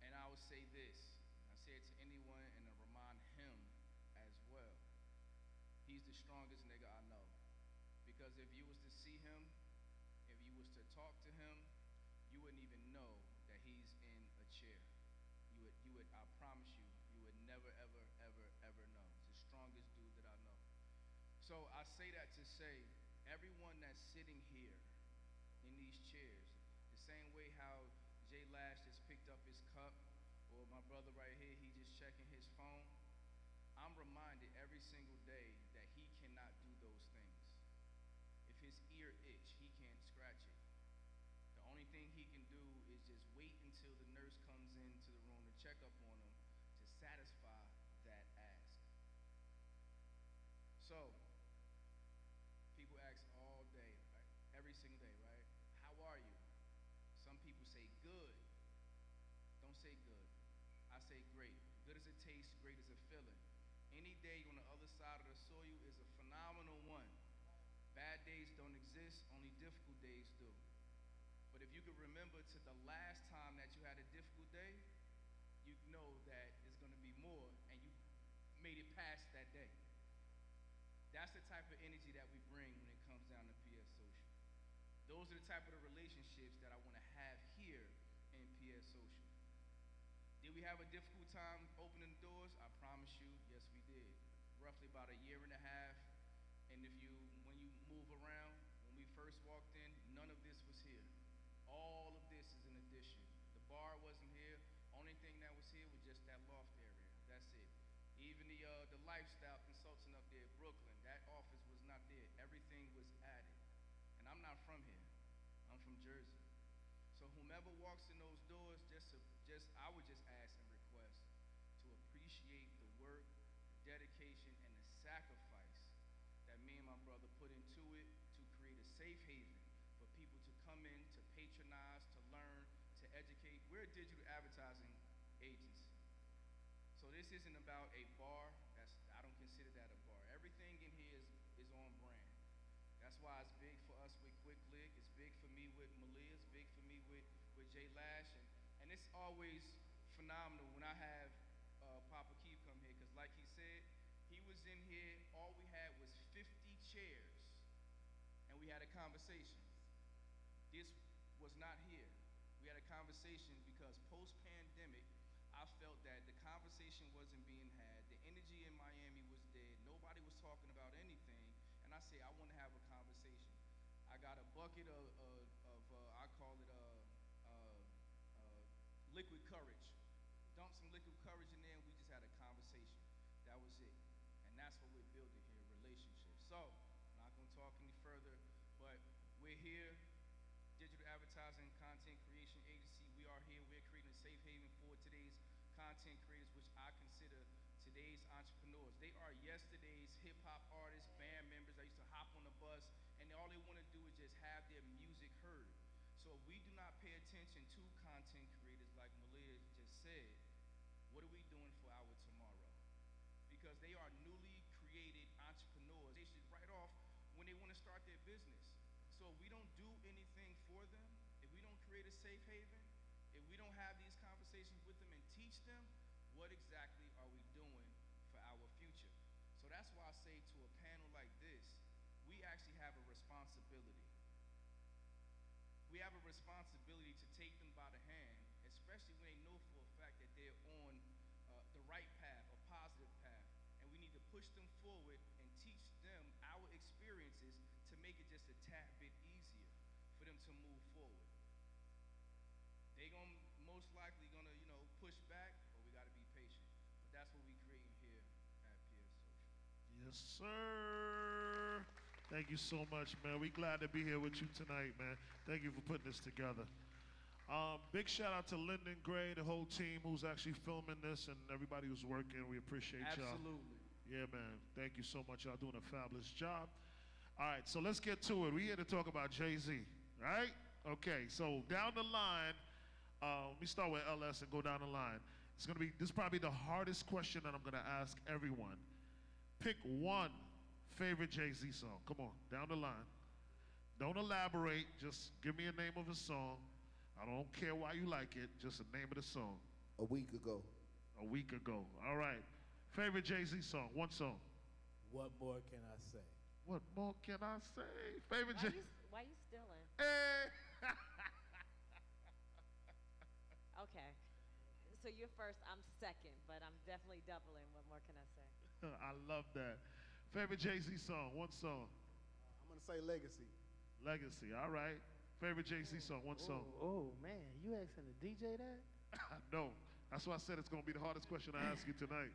P: And I would say this, I say it to anyone, and I remind him as well. He's the strongest nigga I know. Because if you was to see him, if you was to talk to him, you wouldn't even know that he's in a chair. You would, I promise you, you would never, ever, ever, ever know. He's the strongest dude that I know. So I say that to say, everyone that's sitting here in these chairs, the same way how Jay Lash just picked up his cup, or my brother right here, he just checking his phone, I'm reminded every single day that he cannot do those things. If his ear itch, he can't scratch it. The only thing he can do is just wait until the nurse comes into the room to check up on him to satisfy that ask. So, people ask all day, right? Every single day, right? How are you? Some people say good. Don't say good. I say great. Good as it tastes, great as a feeling. Any day on the other side of the soil is a phenomenal one. Bad days don't exist, only difficult days do. But if you could remember to the last time that you had a difficult day, you know that it's going to be more, and you made it past that day. That's the type of energy that we bring when it comes down to PS Social. Those are the type of the relationships that I want to have here in PS Social. Did we have a difficult time opening the doors? I promise you, yes we did. Roughly about a year and a half, and when you move around, when we first walked in, none of this was here. All of this is an addition. The bar wasn't here. Only thing that was here was just that loft area. That's it. Even the lifestyle consultant up there, Brooklyn, that office was not there. Everything was added. And I'm not from here. I'm from Jersey. So whomever walks in those doors, I would just ask and request to appreciate the work, the dedication, and the sacrifice that me and my brother put into it to create a safe haven for people to come in, to patronize, to learn, to educate. We're a digital advertising agency. So this isn't about a bar. I don't consider that a bar. Everything in here is on brand. That's why it's big for us with Quick Lick. It's big for me with Malia. It's big for me with Jay Lash. And it's always phenomenal when I have Papa Keith come here, because like he said, he was in here, all we had was 50 chairs, and we had a conversation. This was not here. We had a conversation because post-pandemic, I felt that the conversation wasn't being had. The energy in Miami was dead. Nobody was talking about anything. And I said, I want to have a conversation. I got a bucket of I call it liquid courage. Dumped some liquid courage in there, and we just had a conversation. That was it. And that's what we're building here, relationships. So, I'm not going to talk any further, but we're here, digital advertising, content creation agency. We are here. We're creating a safe haven for today's content creators, which I consider today's entrepreneurs. They are yesterday's hip-hop artists, band members. I used to hop on the bus, and all they want to do is just have their music heard. So if we do not pay attention to content creators, like Malia just said, what are we doing for our tomorrow? Because they are newly created entrepreneurs. They should write off when they want to start their business. So if we don't do anything for them, if we don't create a safe haven, if we don't have these conversations with them and teach them, what exactly are we doing for our future? So that's why I say to a panel like this, we actually have a responsibility. We have a responsibility to take them by the hand, especially when they know for a fact that they're on the right path, a positive path. And we need to push them forward and teach them our experiences to make it just a tad bit easier for them to move forward. They're most likely gonna, push back, but we gotta be patient. But that's what we create here at PS Social.
R: Yes, sir. Thank you so much, man. We're glad to be here with you tonight, man. Thank you for putting this together. Big shout out to Lyndon Gray, the whole team who's actually filming this, and everybody who's working. We appreciate y'all.
P: Absolutely.
R: Yeah, man. Thank you so much. Y'all doing a fabulous job. All right, so let's get to it. We're here to talk about Jay-Z, right? Okay, so down the line, let me start with LS and go down the line. This is probably the hardest question that I'm gonna ask everyone. Pick one favorite Jay-Z song. Come on, down the line. Don't elaborate, just give me a name of a song. I don't care why you like it, just the name of the song.
D: A week ago.
R: A week ago, all right. Favorite Jay-Z song, one song.
H: What more can I say?
R: What more can I say? Favorite Jay.
F: Why you stealing?
R: Hey.
F: Okay. So you're first, I'm second, but I'm definitely doubling. What more can I say?
R: I love that. Favorite Jay-Z song, one song.
B: I'm gonna say Legacy.
R: Legacy, all right. Favorite Jay-Z song, one song.
W: Oh man, you asking the DJ that?
R: I know. That's why I said it's gonna be the hardest question I ask you tonight.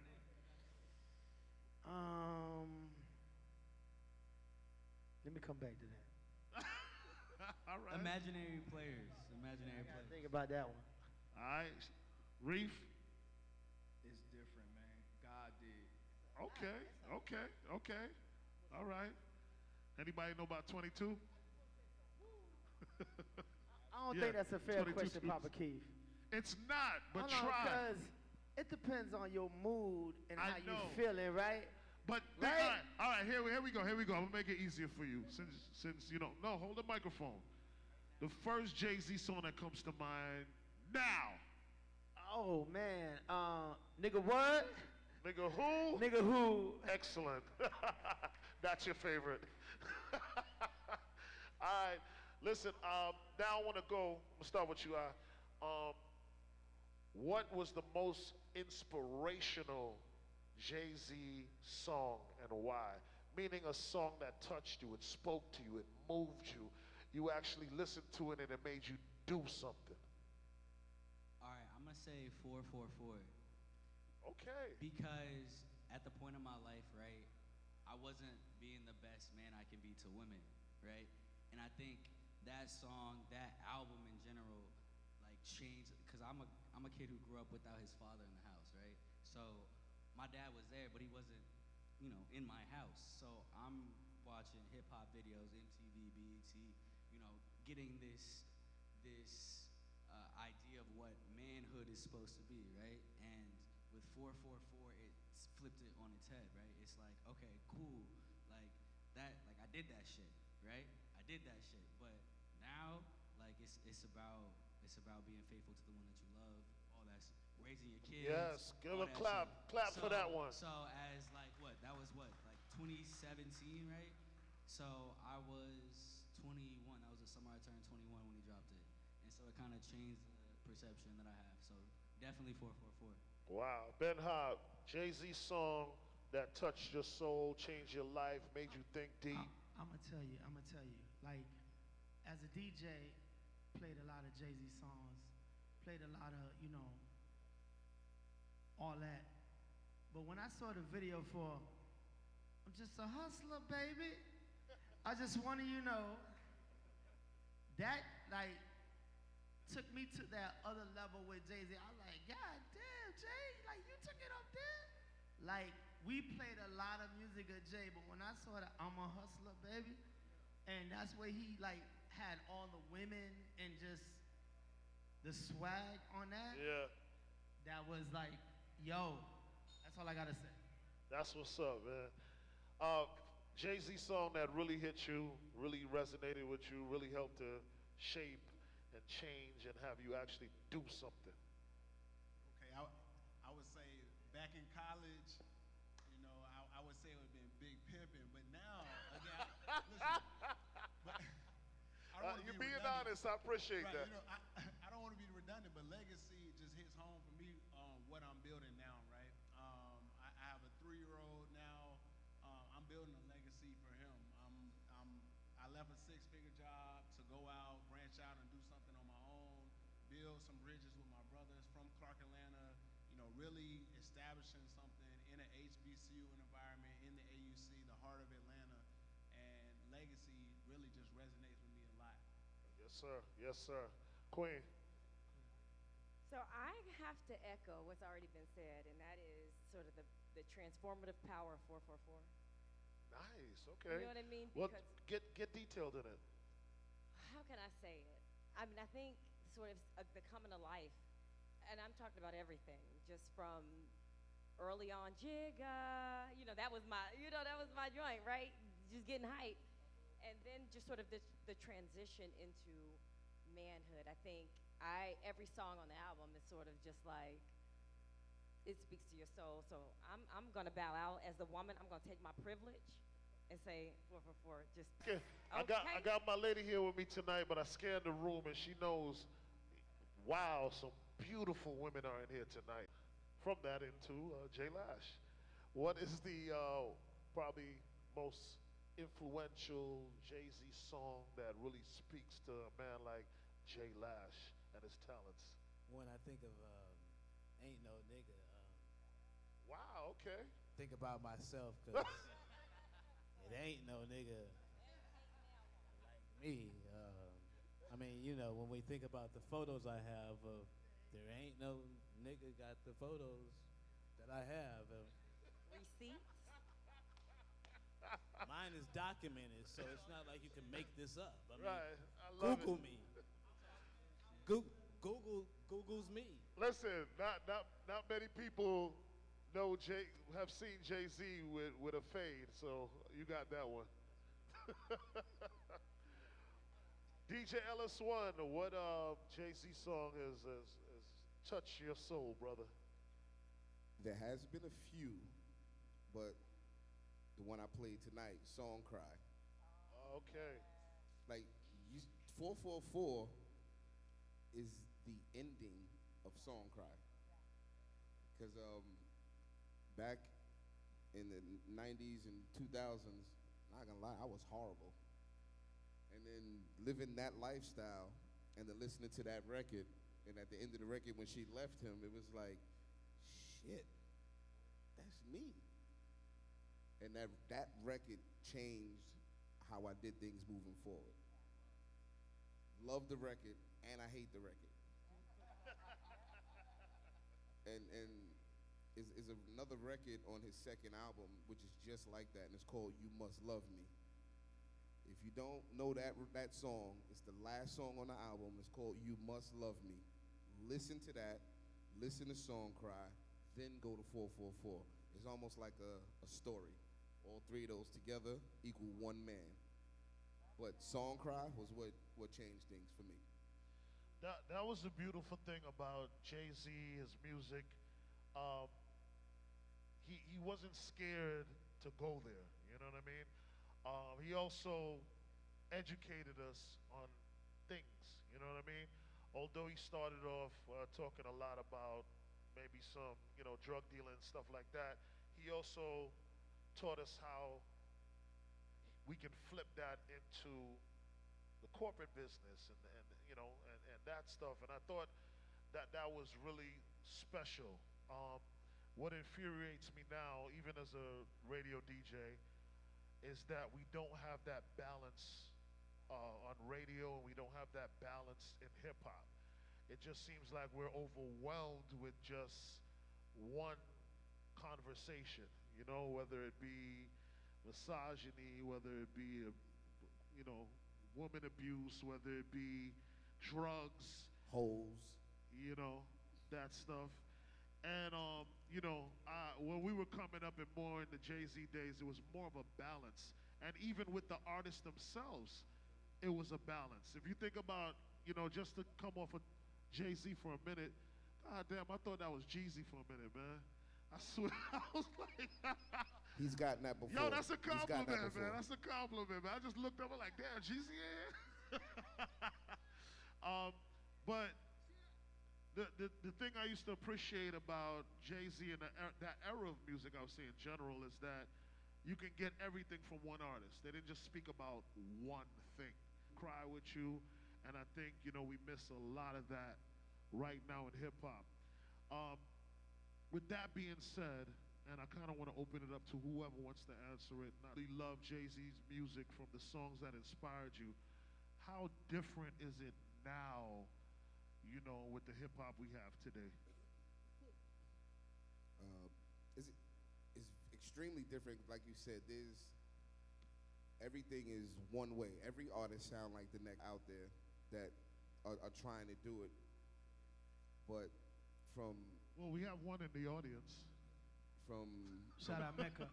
W: Let me come back to that.
R: All right.
S: Imaginary players. Imaginary players.
W: Think about that one.
R: All right. Reef?
P: It's different, man. God did.
R: Okay. All right. Anybody know about 22?
W: I don't think that's a fair question, Papa Keith.
R: It's not, but
W: Hold on,
R: try.
W: because it depends on your mood and
R: I
W: how you
R: know.
W: feeling, right?
R: But
W: Right?
R: all right, here we go. I'm gonna make it easier for you, since you don't. No, hold the microphone. The first Jay-Z song that comes to mind now.
W: Oh man, nigga what?
R: Nigga who?
W: Nigga who?
R: Excellent. That's your favorite. All right, listen. Now I want to go. I'm gonna start with you. What was the most inspirational Jay-Z song and why? Meaning a song that touched you, it spoke to you, it moved you. You actually listened to it and it made you do something.
S: All right, I'm gonna say 444.
R: Okay.
S: Because at the point of my life, right, I wasn't being the best man I can be to women, right? And I think that song, that album in general, like changed, because I'm a kid who grew up without his father in the house, right? So my dad was there, but he wasn't, in my house. So I'm watching hip hop videos, MTV, BET, getting this idea of what manhood is supposed to be, right? And with 444, it flipped it on its head, right? It's like, okay, cool, like that, like I did that shit, right? I did that shit, but now, like it's about being faithful to the one that you love, all that's raising your kids.
R: Yes, give
S: all
R: a
S: that
R: clap,
S: shit.
R: clap for that one.
S: So as like what? That was what? Like 2017, right? So I was 21. That was the summer I turned 21 when he dropped it, and so it kind of changed the perception that I have. So definitely 444.
R: Wow, Ben Hobb, Jay-Z song that touched your soul, changed your life, made you think deep.
W: I'm gonna tell you, like, as a DJ, played a lot of Jay-Z songs, played a lot of, all that. But when I saw the video for I'm Just a Hustler, Baby, I just wanted you to know, that, like, took me to that other level with Jay-Z. I was like, God damn, Jay, like, you took it up there? Like, we played a lot of music of Jay, but when I saw that I'm a Hustler, Baby, and that's where he, like, had all the women and just the swag on that.
R: Yeah.
W: That was like, yo, that's all I gotta say.
R: That's what's up, man. Jay-Z song that really hit you, really resonated with you, really helped to shape and change and have you actually do something.
B: Okay, I would say back in college, I would say it would have been Big Pimpin', but now, again, listen, but I don't wanna
R: You're
B: be
R: being
B: redundant.
R: honest, I appreciate
B: Right,
R: that.
B: I don't want to be redundant, but legacy just hits home for me on what I'm building now, right? I have a 3-year-old now. I'm building a legacy for him. I left a 6-figure job to go out, branch out, and do something on my own, build some bridges with my brothers from Clark, Atlanta, really establishing something in an HBCU environment, in the AUC, the heart of Atlanta, and legacy really just resonates with me a lot.
R: Yes, sir. Yes, sir. Queen.
F: So I have to echo what's already been said, and that is sort of the transformative power of 444.
R: Nice. Okay.
F: You know what I mean?
R: Well,
F: Because
R: get detailed in it.
F: how can I say it? I mean, I think sort of the coming to life, and I'm talking about everything, just from early on, Jigga, that was my joint, right? Just getting hype. And then just sort of the transition into manhood. I think every song on the album is sort of just like, it speaks to your soul. So I'm gonna bow out as the woman. I'm gonna take my privilege and say 444. Just
R: Okay. I got my lady here with me tonight, but I scanned the room and she knows, wow, some beautiful women are in here tonight. From that into Jay Lash. What is the probably most influential Jay-Z song that really speaks to a man like Jay Lash and his talents?
H: When I think of Ain't No Nigga,
R: wow, okay.
H: think about myself, because it ain't no nigga like me. I mean, you know, when we think about the photos I have of, there ain't no nigga got the photos that I have.
F: Receipts?
H: Mine is documented, so it's not like you can make this up. I mean,
R: Right, I love
H: Google
R: it.
H: me. Google's me.
R: Listen, not many people know have seen Jay-Z with a fade, so you got that one. DJ LS1, what Jay-Z song has touched your soul, brother?
D: There has been a few, but the one I played tonight, Song Cry.
R: Okay.
D: Like, 444 is the ending of Song Cry. Because back in the 90s and 2000s, not gonna lie, I was horrible. And then living that lifestyle and then listening to that record, and at the end of the record when she left him, it was like, shit, that's me. And that record changed how I did things moving forward. Love the record, and I hate the record. and is another record on his second album, which is just like that, and it's called You Must Love Me. If you don't know that song, it's the last song on the album. It's called You Must Love Me. Listen to that, listen to Song Cry, then go to 444. It's almost like a story. All three of those together equal one man. But Song Cry was what changed things for me.
R: That was the beautiful thing about Jay-Z, his music. He wasn't scared to go there, you know what I mean? He also educated us on things, you know what I mean? Although he started off talking a lot about maybe some, drug dealing and stuff like that, he also taught us how we can flip that into the corporate business and that stuff. And I thought that was really special. What infuriates me now, even as a radio DJ, is that we don't have that balance on radio, and we don't have that balance in hip hop. It just seems like we're overwhelmed with just one conversation, whether it be misogyny, whether it be, woman abuse, whether it be drugs,
D: hoes,
R: that stuff. And, when we were coming up and more in the Jay-Z days, it was more of a balance. And even with the artists themselves, it was a balance. If you think about, just to come off of Jay-Z for a minute, God damn, I thought that was Jeezy for a minute, man. I swear, I was like,
D: he's gotten that before.
R: yo, that's a compliment, man.
D: before.
R: That's a compliment, man. I just looked up and like, damn, Jeezy, yeah. But the thing I used to appreciate about Jay-Z and that era of music, I would say in general, is that you can get everything from one artist. They didn't just speak about one thing. Cry with you, and I think, we miss a lot of that right now in hip-hop. With that being said, and I kind of want to open it up to whoever wants to answer it. I really love Jay-Z's music from the songs that inspired you. How different is it now, with the hip hop we have today?
D: It's extremely different. Like you said, everything is one way. Every artist sound like the next out there that are trying to do it. But
R: well, we have one in the audience.
W: Shout out Mecca.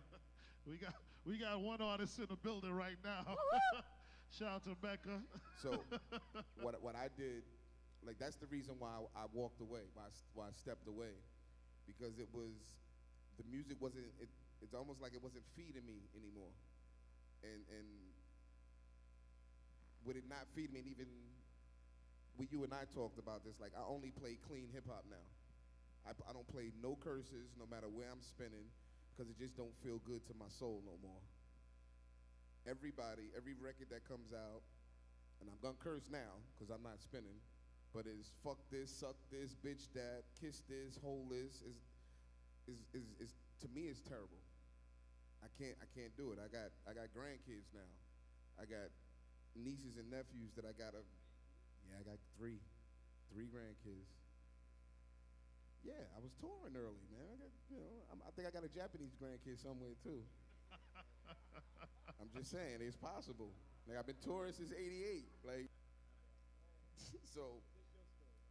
R: we got one artist in the building right now. Shout out to Mecca.
D: So what I did, like, that's the reason why I walked away, why I stepped away, because the music wasn't. It's almost like it wasn't feeding me anymore. and with it not feeding me, and even when you and I talked about this, like I only play clean hip hop now. I don't play no curses no matter where I'm spinning, because it just don't feel good to my soul no more. Every record that comes out, and I'm gonna curse now because I'm not spinning, but is fuck this, suck this, bitch that, kiss this, hole this, is to me is terrible. I can't do it. I got grandkids now. I got nieces and nephews that I got three grandkids. Yeah, I was touring early, man. I think I got a Japanese grandkid somewhere too. I'm just saying, it's possible. Like I've been touring since '88. Like, so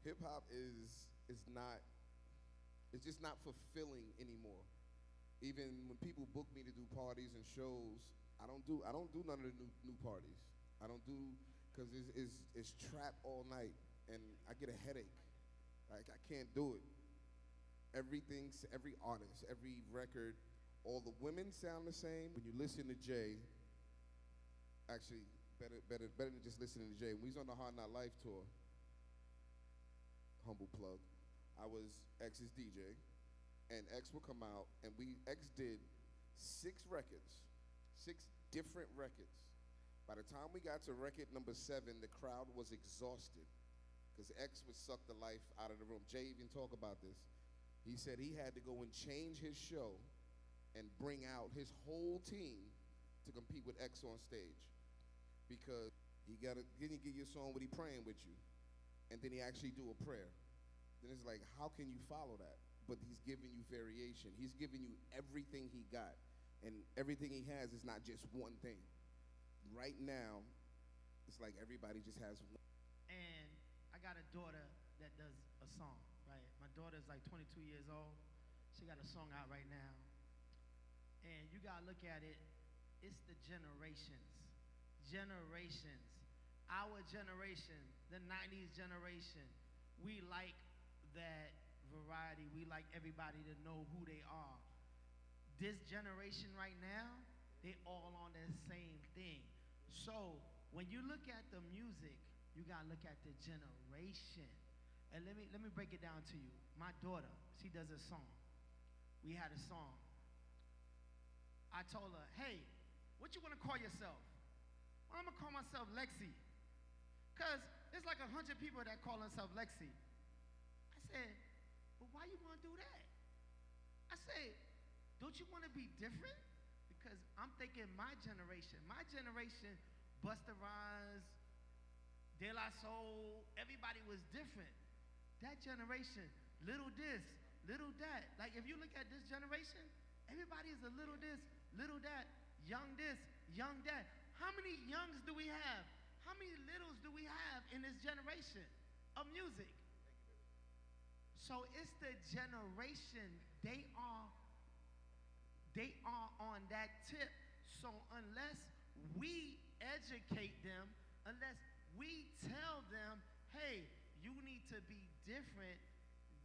D: hip hop is not. It's just not fulfilling anymore. Even when people book me to do parties and shows, I don't do none of the new parties. I don't do, because it's trap all night, and I get a headache. Like I can't do it. Every artist, every record, all the women sound the same. When you listen to Jay, actually better than just listening to Jay. When we was on the Hard Not Life tour, humble plug, I was X's DJ, and X would come out, and X did 6 different records. By the time we got to record number 7, the crowd was exhausted, because X would suck the life out of the room. Jay even talked about this. He said he had to go and change his show and bring out his whole team to compete with X on stage, because then he give you a song when he praying with you, and then he actually do a prayer. Then it's like, how can you follow that? But he's giving you variation. He's giving you everything he got, and everything he has is not just one thing. Right now, it's like everybody just has one.
W: And I got a daughter that does a song, right? My daughter's like 22 years old. She got a song out right now. And you gotta look at it, it's the generations. Generations. Our generation, the 90s generation, we like that variety. We like everybody to know who they are. This generation right now, they all on the same thing. So when you look at the music, you gotta look at the generation. And let me break it down to you. My daughter, she does a song. We had a song. I told her, hey, what you wanna call yourself? Well, I'm gonna call myself Lexi. Cause there's like 100 people that call themselves Lexi. I said, but why you wanna do that? I said, don't you wanna be different? Because I'm thinking my generation, Busta Rhymes, De La Soul, everybody was different. That generation, little this, little that. Like if you look at this generation, everybody is a little this, little that, young this, young that. How many youngs do we have? How many littles do we have in this generation of music? So it's the generation, they are on that tip. So unless we educate them, unless we tell them, hey, you need to be different,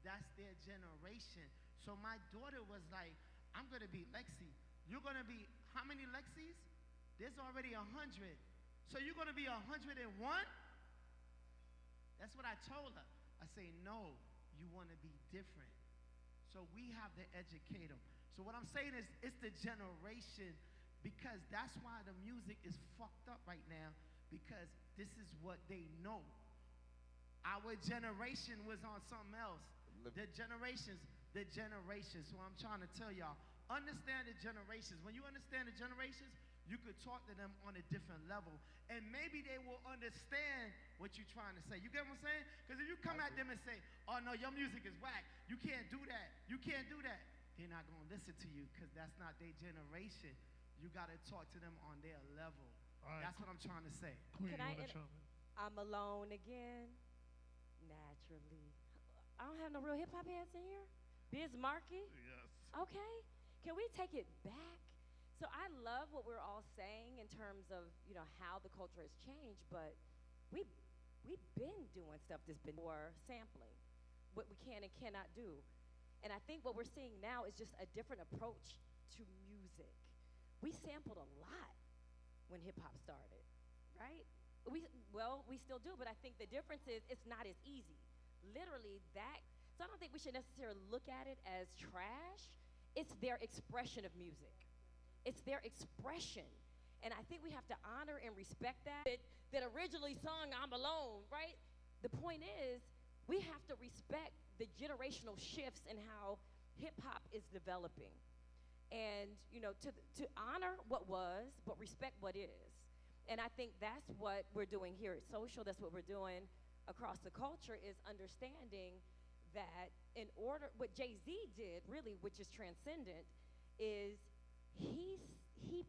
W: that's their generation. So my daughter was like, I'm gonna be Lexi. You're gonna be, how many Lexis? There's already 100. So you're gonna be 101? That's what I told her. I say, no, you wanna be different. So we have to educate them. So what I'm saying is, it's the generation, because that's why the music is fucked up right now, because this is what they know. Our generation was on something else. The generations. So I'm trying to tell y'all, understand the generations. When you understand the generations, you could talk to them on a different level, and maybe they will understand what you're trying to say. You get what I'm saying? Because if you come at them and say, oh no, your music is whack, you can't do that, you can't do that, they're not going to listen to you, because that's not their generation. You got to talk to them on their level. Right. That's what I'm trying to say.
R: Queen,
F: I'm alone again. Naturally. I don't have no real hip-hop heads in here. Biz Markie?
R: Yes.
F: Okay. Can we take it back? So I love what we're all saying in terms of, you know, how the culture has changed, but we've been doing stuff that's been more sampling, what we can and cannot do. And I think what we're seeing now is just a different approach to music. We sampled a lot. when hip hop started, right? We still do, but I think the difference is it's not as easy. Literally that. So I don't think we should necessarily look at it as trash. It's their expression of music. It's their expression. And I think we have to honor and respect that originally sung I'm Alone, right? The point is, we have to respect the generational shifts in how hip hop is developing. And, to honor what was, but respect what is. And I think that's what we're doing here at Social. That's what we're doing across the culture, is understanding that what Jay-Z did, really, which is transcendent, is he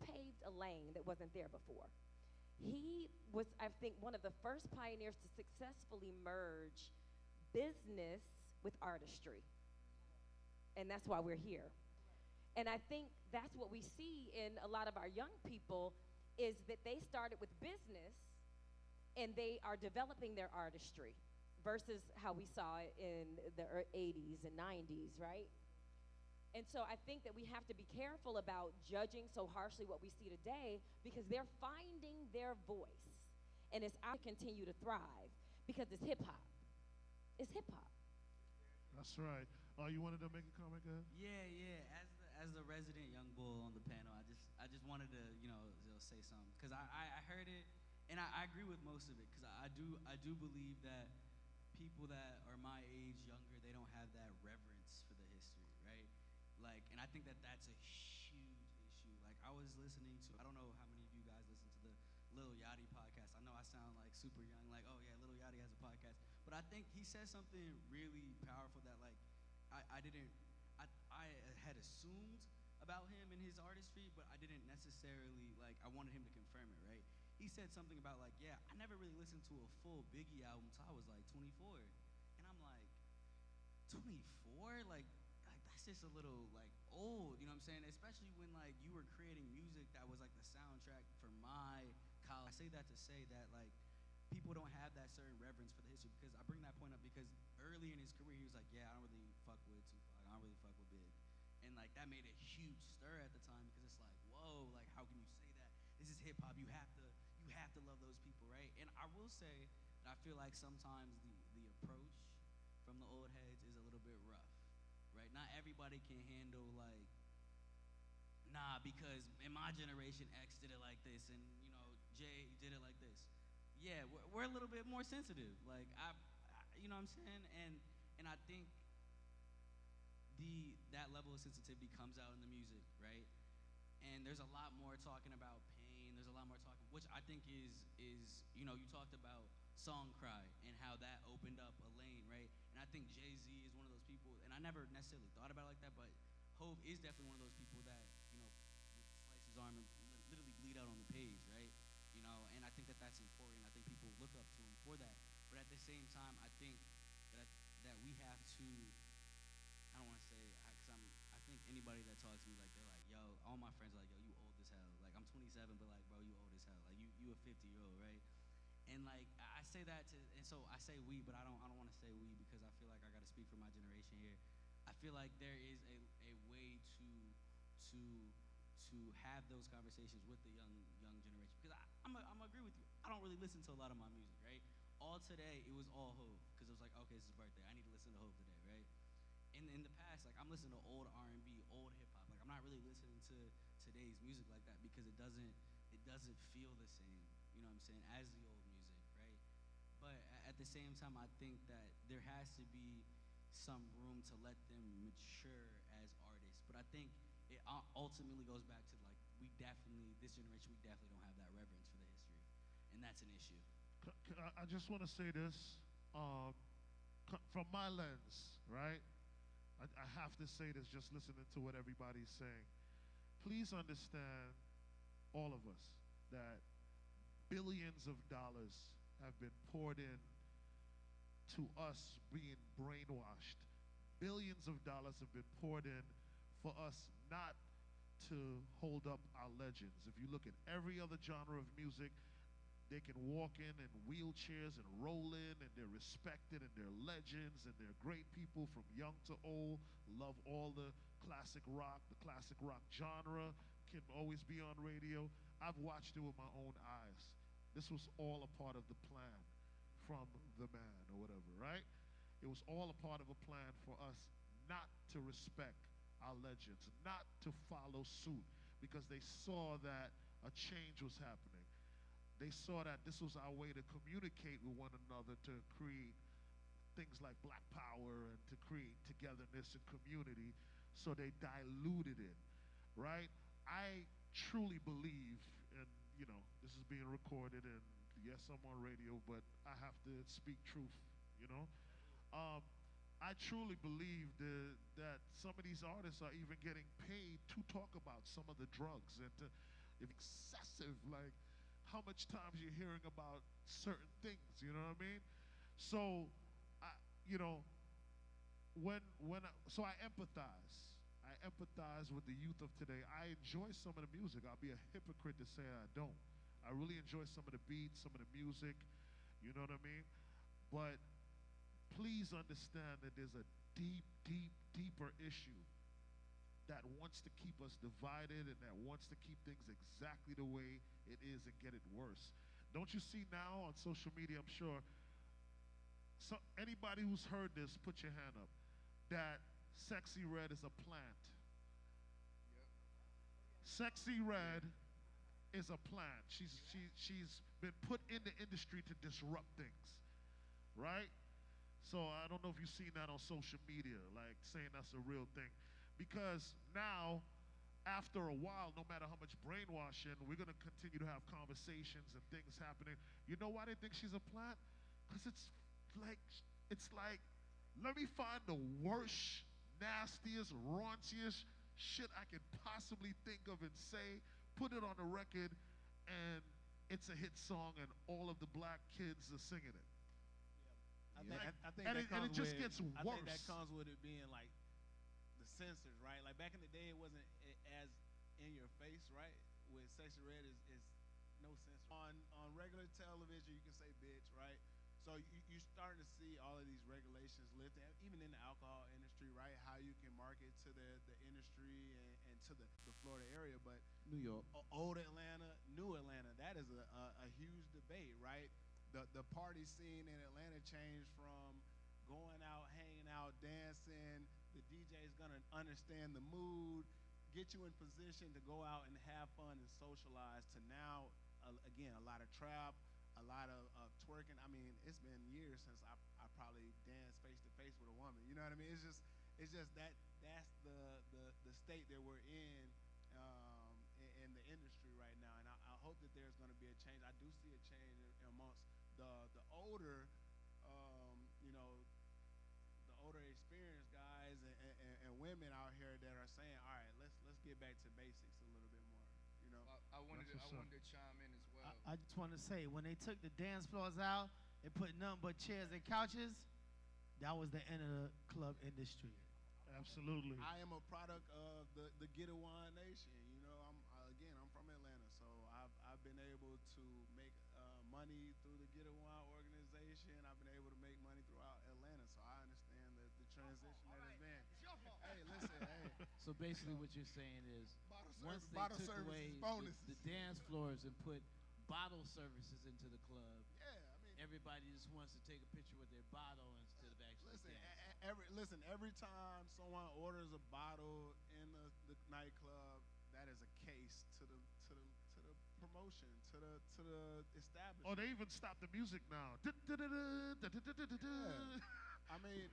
F: paved a lane that wasn't there before. He was, I think, one of the first pioneers to successfully merge business with artistry. And that's why we're here. And I think that's what we see in a lot of our young people, is that they started with business and they are developing their artistry versus how we saw it in the 80s and 90s, right? And so I think that we have to be careful about judging so harshly what we see today, because they're finding their voice. And it's out to continue to thrive because it's hip hop. It's hip hop.
R: That's right. You wanted to make a comment, go ahead?
S: Yeah. As the resident young bull on the panel, I just wanted to say something, because I heard it and I agree with most of it, because I do believe that people that are my age, younger, they don't have that reverence for the history, right? Like, and I think that that's a huge issue. Like, I was listening to, I don't know how many of you guys listen to the Lil Yachty podcast. I know I sound like super young, like, oh yeah, Lil Yachty has a podcast, but I think he said something really powerful that, like, I had assumed about him and his artistry, but I didn't necessarily, like, I wanted him to confirm it, right? He said something about, like, yeah, I never really listened to a full Biggie album until I was like 24. And I'm like, 24? Like that's just a little, like, old, you know what I'm saying? Especially when, like, you were creating music that was like the soundtrack for my college. I say that to say that, like, people don't have that certain reverence for the history, because I bring that point up because early in his career he was like, yeah, I don't really fuck with Tupac, I don't really fuck with Big. And, like, that made a huge stir at the time, because it's like, whoa, like, how can you say that? This is hip hop. You have to love those people, right? And I will say that I feel like sometimes the approach from the old heads is a little bit rough, right? Not everybody can handle, like, nah, because in my generation X did it like this, and Jay did it like this. Yeah, we're a little bit more sensitive. Like, I you know what I'm saying? And I think that level of sensitivity comes out in the music, right? And there's a lot more talking about pain. There's a lot more talking, which I think is you talked about Song Cry and how that opened up a lane, right? And I think Jay-Z is one of those people, and I never necessarily thought about it like that, but Hov is definitely one of those people that, slice his arm and literally bleed out on the page, right? And I think that that's important. I think people look up to him for that. But at the same time, I think that we have to, I don't want to say, because I think anybody that talks to me, like, they're like, yo, all my friends are like, yo, you old as hell. Like, I'm 27, but, like, bro, you old as hell. Like, you a 50-year-old, right? And, like, I say that and so I say we, but I don't want to say we, because I feel like I got to speak for my generation here. I feel like there is a way to have those conversations with the young generation, because I'm gonna agree with you. I don't really listen to a lot of my music, right? All today, it was all Hov, because it was like, okay, it's his birthday, I need to listen to Hov today, right? In the past, like, I'm listening to old R&B, old hip hop. Like, I'm not really listening to today's music like that, because it doesn't feel the same, you know what I'm saying, as the old music, right? But at the same time, I think that there has to be some room to let them mature as artists. But I think it ultimately goes back to, like, this generation, we definitely don't have that reverence for the history, and that's an issue.
R: I just want to say this, from my lens, right? I have to say this, just listening to what everybody's saying. Please understand, all of us, that billions of dollars have been poured in to us being brainwashed. Billions of dollars have been poured in for us not to hold up our legends. If you look at every other genre of music, they can walk in wheelchairs and roll in, and they're respected, and they're legends, and they're great people from young to old, love all the classic rock genre, can always be on radio. I've watched it with my own eyes. This was all a part of the plan from the man or whatever, right? It was all a part of a plan for us not to respect our legends, not to follow suit, because they saw that a change was happening. They saw that this was our way to communicate with one another, to create things like Black Power and to create togetherness and community, so they diluted it, right? I truly believe, and you know, this is being recorded, and yes, I'm on radio, but I have to speak truth, you know? I truly believe that some of these artists are even getting paid to talk about some of the drugs and to excessive, like how much times you're hearing about certain things, you know what I mean? So, you know, so I empathize. I empathize with the youth of today. I enjoy some of the music. I'll be a hypocrite to say I don't. I really enjoy some of the beats, some of the music, you know what I mean? But please understand that there's a deeper issue that wants to keep us divided and that wants to keep things exactly the way it is and get it worse. Don't you see now on social media, I'm sure, so anybody who's heard this, put your hand up, that Sexy Red is a plant.
P: Yep.
R: Sexy Red is a plant. She's been put in the industry to disrupt things, right? So I don't know if you've seen that on social media, like saying that's a real thing. Because now, after a while, no matter how much brainwashing, we're gonna continue to have conversations and things happening. You know why they think she's a plant? Because it's like, let me find the worst, nastiest, raunchiest shit I could possibly think of and say, put it on the record, and it's a hit song, and all of the black kids are singing it.
H: I think
R: and
H: that
R: and it just
H: with,
R: gets
H: I
R: worse.
H: think that comes with it being like the censors, right? Like back in the day, it wasn't as in your face, right? With Sexy Red is no censor. On regular television, you can say bitch, right? So you're starting to see all of these regulations lifted, even in the alcohol industry, right? How you can market to the industry and to the Florida area, but
G: New York,
H: old Atlanta, new Atlanta, that is a huge debate, right? The party scene in Atlanta changed from going out, hanging out, dancing. The DJ is gonna understand the mood, get you in position to go out and have fun and socialize. To now, again, a lot of trap, a lot of twerking. I mean, it's been years since I probably danced face to face with a woman. You know what I mean? It's just that's the state that we're in the industry right now, and I hope that there's going to be a change. I do see a change amongst the older, you know, the older experienced guys and women out here that are saying, all right, let's get back to basics a little bit more. You know,
P: I wanted to chime in as well.
W: I just want to say, when they took the dance floors out and put nothing but chairs and couches, that was the end of the club industry.
R: Absolutely.
H: I am a product of the Getawan Nation. You know, I'm from Atlanta, so I've been able to make money through the Getawan organization. I've been able to make money throughout Atlanta, so I understand the transition that has been. It's your fault. Hey, listen, hey.
G: So basically, what you're saying is, once they
H: bottle
G: took away
H: bonuses.
G: the dance floors and put bottle services into the club,
H: Yeah, I mean,
G: everybody just wants to take a picture with their bottle instead of actually dancing.
H: every time someone orders a bottle in the nightclub, that is a case to the promotion, to the establishment.
R: Oh, they even stopped the music now.
H: I mean,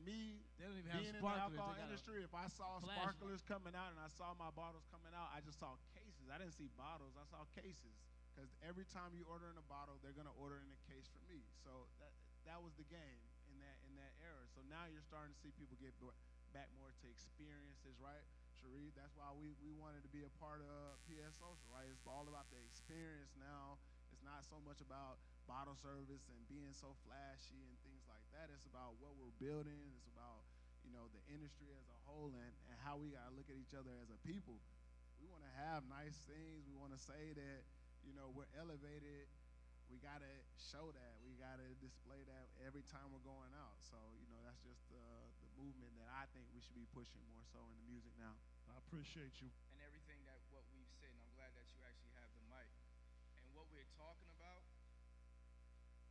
H: me
G: They don't even have
H: being in the
G: sparklers.
H: alcohol
G: They got a
H: industry, if I saw
G: flashlight.
H: sparklers coming out and I saw my bottles coming out, I just saw cases. I didn't see bottles. I saw cases. Because every time you order in a bottle, they're gonna order in a case for me. So that was the game in that era. So now you're starting to see people get back more to experiences, right? Sharif, that's why we wanted to be a part of PS Social, right? It's all about the experience now. It's not so much about bottle service and being so flashy and things like that. It's about what we're building. It's about, you know, the industry as a whole and how we gotta look at each other as a people. We wanna have nice things. We wanna say that, you know, we're elevated. We gotta show that. We gotta display that every time we're going out. So, you know, that's just the movement that I think we should be pushing more so in the music now.
R: I appreciate you.
P: And everything that what we've said, and I'm glad that you actually have talking about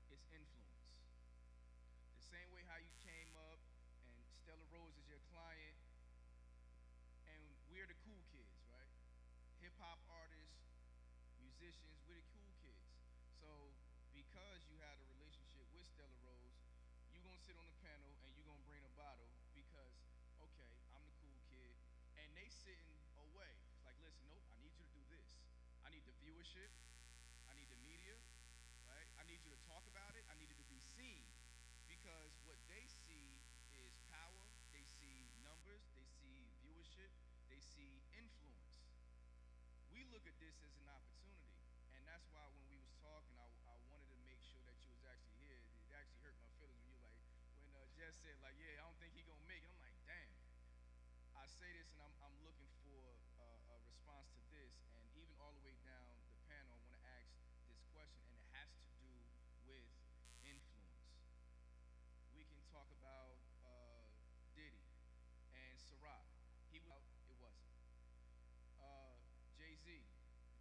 P: is influence. The same way how you came up and Stella Rose is your client, and we're the cool kids, right? Hip hop artists, musicians, we're the cool kids. So because you had a relationship with Stella Rose, you're gonna sit on the panel and you're gonna bring a bottle because, okay, I'm the cool kid, and they sitting away. It's like, listen, nope, I need you to do this. I need the viewership. I need the media, right? I need you to talk about it. I need it to be seen because what they see is power. They see numbers. They see viewership. They see influence. We look at this as an opportunity, and that's why when we was talking, I wanted to make sure that you was actually here. It actually hurt my feelings when you like when Jess said like, yeah, I don't think he gonna make it. I'm like, damn. I say this, and I'm looking for a response to this, and even all the way down the panel, I want to ask this question, and it has to do with influence. We can talk about Diddy and Ciroc. He was out, it wasn't. Jay-Z,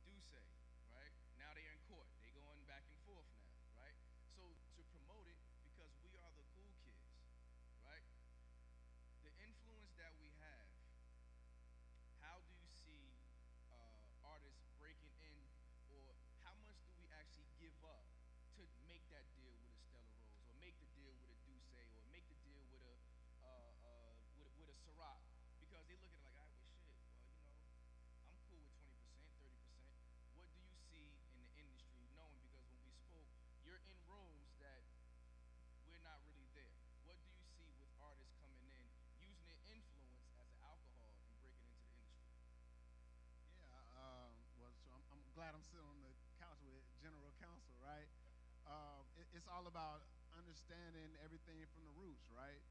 P: Duce, right? Now they're in court. They going back and forth now, right? So to promote it, because we are the cool kids, right? The influence that we have, how do you see artists breaking in, or how much do we actually give up to make that deal with a Stella Rose, or make the deal with a Duce, or make the deal with a with a Ciroc? Because they look at it like, all right, well, shit, well, you know, I'm cool with 20%, 30%. What do you see in the industry, knowing, because when we spoke, you're in rooms that we're not really there. What do you see with artists coming in, using their influence as an alcohol and breaking into the industry?
B: Yeah, well, so I'm glad I'm sitting on the couch with General Counsel, right? It's all about understanding everything from the roots, right?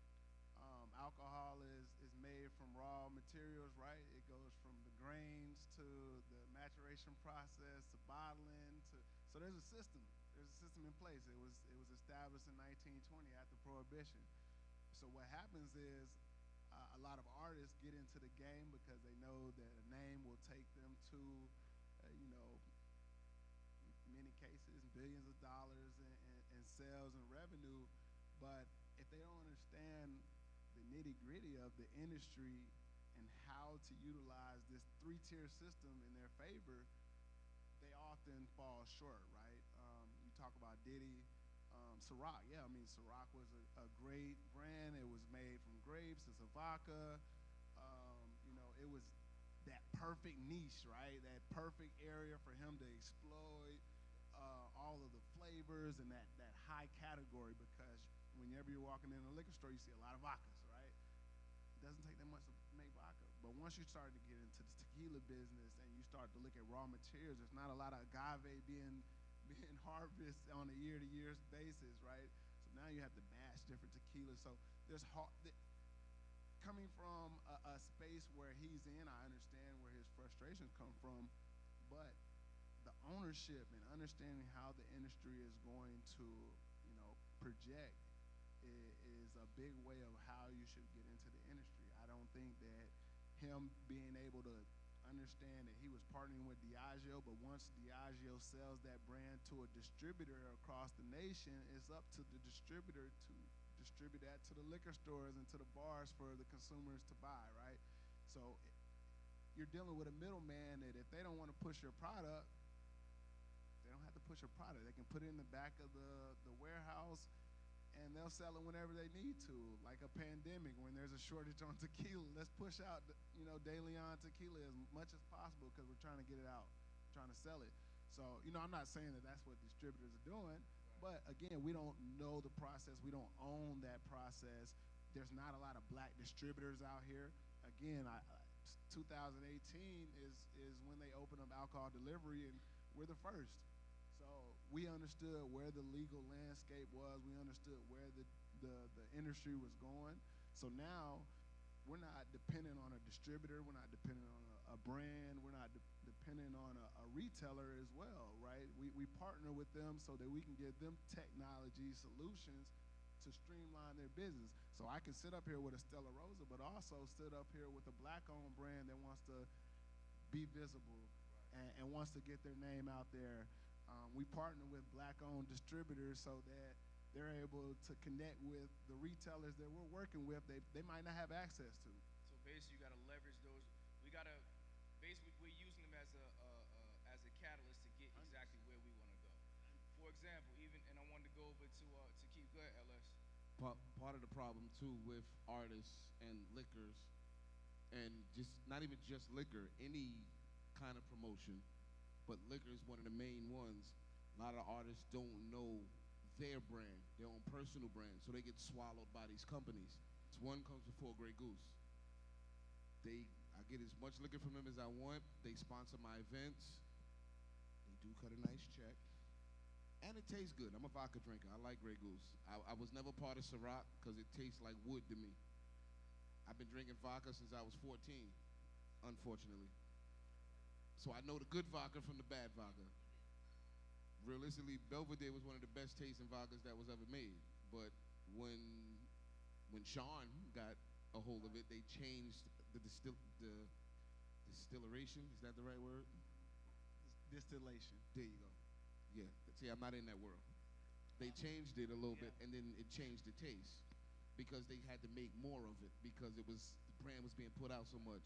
B: Alcohol is made from raw materials, right? It goes from the grains to the maturation process to bottling to, so there's a system. There's a system in place. It was established in 1920 after Prohibition. So what happens is a lot of artists get into the game because they know that a name will take them to, you know, many cases, billions of dollars in sales and revenue. But if they don't understand the nitty-gritty of the industry and how to utilize this three-tier system in their favor, they often fall short, right? You talk about Diddy, Ciroc. Yeah, I mean, Ciroc was a great brand. It was made from grapes. It's a vodka. You know, it was that perfect niche, right? That perfect area for him to exploit all of the flavors and that high category, because whenever you're walking in a liquor store, you see a lot of vodkas, right? It doesn't take that much to make vodka. But once you start to get into the tequila business and you start to look at raw materials, there's not a lot of agave being harvested on a year-to-year basis, right? So now you have to batch different tequilas. So there's coming from a space where he's in, I understand where his frustrations come from, but the ownership and understanding how the industry is going to, you know, project is a big way of how you should get into the industry. I don't think that him being able to understand that he was partnering with Diageo, but once Diageo sells that brand to a distributor across the nation, it's up to the distributor to distribute that to the liquor stores and to the bars for the consumers to buy, right? So you're dealing with a middleman that if they don't want to push your product, they don't have to push your product. They can put it in the back of the warehouse and they'll sell it whenever they need to. Like a pandemic, when there's a shortage on tequila, let's push out, you know, De Leon tequila as much as possible because we're trying to get it out, trying to sell it. So, you know, I'm not saying that that's what distributors are doing, but again, we don't know the process. We don't own that process. There's not a lot of black distributors out here. Again, 2018 is when they opened up alcohol delivery, and we're the first. So we understood where the legal landscape was. We understood where the industry was going. So now we're not dependent on a distributor. We're not dependent on a brand. We're not dependent on a retailer as well, right? We partner with them so that we can give them technology solutions to streamline their business. So I can sit up here with a Stella Rosa, but also sit up here with a black-owned brand that wants to be visible and wants to get their name out there. We partner with black-owned distributors so that they're able to connect with the retailers that we're working with they might not have access to.
P: So basically, you got to leverage those. We got to basically we're using them as a catalyst to get exactly where we want to go. For example, and I wanted to go over to keep good, LS.
D: Part of the problem too with artists and liquors, and just not even just liquor, any kind of promotion, but liquor is one of the main ones. A lot of artists don't know their brand, their own personal brand, so they get swallowed by these companies. It's one comes before Grey Goose. I get as much liquor from them as I want. They sponsor my events. They do cut a nice check. And it tastes good. I'm a vodka drinker. I like Grey Goose. I was never part of Ciroc because it tastes like wood to me. I've been drinking vodka since I was 14, unfortunately. So I know the good vodka from the bad vodka. Realistically, Belvedere was one of the best tasting vodkas that was ever made. But when Sean got a hold of it, they changed the distillation. Is that the right word?
B: Distillation.
D: There you go. Yeah. See, I'm not in that world. They changed it a little bit, and then it changed the taste because they had to make more of it because the brand was being put out so much.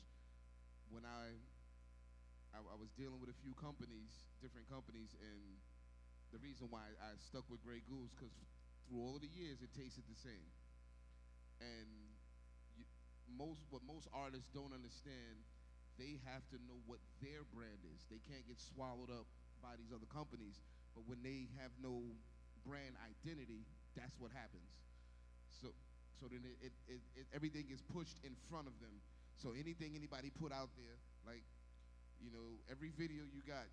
D: When I was dealing with a few companies, different companies, and the reason why I stuck with Grey Goose because through all of the years it tasted the same. And what most artists don't understand, they have to know what their brand is. They can't get swallowed up by these other companies. But when they have no brand identity, that's what happens. So then everything is pushed in front of them. So anything anybody put out there, like, every video you got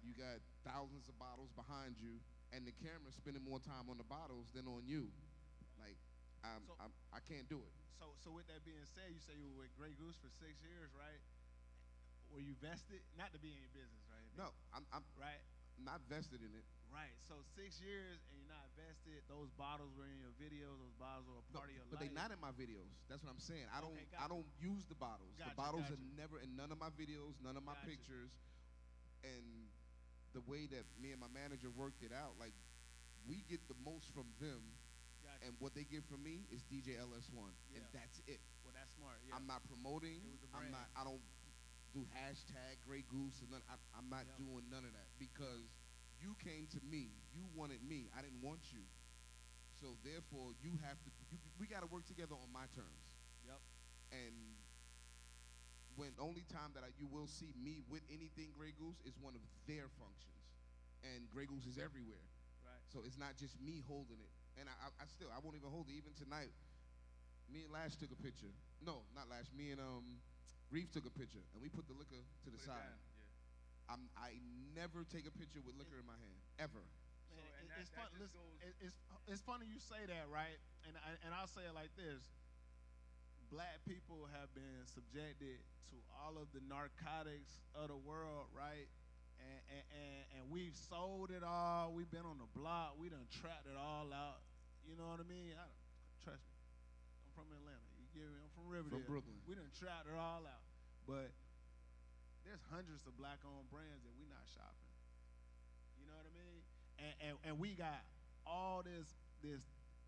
D: thousands of bottles behind you, and the camera's spending more time on the bottles than on you. Like, I can't do it.
B: So with that being said, you say you were with Grey Goose for 6 years, right? Were you vested? Not to be in your business, right?
D: No, I'm
B: right.
D: Not vested in it.
B: Right. So 6 years and you're not vested. Those bottles were in your videos. Those bottles were a part of your life.
D: But they're not in my videos. That's what I'm saying. I don't use the bottles.
B: Gotcha,
D: the bottles
B: gotcha.
D: are never in none of my videos, none of my
B: Gotcha.
D: pictures. And the way that me and my manager worked it out, like, we get the most from them.
B: Gotcha.
D: And what they get from me is DJ LS1, and
B: Yeah.
D: that's it.
B: Well, that's smart. Yeah.
D: I'm not promoting.
B: It was the brand.
D: I don't do hashtag Grey Goose and I'm not doing none of that because you came to me. You wanted me. I didn't want you. So therefore, we got to work together on my terms.
B: Yep.
D: And only time that you will see me with anything Grey Goose is one of their functions, and Grey Goose is everywhere.
B: Right.
D: So it's not just me holding it. And I won't even hold it. Even tonight, me and Lash took a picture. No, not Lash. Me and Reef took a picture, and we put the liquor to the side.
P: Yeah.
D: I never take a picture with liquor in my hand, ever.
B: Man, it's fun. Listen, it's funny you say that, right? And I'll say it like this: Black people have been subjected to all of the narcotics of the world, right? And we've sold it all. We've been on the block. We done trapped it all out. You know what I mean? Trust me. I'm from Atlanta. You get me? I'm from Riverdale.
D: From Brooklyn.
B: We done trapped it all out. But there's hundreds of black-owned brands that we not shopping. You know what I mean? And we got all this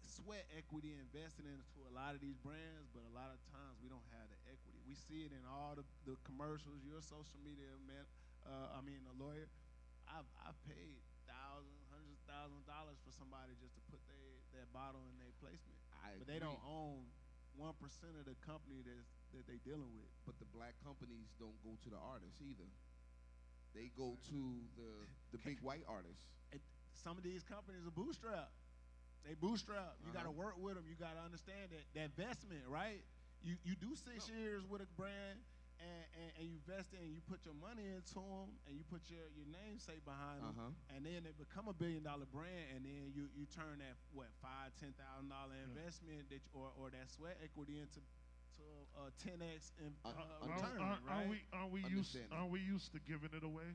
B: sweat equity invested into a lot of these brands, but a lot of times we don't have the equity. We see it in all the commercials. You're a social media man. A lawyer. I've paid hundreds of thousands of dollars for somebody just to put that bottle in their placement. But they don't own 1% of the company that they dealing with.
D: But the black companies don't go to the artists either. They go to the big white artists.
B: Some of these companies are bootstrapped. They bootstrap. You got to work with them. You got to understand that investment, right? You do 6 years with a brand, and you invest in, you put your money into them, and you put your namesake behind them, and then they become $1 billion brand, and then you turn that $5,000-$10,000 investment or that sweat equity into a 10x return, right?
R: Aren't we used to giving it away?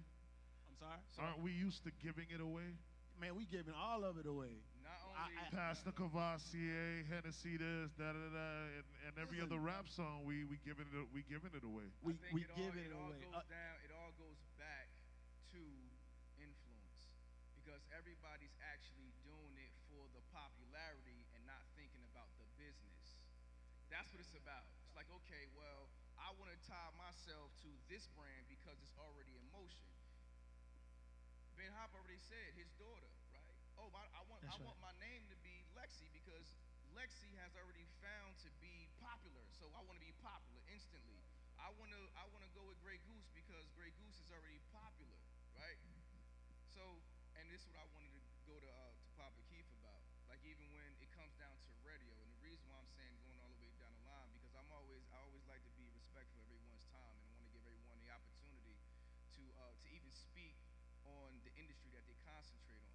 B: I'm sorry.
R: Aren't we used to giving it away?
B: Man, we giving all of it away.
P: Not only
R: Pastor Cavassier, Hennessy, this, and every other rap song, we giving it away.
B: We giving it away.
P: It all goes back to influence, because every That's what it's about. It's like, okay, well, I want to tie myself to this brand because it's already in motion. Ben Hop already said his daughter, right? Oh, I want my name to be Lexi because Lexi has already found to be popular. So I want to be popular instantly. I want to go with Grey Goose because Grey Goose is already popular, right? So, and this is what I wanted to go to Papa Keith about. Like even when it comes down to radio, and the reason why I'm saying going all the way down the line because I always like to be respectful of everyone's time, and I want to give everyone the opportunity to even speak on the industry that they concentrate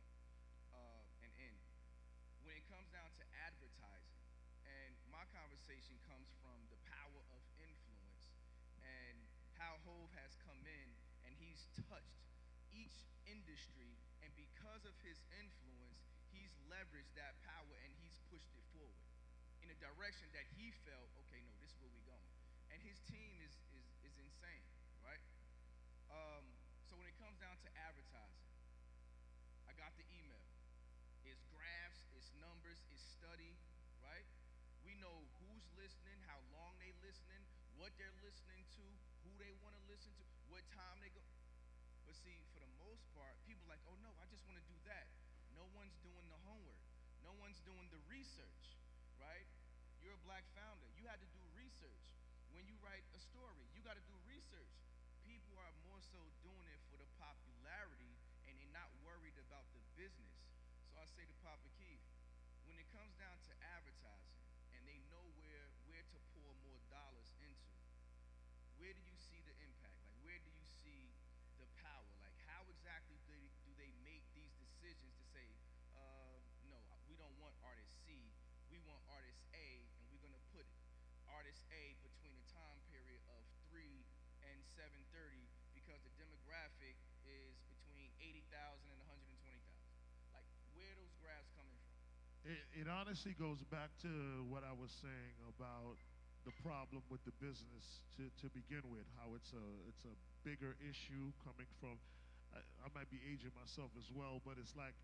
P: on and in. When it comes down to advertising, and my conversation comes from the power of influence and how Hove has come in and he's touched each industry, and because of his influence, he's leveraged that power and he's pushed it forward in a direction that he felt, okay, no, this is where we're going. And his team is insane, right? So when it comes down to advertising, I got the email. It's graphs, it's numbers, it's study, right? We know who's listening, how long they listening, what they're listening to, who they want to listen to, what time they go. But see, for the most part, people are like, oh no, I just want to do that. No one's doing the homework. No one's doing the research, right? You're a black founder. You had to do research. When you write a story, you got to do research. People are more so doing it for the popularity and they're not worried about the business. So I say to Papa Keith, when it comes down to advertising and they know where to pour more dollars into, where do you see the impact? Like where do you see the power? Like how exactly do they make these decisions to say, no, we don't want artist C, we want artist A, and we're gonna put artist A between the time period of 3 and 7:30 because the demographic is between 80,000 and 120,000. Like where are those graphs coming from?
R: It honestly goes back to what I was saying about the problem with the business to begin with, how it's a bigger issue coming from, I might be aging myself as well, but it's like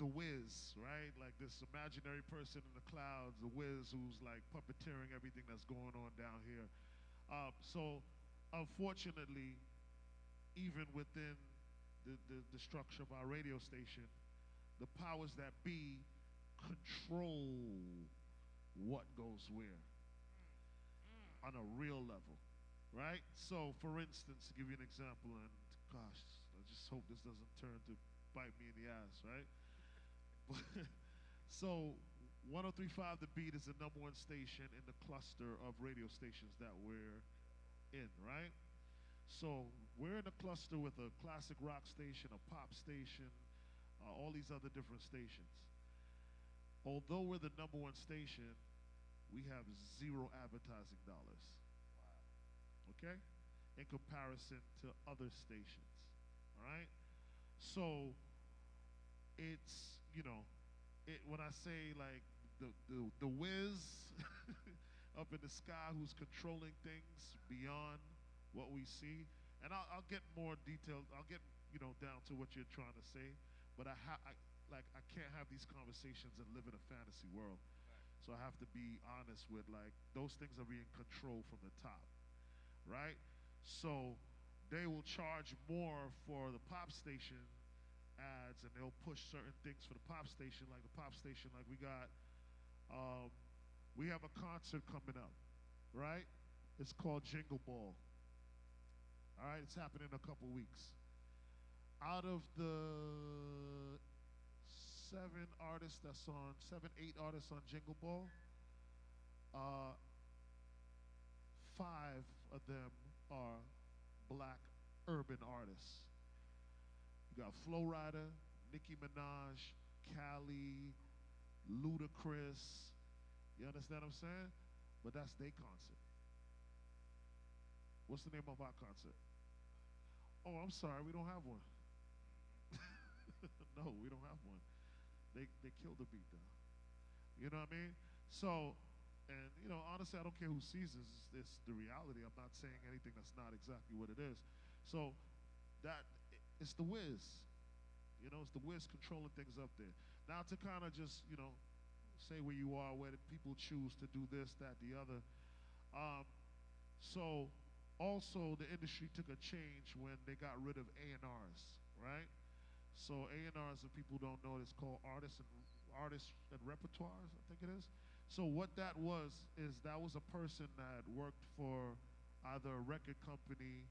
R: the Wiz, right? Like this imaginary person in the clouds, the Wiz who's like puppeteering everything that's going on down here. So unfortunately, even within the structure of our radio station, the powers that be control what goes where on a real level, right? So for instance, to give you an example, and gosh, I just hope this doesn't turn to bite me in the ass, right? So 103.5 The Beat is the #1 station in the cluster of radio stations that we're in, right? So we're in a cluster with a classic rock station, a pop station, all these other different stations. Although we're the #1 station, we have 0 advertising dollars. Wow. Okay? In comparison to other stations. All right? So it's, you know, when I say like the Wiz up in the sky who's controlling things beyond what we see, and I'll get more detailed, I'll get, you know, down to what you're trying to say, but I can't have these conversations and live in a fantasy world. So I have to be honest with, like, those things are being controlled from the top, right? So they will charge more for the pop station ads, and they'll push certain things for the pop station, like we have a concert coming up, right? It's called Jingle Ball. All right, it's happening in a couple weeks. Out of the 8 artists on Jingle Ball, 5 of them are black urban artists. You got Flo Rida, Nicki Minaj, Cali, Ludacris. You understand what I'm saying? But that's their concert. What's the name of our concert? Oh, I'm sorry, we don't have one. No, we don't have one. They killed the beat though. You know what I mean? So, and you know, honestly, I don't care who sees this. It's the reality. I'm not saying anything that's not exactly what it is. So, it's the Wiz. You know, it's the Wiz controlling things up there. Now to kind of just, you know, say where you are, where the people choose to do this, that, the other. So also the industry took a change when they got rid of A&Rs, right? So A&Rs, if people don't know, it's called artists and repertoires, I think it is. So what that was is that was a person that worked for either a record company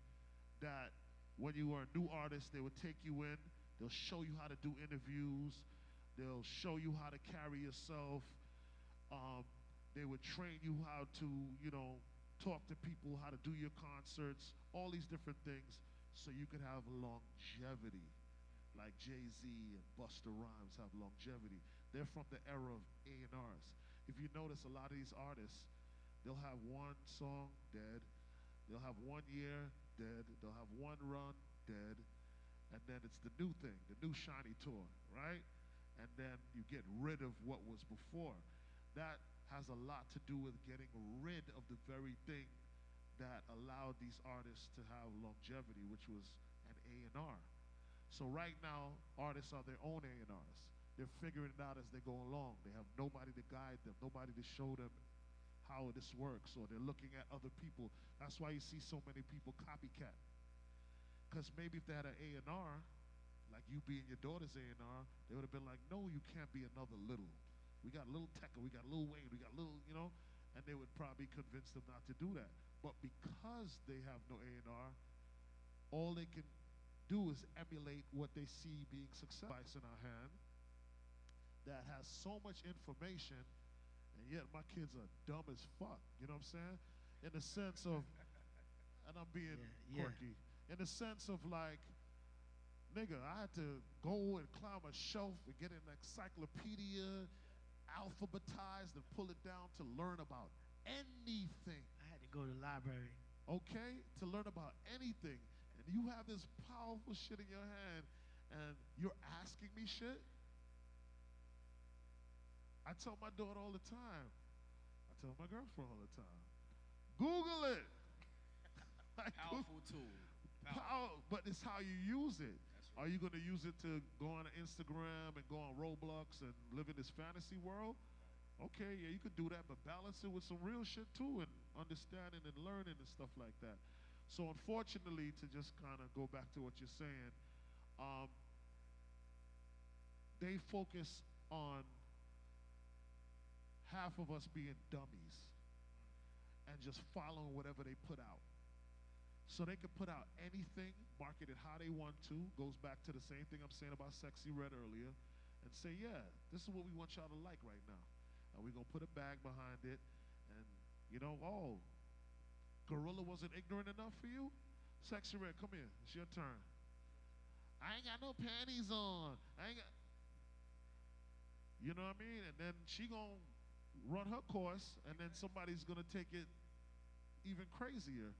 R: that when you were a new artist, they would take you in, they'll show you how to do interviews, they'll show you how to carry yourself, they would train you how to, you know, talk to people, how to do your concerts, all these different things so you could have longevity. Like Jay-Z and Busta Rhymes have longevity. They're from the era of A&Rs. If you notice, a lot of these artists, they'll have one song dead, they'll have 1 year dead, they'll have one run dead, and then it's the new thing, the new shiny toy, right? And then you get rid of what was before. That has a lot to do with getting rid of the very thing that allowed these artists to have longevity, which was an A&R. So right now, artists are their own A&Rs. They're figuring it out as they go along. They have nobody to guide them, nobody to show them how this works, or they're looking at other people. That's why you see so many people copycat. Because maybe if they had an A&R, like you being your daughter's A&R, they would have been like, no, you can't be another Little. We got Little Tecca, we got Lil Wayne, we got Little, you know, and they would probably convince them not to do that. But because they have no A&R, all they can do is emulate what they see being successful in our hand that has so much information, and yet my kids are dumb as fuck, you know what I'm saying? In the sense of, and I'm being quirky, in the sense of like, nigga, I had to go and climb a shelf and get an encyclopedia, alphabetized and pull it down to learn about anything.
W: I had to go to the library.
R: Okay? To learn about anything. And you have this powerful shit in your hand and you're asking me shit? I tell my daughter all the time. I tell my girlfriend all the time. Google it. Like,
P: Powerful tool.
R: But it's how you use it. Are you going to use it to go on Instagram and go on Roblox and live in this fantasy world? Okay, yeah, you could do that, but balance it with some real shit too, and understanding and learning and stuff like that. So unfortunately, to just kind of go back to what you're saying, they focus on half of us being dummies and just following whatever they put out. So they could put out anything, market it how they want to, goes back to the same thing I'm saying about Sexy Red earlier, and say, yeah, this is what we want y'all to like right now. And we're going to put a bag behind it, and, you know, oh, Gorilla wasn't ignorant enough for you? Sexy Red, come here, it's your turn. I ain't got no panties on. I ain't got, you know what I mean? And then she going to run her course, and then somebody's going to take it even crazier.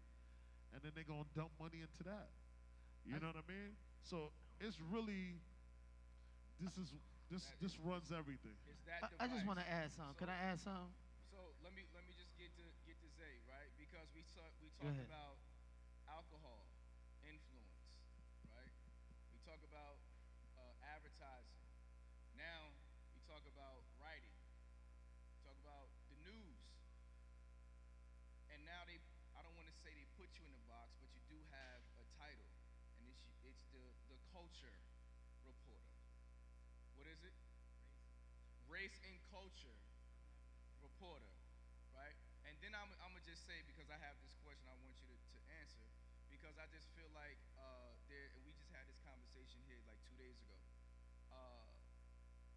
R: And then they're going to dump money into that. You know what I mean? So it's really, this runs everything.
P: It's that
W: I just
P: device.
W: want to add something. Could I add something?
P: So let me just get to Zay, right? Because we talked
W: ahead.
P: about alcohol influence, right? We talk about advertising. Now we talk about writing. We talk about the news. And now I don't want to say they put you in a box, but you do have a title, and it's the culture reporter. What is it? Race and culture reporter, right? And then I'm gonna just say, because I have this question I want you to answer, because I just feel like and we just had this conversation here like 2 days ago.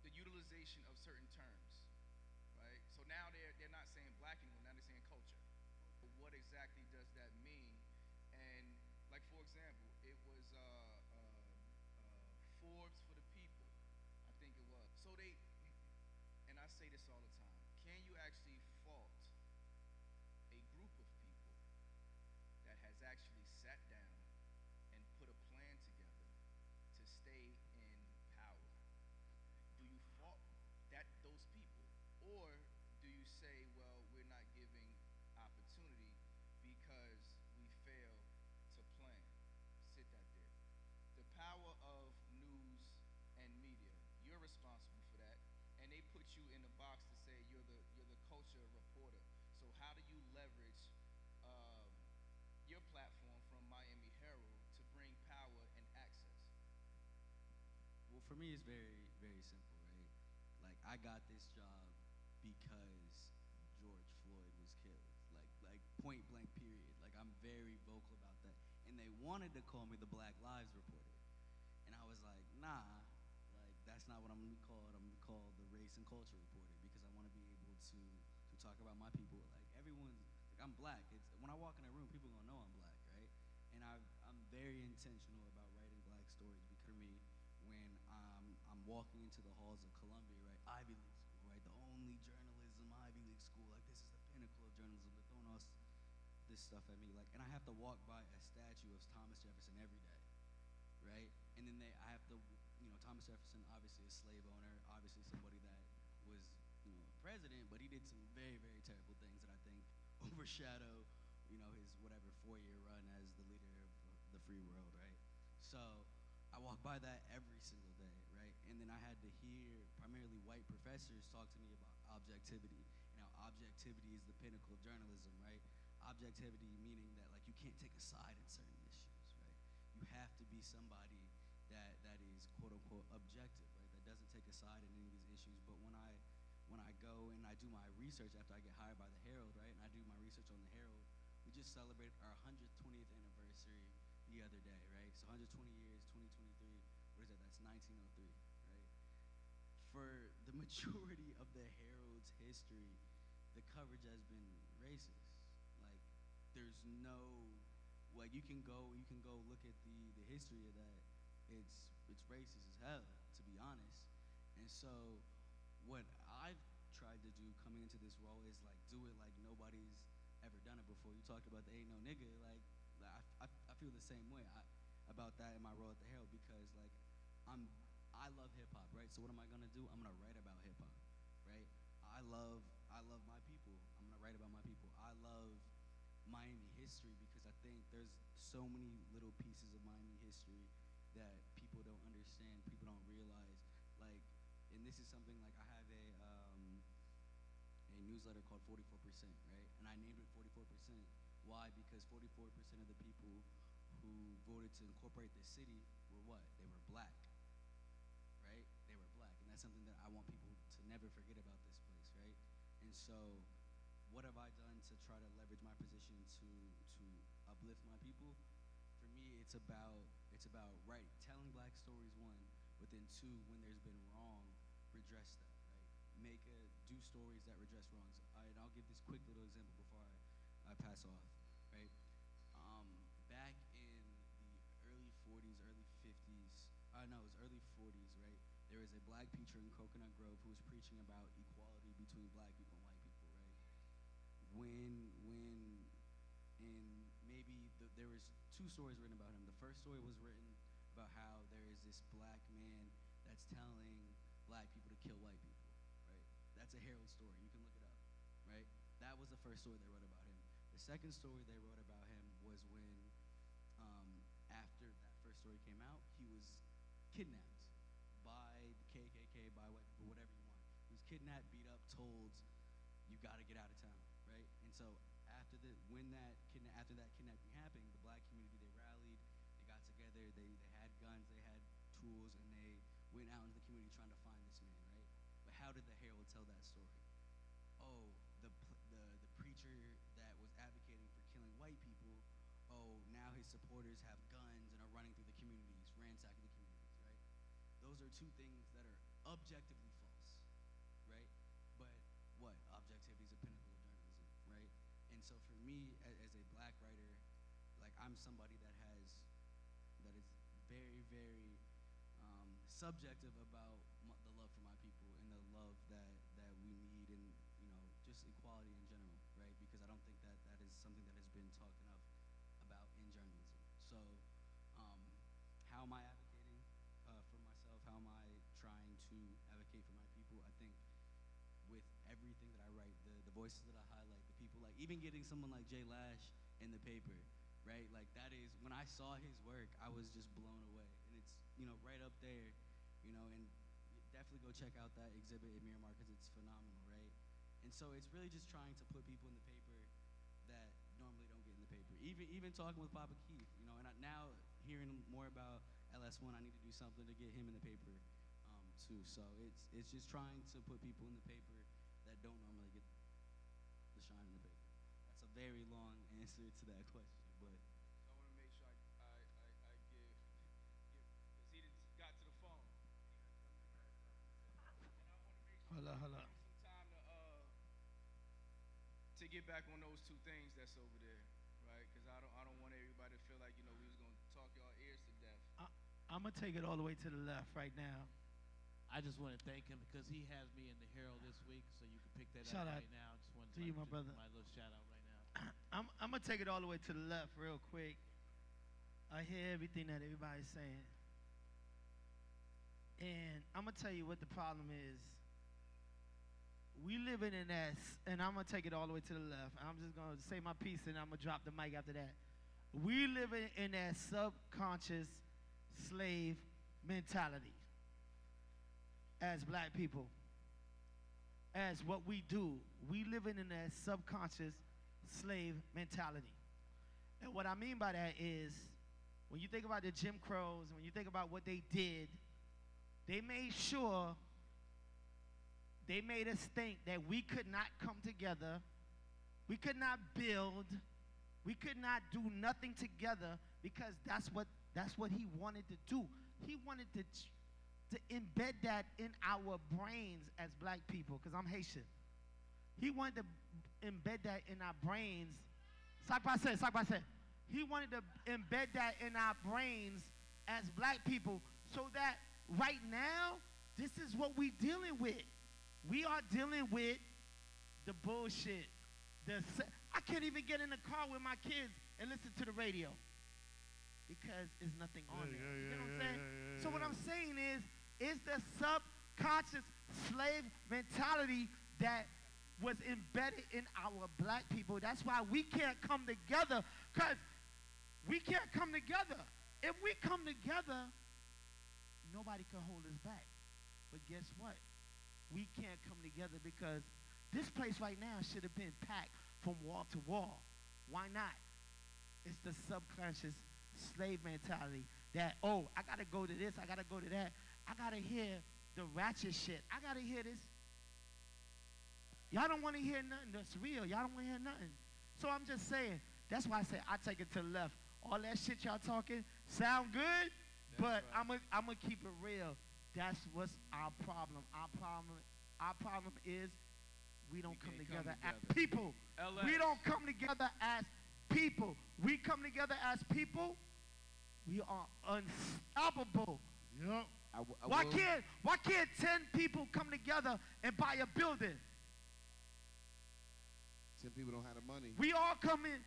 P: The utilization of certain terms, right? So now they're not saying black anymore, now they're saying culture. What exactly does that mean? And like, for example, it was Forbes for the people, I think it was. So and I say this all the time, can you actually fault a group of people that has actually sat down and put a plan together to stay in power? Do you fault those people? Or do you say, well, we're not giving opportunity because we fail to plan? Sit that there. The power of news and media, you're responsible for that, and they put you in a box to say how do you leverage your platform from Miami Herald to bring power and access?
S: Well, for me, it's very, very simple, right? Like, I got this job because George Floyd was killed. Like point blank, period. Like, I'm very vocal about that. And they wanted to call me the Black Lives Reporter. And I was like, nah, like, that's not what I'm gonna be called. I'm gonna be called the Race and Culture Reporter because I wanna be able to talk about my people. Like, everyone's, like, I'm black. It's, when I walk in a room, people gonna know I'm black, right? And I'm very intentional about writing black stories because for me, when I'm walking into the halls of Columbia, right, Ivy League school, right, the only journalism Ivy League school, like this is the pinnacle of journalism. They're throwing all this stuff at me, like, and I have to walk by a statue of Thomas Jefferson every day, right? And then I have to, Thomas Jefferson, obviously a slave owner, obviously somebody that was, a president, but he did some very, very terrible things that I think overshadow, his whatever 4-year run as the leader of the free world, right? So I walk by that every single day, right? And then I had to hear primarily white professors talk to me about objectivity. Objectivity is the pinnacle of journalism, right? Objectivity meaning that, like, you can't take a side in certain issues, right? You have to be somebody that is quote unquote objective, right? That doesn't take a side in any of these issues. But when I go and I do my research after I get hired by the Herald, right? And I do my research on the Herald, we just celebrated our 120th anniversary the other day, right? So 120 years, 2023, what is that? That's 1903, right? For the majority of the Herald's history, the coverage has been racist. Like, there's no, like, you can go look at the history of that. It's racist as hell, to be honest. And so what I've tried to do coming into this role is, like, do it like nobody's ever done it before. You talked about the ain't no nigga, like I feel the same way about that in my role at the Herald because, like, I love hip hop, right? So what am I gonna do? I'm gonna write about hip hop, right? I love my people. I'm gonna write about my people. I love Miami history because I think there's so many little pieces of Miami history that people don't understand, people don't realize. Like, and this is something, like, I have a newsletter called 44%, right? And I named it 44%. Why? Because 44% of the people who voted to incorporate the city were what? They were black, right? They were black. And that's something that I want people to never forget about this place, right? And so what have I done to try to leverage my position to uplift my people? For me, it's about right, telling black stories, one, but then two, when there's been wrong, redress that, right? Do stories that redress wrongs. And I'll give this quick little example before I pass off, right? Back in the early 40s, early 50s, it was early 40s, right? There was a black preacher in Coconut Grove who was preaching about equality between black people and white people, right? There was 2 stories written about him. The first story was written about how there is this black man that's telling black people to kill white people, right? That's a Herald story. You can look it up, right? That was the first story they wrote about him. The second story they wrote about him was when, after that first story came out, he was kidnapped by the KKK, by white people, whatever you want. He was kidnapped, beat up, told, you gotta get out of town, right? And so after that kidnapping happened, the black community, they rallied, they got together, they had guns, they had tools, and they went out into the community trying to find this man, right? But how did the Herald tell that story? Oh, the preacher that was advocating for killing white people, now his supporters have guns and are running through the communities, ransacking the communities, right? Those are 2 things that are objectively false, right? But what? Objectivity is a pinnacle of journalism, right? And so for me, as a black writer, like, I'm somebody that is very, very subjective about the love for my people and the love that we need, and just equality in general, right? Because I don't think that is something that has been talked enough about in journalism. So how am I advocating for myself? How am I trying to advocate for my people? I think with everything that I write, the voices that I highlight, the people, like, even getting someone like Jay Lash in the paper, right? Like, that is, when I saw his work, I was just blown away. And it's, right up there, and definitely go check out that exhibit at Miramar because it's phenomenal, right? And so it's really just trying to put people in the paper Even talking with Papa Keith, you know, and now hearing more about LS1, I need to do something to get him in the paper too. So it's just trying to put people in the paper that don't normally get the shine in the paper. That's a very long answer to that question, but.
P: I want to make sure I give, because he got to the phone.
W: Hold up.
P: Some time to get back on those two things that's over there, right? Because I don't want everybody to feel like, you know, we was gonna talk y'all ears to death.
W: I'm gonna take it all the way to the left right now.
K: I just want to thank him because he has me in the Herald this week, so you can pick that
W: Shout
K: up
W: out
K: right now. Just wanted
W: to you, my
K: just
W: brother.
K: my little shout out right now.
W: I'm gonna take it all the way to the left real quick. I hear everything that everybody's saying. And I'm gonna tell you what the problem is. We living in that, and I'm gonna take it all the way to the left. I'm just gonna say my piece and I'm gonna drop the mic after that. We living in that subconscious slave mentality as black people. As what we do, we living in that subconscious slave mentality. And what I mean by that is, when you think about the Jim Crows, when you think about what they did, they made sure, they made us think that we could not come together, we could not build, we could not do nothing together, because that's what he wanted to do. He wanted to embed that in our brains as black people, because I'm Haitian. He wanted to embed that in our brains. Sac passe. He wanted to embed that in our brains as black people, so that right now, this is what we're dealing with. We are dealing with the bullshit. I can't even get in the car with my kids and listen to the radio because there's nothing on there. You know what I'm saying? So what I'm saying is the subconscious slave mentality that was embedded in our black people. That's why we can't come together, because we can't come together. If we come together, nobody can hold us back. But guess what? We can't come together because this place right now should have been packed from wall to wall. Why not? It's the subconscious slave mentality that, oh, I got to go to this, I got to go to that. I got to hear the ratchet shit. I got to hear this. Y'all don't want to hear nothing that's real. Y'all don't want to hear nothing. So I'm just saying, that's why I say I take it to the left. All that shit y'all talking sound good, but right. I'm gonna keep it real. That's what's our problem. Our problem is we don't come together as people.
P: LS.
W: We don't come together as people. We come together as people. We are unstoppable.
R: Yep.
W: Why can't 10 people come together and buy a building?
D: 10 people don't have the money.
W: We all come in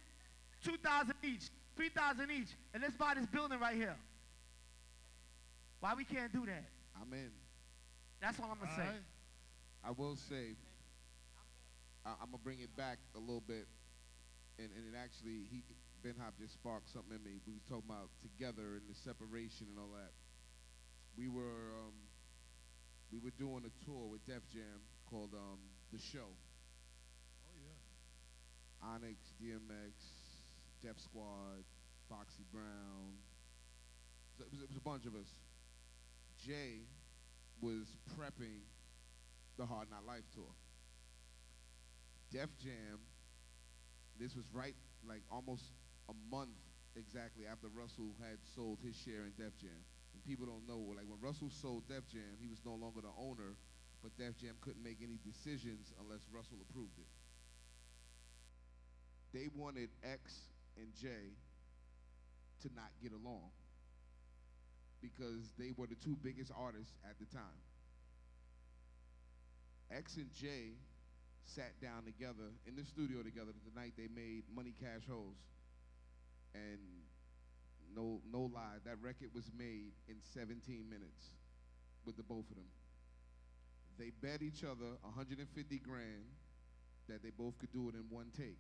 W: 2,000 each, 3,000 each, and let's buy this building right here. Why we can't do that?
D: I'm in.
W: That's all I'm gonna say.
R: Right.
D: I will say, I'm gonna bring it back a little bit, and it actually, Ben Hop just sparked something in me. We was talking about together and the separation and all that. We were doing a tour with Def Jam called The Show.
R: Oh yeah.
D: Onyx, DMX, Def Squad, Foxy Brown. It was a bunch of us. Jay was prepping the Hard Knock Life tour. Def Jam, this was right, like almost a month exactly after Russell had sold his share in Def Jam. And people don't know, like when Russell sold Def Jam, he was no longer the owner, but Def Jam couldn't make any decisions unless Russell approved it. They wanted X and J to not get along because they were the two biggest artists at the time. X and J sat down together in the studio together the night they made Money Cash Hoes. And no lie, that record was made in 17 minutes with the both of them. They bet each other 150 grand that they both could do it in one take.